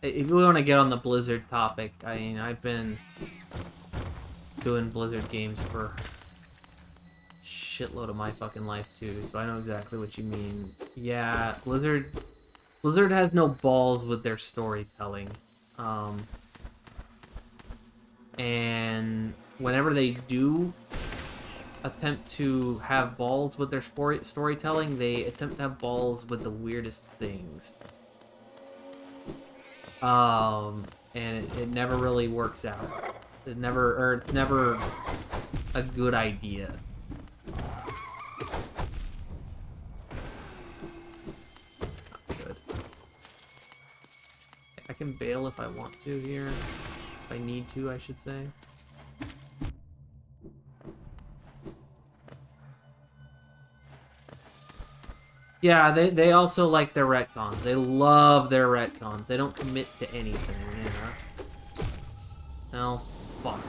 If we want to get on the Blizzard topic, I mean, I've been doing Blizzard games for a shitload of my fucking life, too, so I know exactly what you mean. Yeah, Blizzard has no balls with their storytelling. And whenever they do attempt to have balls with their storytelling, they attempt to have balls with the weirdest things. And it never really works out. It's never a good idea. Not good. I can bail if I want to here. If I need to, I should say. Yeah, they also like their retcons. They love their retcons. They don't commit to anything, yeah. No, fuck.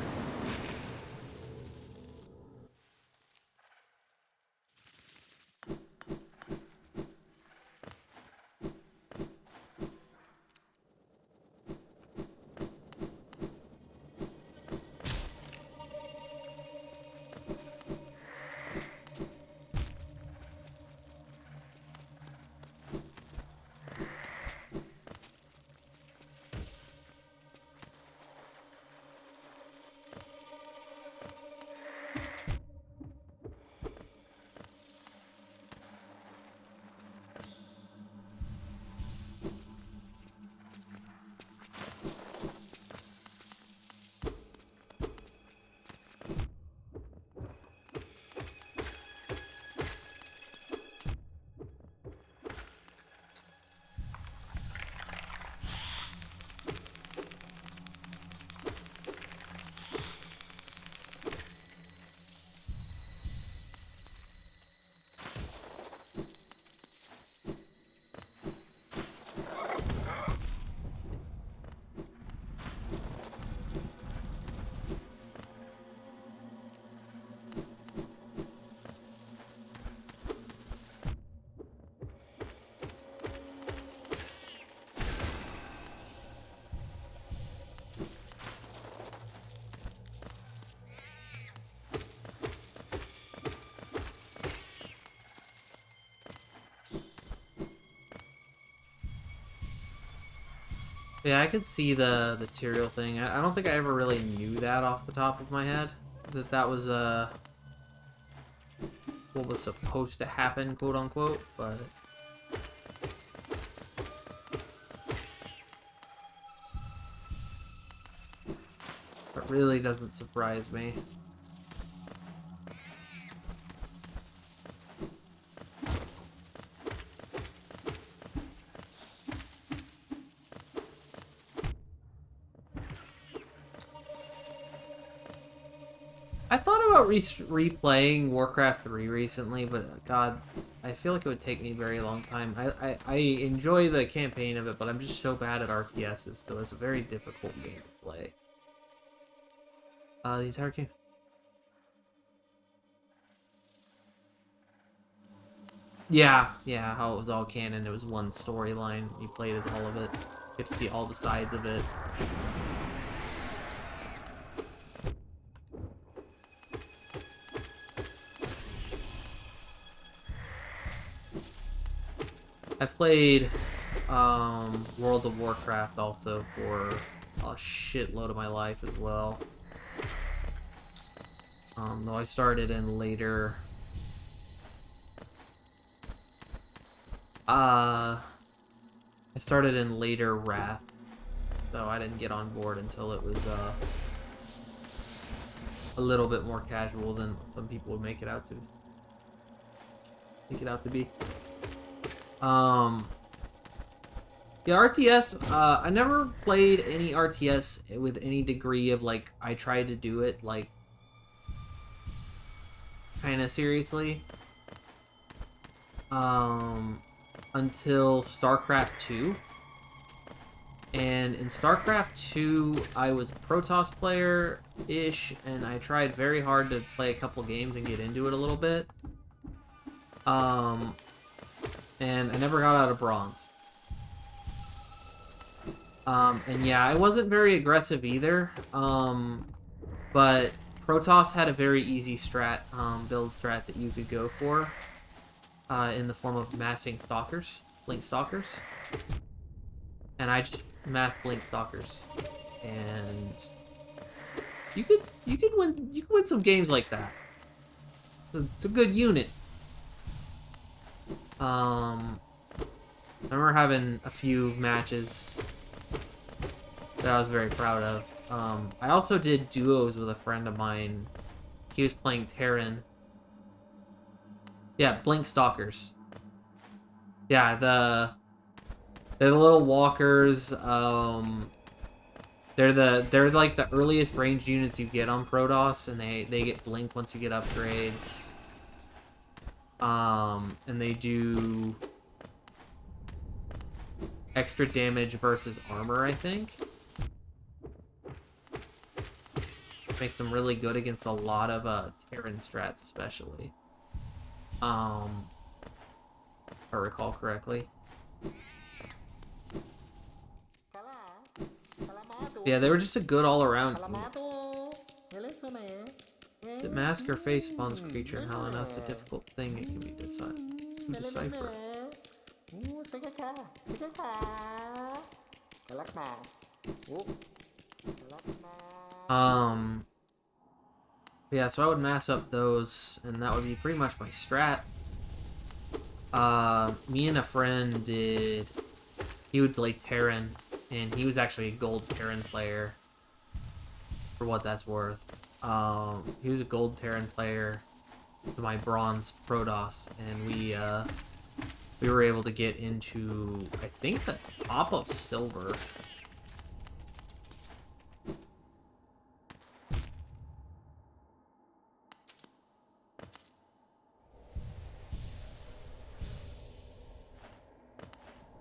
Yeah, I could see the material thing. I don't think I ever really knew that off the top of my head. That was what was supposed to happen, quote unquote, but it really doesn't surprise me. I thought about replaying Warcraft 3 recently, but God, I feel like it would take me a very long time. I enjoy the campaign of it, but I'm just so bad at RTSs, so it's a very difficult game to play. The entire game. Yeah, how it was all canon. It was one storyline. You played as all of it. You get to see all the sides of it. I played World of Warcraft also for a shitload of my life as well. Though I started in later. I started in later Wrath, so I didn't get on board until it was a little bit more casual than some people would make it out to be. The RTS, I never played any RTS with any degree of, like, I tried to do it, like, kind of seriously. Until StarCraft 2. And in StarCraft 2, I was a Protoss player-ish, and I tried very hard to play a couple games and get into it a little bit. And I never got out of Bronze. And yeah, I wasn't very aggressive either. But Protoss had a very easy build strat that you could go for. In the form of massing stalkers, blink stalkers, and I just massed blink stalkers, and you could win some games like that. It's a good unit. I remember having a few matches that I was very proud of. I also did duos with a friend of mine. He was playing Terran. Yeah, blink stalkers. Yeah, they're the little walkers. They're like the earliest ranged units you get on Protoss, and they get blink once you get upgrades. And they do extra damage versus armor, I think. Makes them really good against a lot of Terran strats, especially. If I recall correctly. Yeah, they were just a good all-around unit. Does it mask or face upon this creature, and how else a difficult thing it can be to decipher? Yeah, so I would mass up those, and that would be pretty much my strat. Me and a friend he would play Terran, and he was actually a gold Terran player, for what that's worth. He was a gold Terran player to my bronze Protoss, and we were able to get into, I think, the top of silver.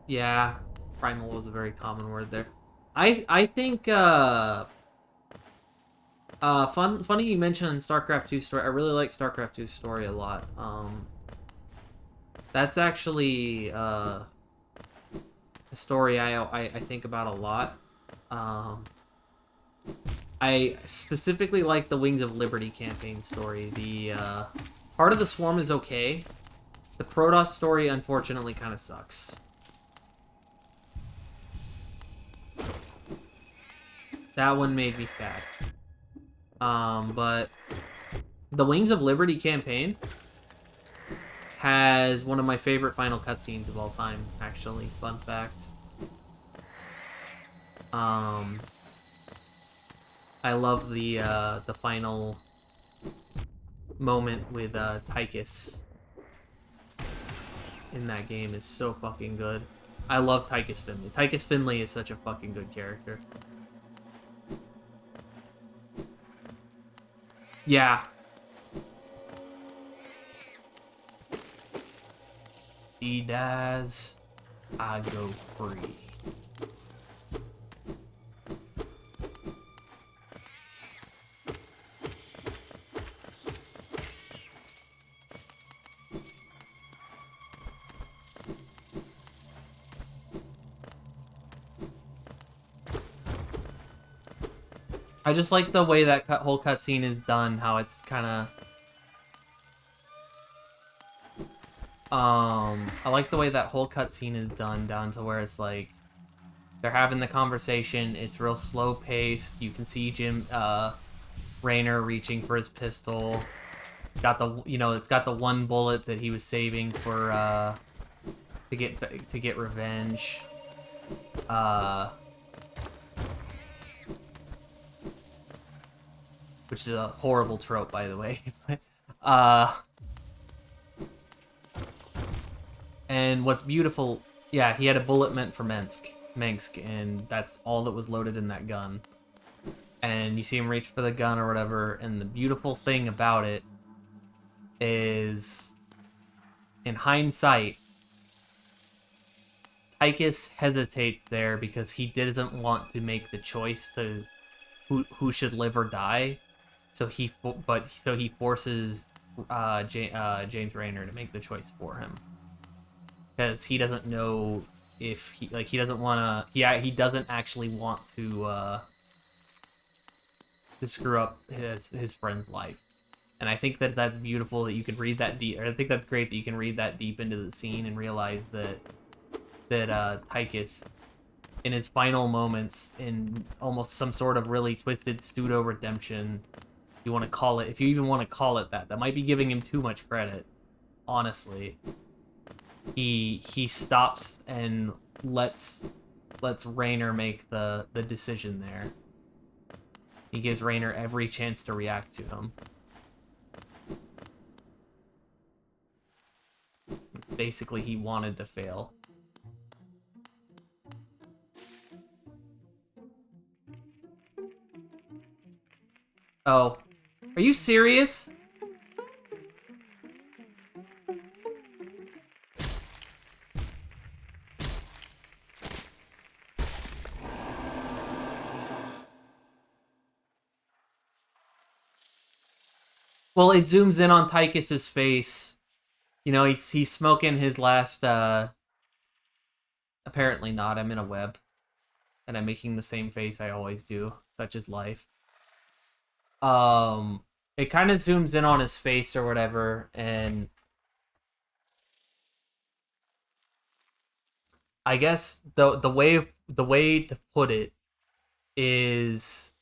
Yeah, primal was a very common word there. I think funny you mentioned StarCraft 2 story. I really like StarCraft 2 story a lot. That's actually a story I think about a lot. I specifically like the Wings of Liberty campaign story. The Heart of the Swarm is okay. The Protoss story, unfortunately, kind of sucks. That one made me sad. But the Wings of Liberty campaign has one of my favorite final cutscenes of all time, actually. Fun fact. I love the final moment with Tychus in that game is so fucking good. I love Tychus Finley. Tychus Finley is such a fucking good character. Yeah. He dies, I go free. I just like the way that whole cutscene is done, how it's kind of... I like the way that whole cutscene is done, down to where it's like... They're having the conversation, it's real slow-paced, you can see Raynor reaching for his pistol. Got the, it's got the one bullet that he was saving for, to get revenge. Which is a horrible trope, by the way. And what's beautiful, yeah, he had a bullet meant for Minsk, and that's all that was loaded in that gun. And you see him reach for the gun or whatever, and the beautiful thing about it is, in hindsight, Tychus hesitates there because he doesn't want to make the choice to who should live or die. So he forces James Raynor to make the choice for him, because he doesn't know if he doesn't want to. He doesn't actually want to screw up his friend's life. And I think that that's beautiful that you can read that deep. Or I think that's great that you can read that deep into the scene and realize that Tychus, in his final moments, in almost some sort of really twisted pseudo redemption, you want to call it, if you even want to call it that might be giving him too much credit, honestly. He stops and lets Raynor make the decision there. He gives Raynor every chance to react to him. Basically, he wanted to fail. Oh. Are you serious? Well, it zooms in on Tychus's face. He's smoking his last, apparently not, I'm in a web. And I'm making the same face I always do. Such is life. It kind of zooms in on his face or whatever, and I guess the way to put it is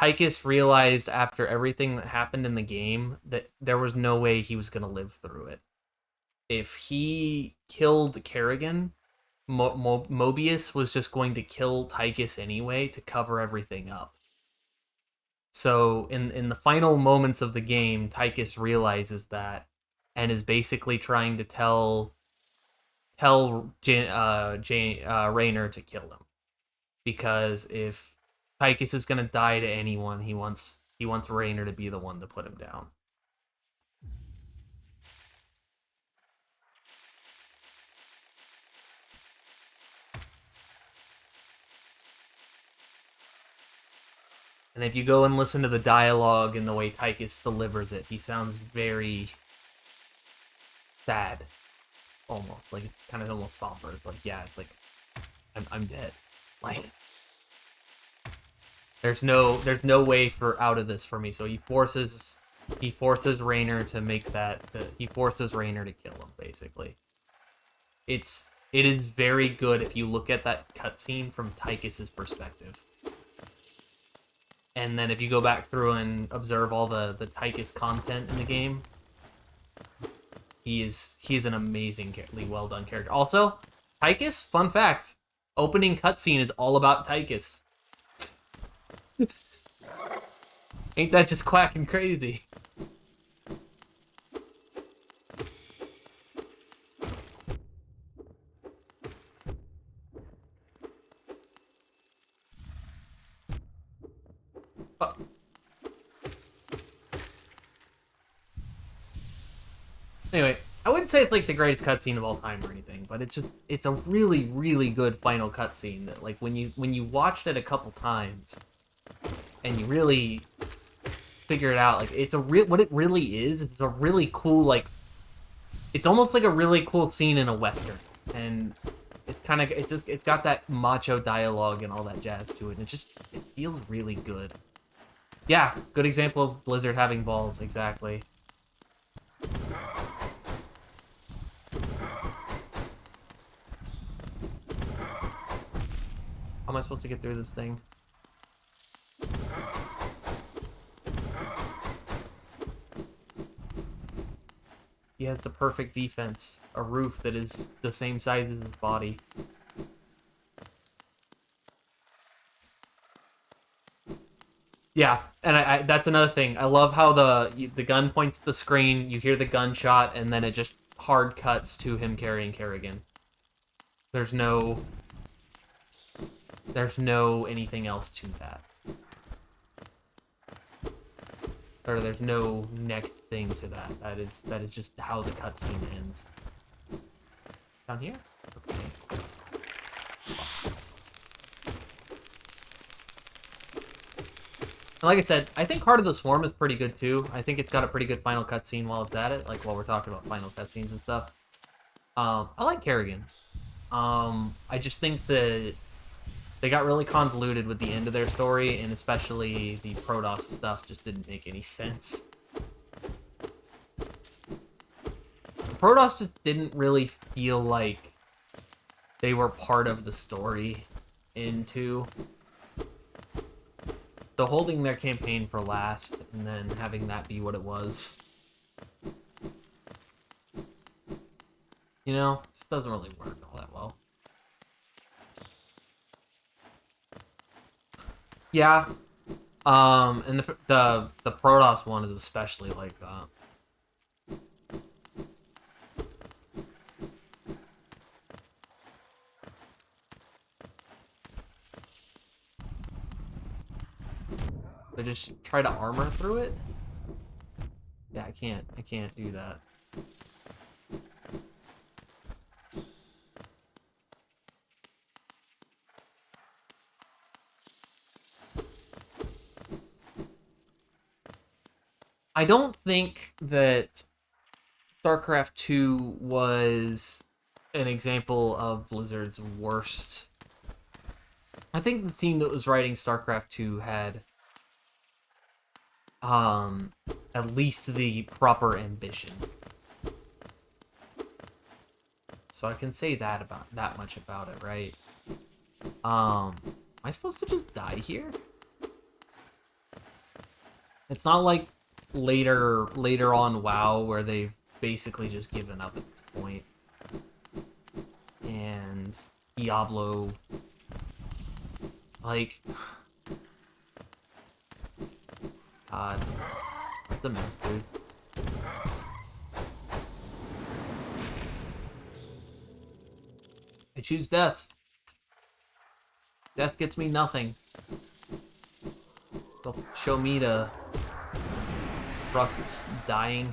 Tychus realized after everything that happened in the game that there was no way he was going to live through it. If he killed Kerrigan, Mobius was just going to kill Tychus anyway to cover everything up. So in the final moments of the game, Tychus realizes that and is basically trying to tell Raynor to kill him, because if Tychus is gonna die to anyone, he wants Raynor to be the one to put him down. And if you go and listen to the dialogue and the way Tychus delivers it, he sounds very sad, almost. Like, it's kind of almost somber. It's like, yeah, it's like, I'm dead. Like, there's no way out of this for me. So he forces Raynor to make that. He forces Raynor to kill him, basically. It's It is very good if you look at that cutscene from Tychus's perspective. And then if you go back through and observe all the Tychus content in the game, he is an amazingly well done character. Also, Tychus, fun fact, opening cutscene is all about Tychus. Ain't that just quacking crazy? Anyway, I wouldn't say it's like the greatest cutscene of all time or anything, but it's a really, really good final cutscene that like when you watched it a couple times and you really figure it out, like it's a real what it really is, it's a really cool like it's almost like a really cool scene in a western. And it's kind of it's got that macho dialogue and all that jazz to it, and it feels really good. Yeah, good example of Blizzard having balls, exactly. How am I supposed to get through this thing? He has the perfect defense. A roof that is the same size as his body. Yeah, and I that's another thing. I love how the gun points at the screen, you hear the gunshot, and then it just hard cuts to him carrying Kerrigan. There's no anything else to that. Or there's no next thing to that. That is just how the cutscene ends. Down here? Okay. And like I said, I think Heart of the Swarm is pretty good too. I think it's got a pretty good final cutscene while it's at it, like while we're talking about final cutscenes and stuff. I like Kerrigan. I just think that they got really convoluted with the end of their story, and especially the Protoss stuff just didn't make any sense. The Protoss just didn't really feel like they were part of the story into. So holding their campaign for last, and then having that be what it was, you know, just doesn't really work all that well. Yeah, and the Protoss one is especially like that. So just try to armor through it? Yeah, I can't do that. I don't think that StarCraft 2 was an example of Blizzard's worst. I think the team that was writing StarCraft 2 had at least the proper ambition. So I can say that much about it, right? Am I supposed to just die here? It's not like later on WoW where they've basically just given up at this point. And Diablo, like, God, it's a mess, dude. I choose death. Death gets me nothing. They'll show me to trust dying.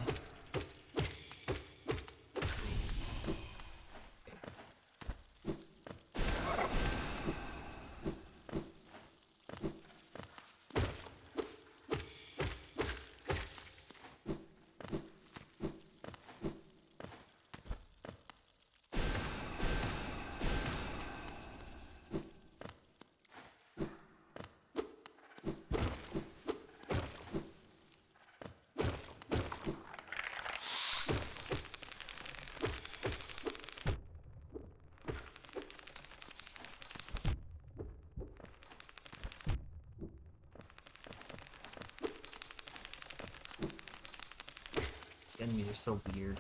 Enemies are so weird.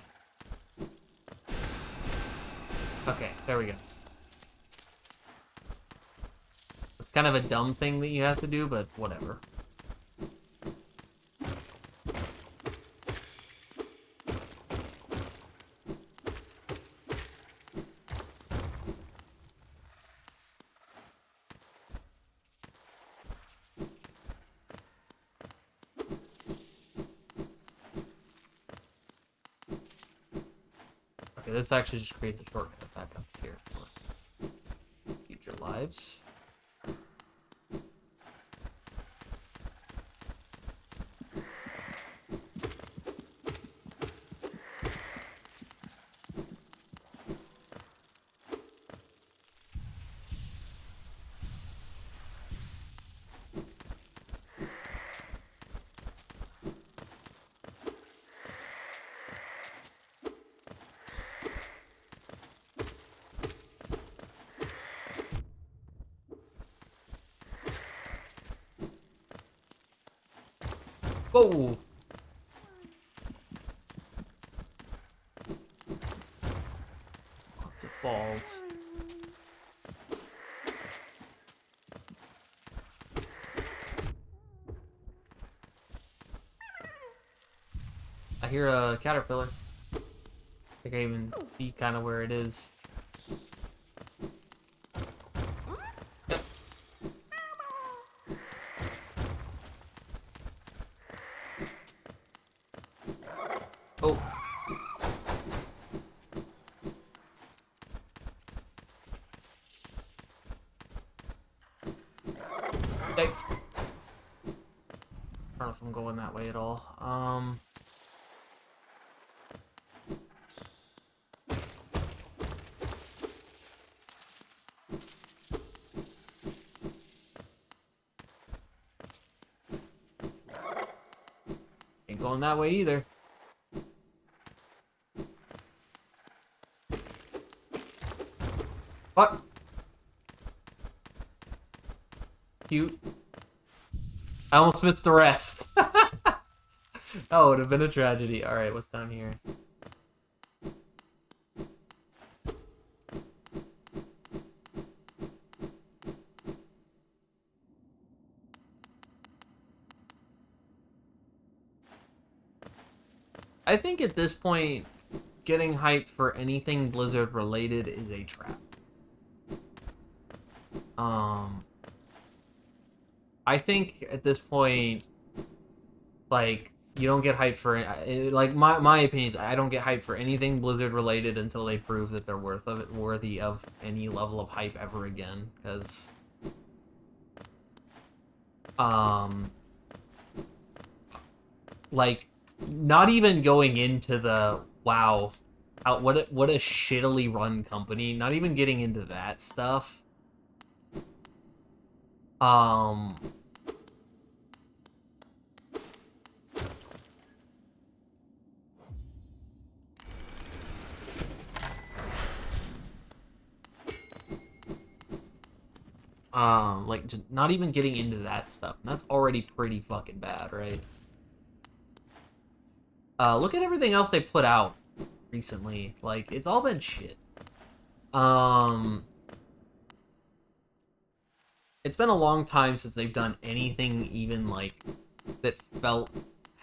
Okay, there we go. It's kind of a dumb thing that you have to do, but whatever. Okay, this actually just creates a shortcut back up here for future lives. Whoa! Lots of balls. I hear a caterpillar. I think I even see kind of where it is. Yep. Oh. Thanks. I don't know if I'm going that way at all. Ain't going that way either. What? Cute. I almost missed the rest. That would have been a tragedy. Alright, what's down here? I think at this point, getting hyped for anything Blizzard related is a trap. I think at this point, like, you don't get hyped for, like, my opinion is I don't get hyped for anything Blizzard related until they prove that they're worthy of any level of hype ever again, because like, not even going into the wow, what a shittily run company, not even getting into that stuff. Like, just not even getting into that stuff, and that's already pretty fucking bad, right? Look at everything else they put out recently. Like, it's all been shit. It's been a long time since they've done anything even, like, that felt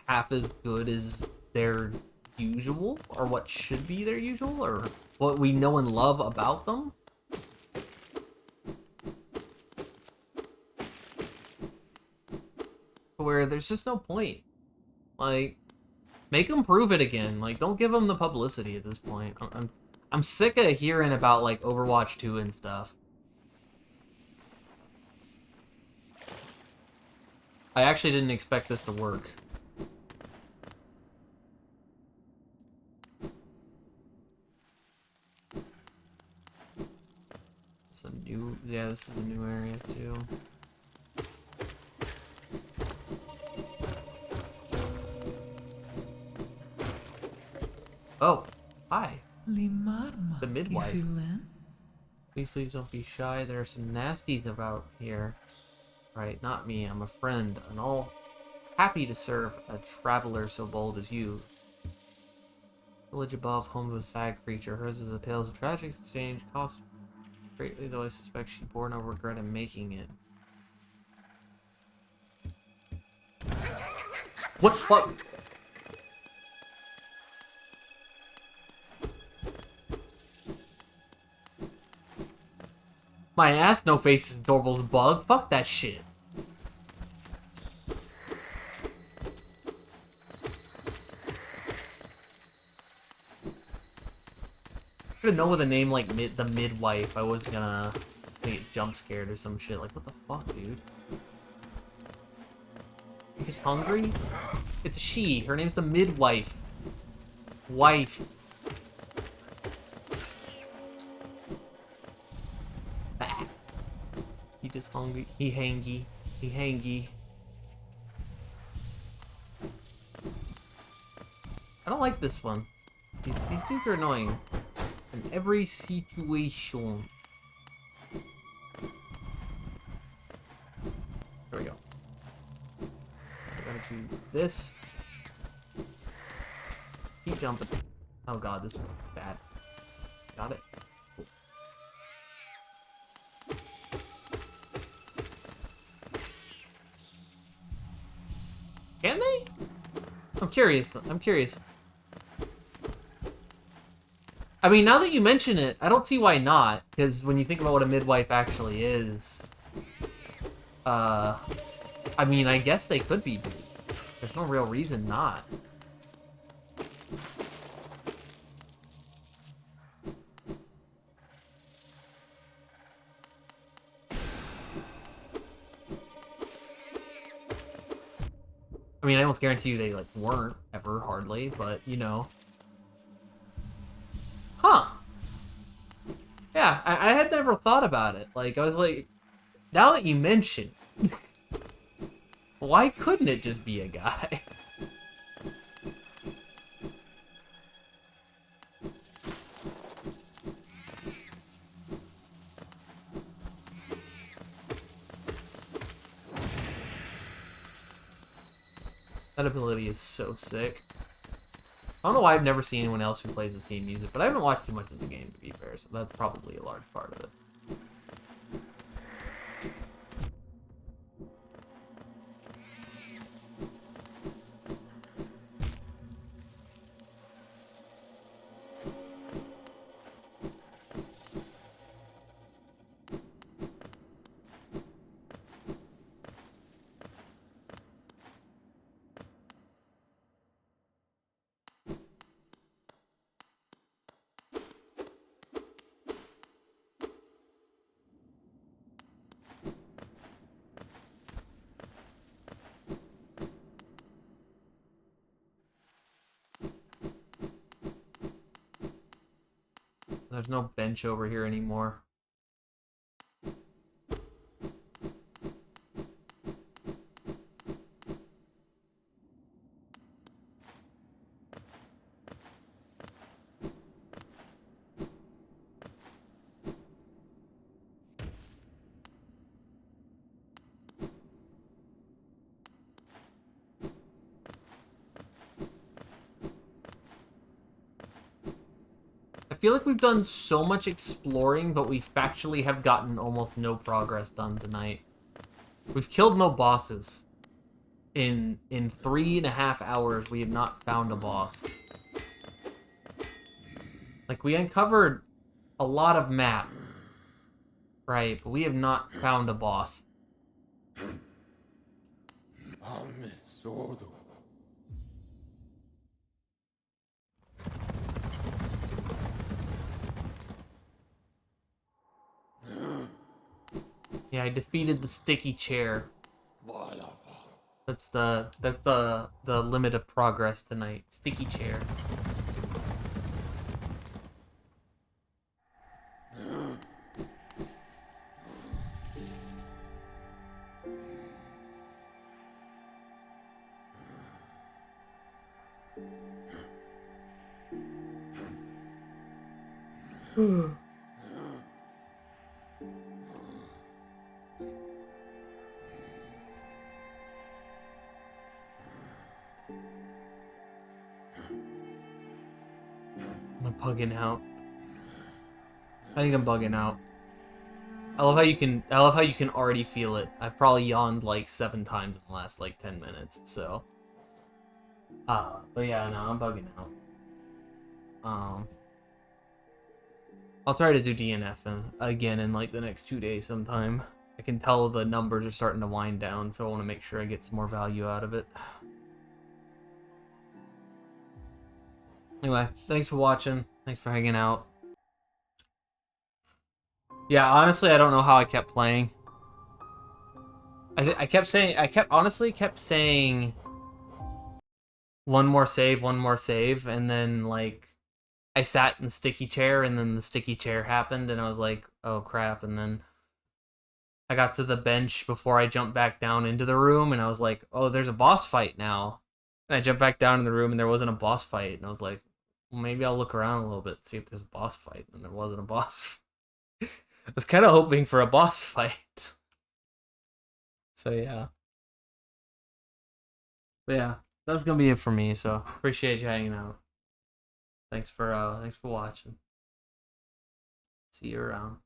half as good as their usual, or what should be their usual, or what we know and love about them. Where there's just no point. Like, make them prove it again. Like, don't give them the publicity at this point. I'm sick of hearing about, like, Overwatch 2 and stuff. I actually didn't expect this to work. It's a new... Yeah, this is a new area, too. Oh, hi. The midwife. Please don't be shy. There are some nasties about here. Right, not me. I'm a friend, and all happy to serve a traveler so bold as you. Village above, home to a sad creature. Hers is a tales of tragic exchange. Cost greatly, though I suspect she bore no regret in making it. What fuck? My ass, no face is Dorble's bug. Fuck that shit. Should have known with a name like the midwife, I was gonna get jump scared or some shit. Like, what the fuck, dude? You just hungry? It's a she. Her name's the midwife. Wife. Ah. He just hungry. He hangy. He hangy. I don't like this one. These dudes are annoying. In every situation. There we go. We're gonna do this. Keep jumping. Oh god, this is bad. Got it. Cool. Can they? I'm curious. I'm curious. I mean, now that you mention it, I don't see why not. Because when you think about what a midwife actually is, I mean, I guess they could be. There's no real reason not. I mean, I almost guarantee you they, like, weren't ever, hardly, but, you know. Huh. Yeah, I had never thought about it. Like, I was like, now that you mention, why couldn't it just be a guy? That ability is so sick. I don't know why I've never seen anyone else who plays this game use it, but I haven't watched too much of the game, to be fair, so that's probably a large part of it. There's no bench over here anymore. I feel like we've done so much exploring, but we factually have gotten almost no progress done tonight. We've killed no bosses. In 3.5 hours, we have not found a boss. Like, we uncovered a lot of map. Right, but we have not found a boss. Amesodo. Yeah, I defeated the sticky chair. That's the limit of progress tonight. Sticky chair. bugging out. I think I'm bugging out. I love how you can already feel it. I've probably yawned like 7 times in the last like 10 minutes, so. But yeah, no, I'm bugging out. I'll try to do DNF again in like the next 2 days sometime. I can tell the numbers are starting to wind down, so I want to make sure I get some more value out of it. Anyway, thanks for watching. Thanks for hanging out. Yeah, honestly, I don't know how I kept playing. I honestly kept saying one more save, and then like I sat in the sticky chair, and then the sticky chair happened, and I was like, oh crap, and then I got to the bench before I jumped back down into the room, and I was like, oh, there's a boss fight now. And I jumped back down in the room, and there wasn't a boss fight, and I was like, well, maybe I'll look around a little bit, see if there's a boss fight, and there wasn't a boss. I was kind of hoping for a boss fight. So yeah. But yeah, that's gonna be it for me. So appreciate you hanging out. Thanks for watching. See you around.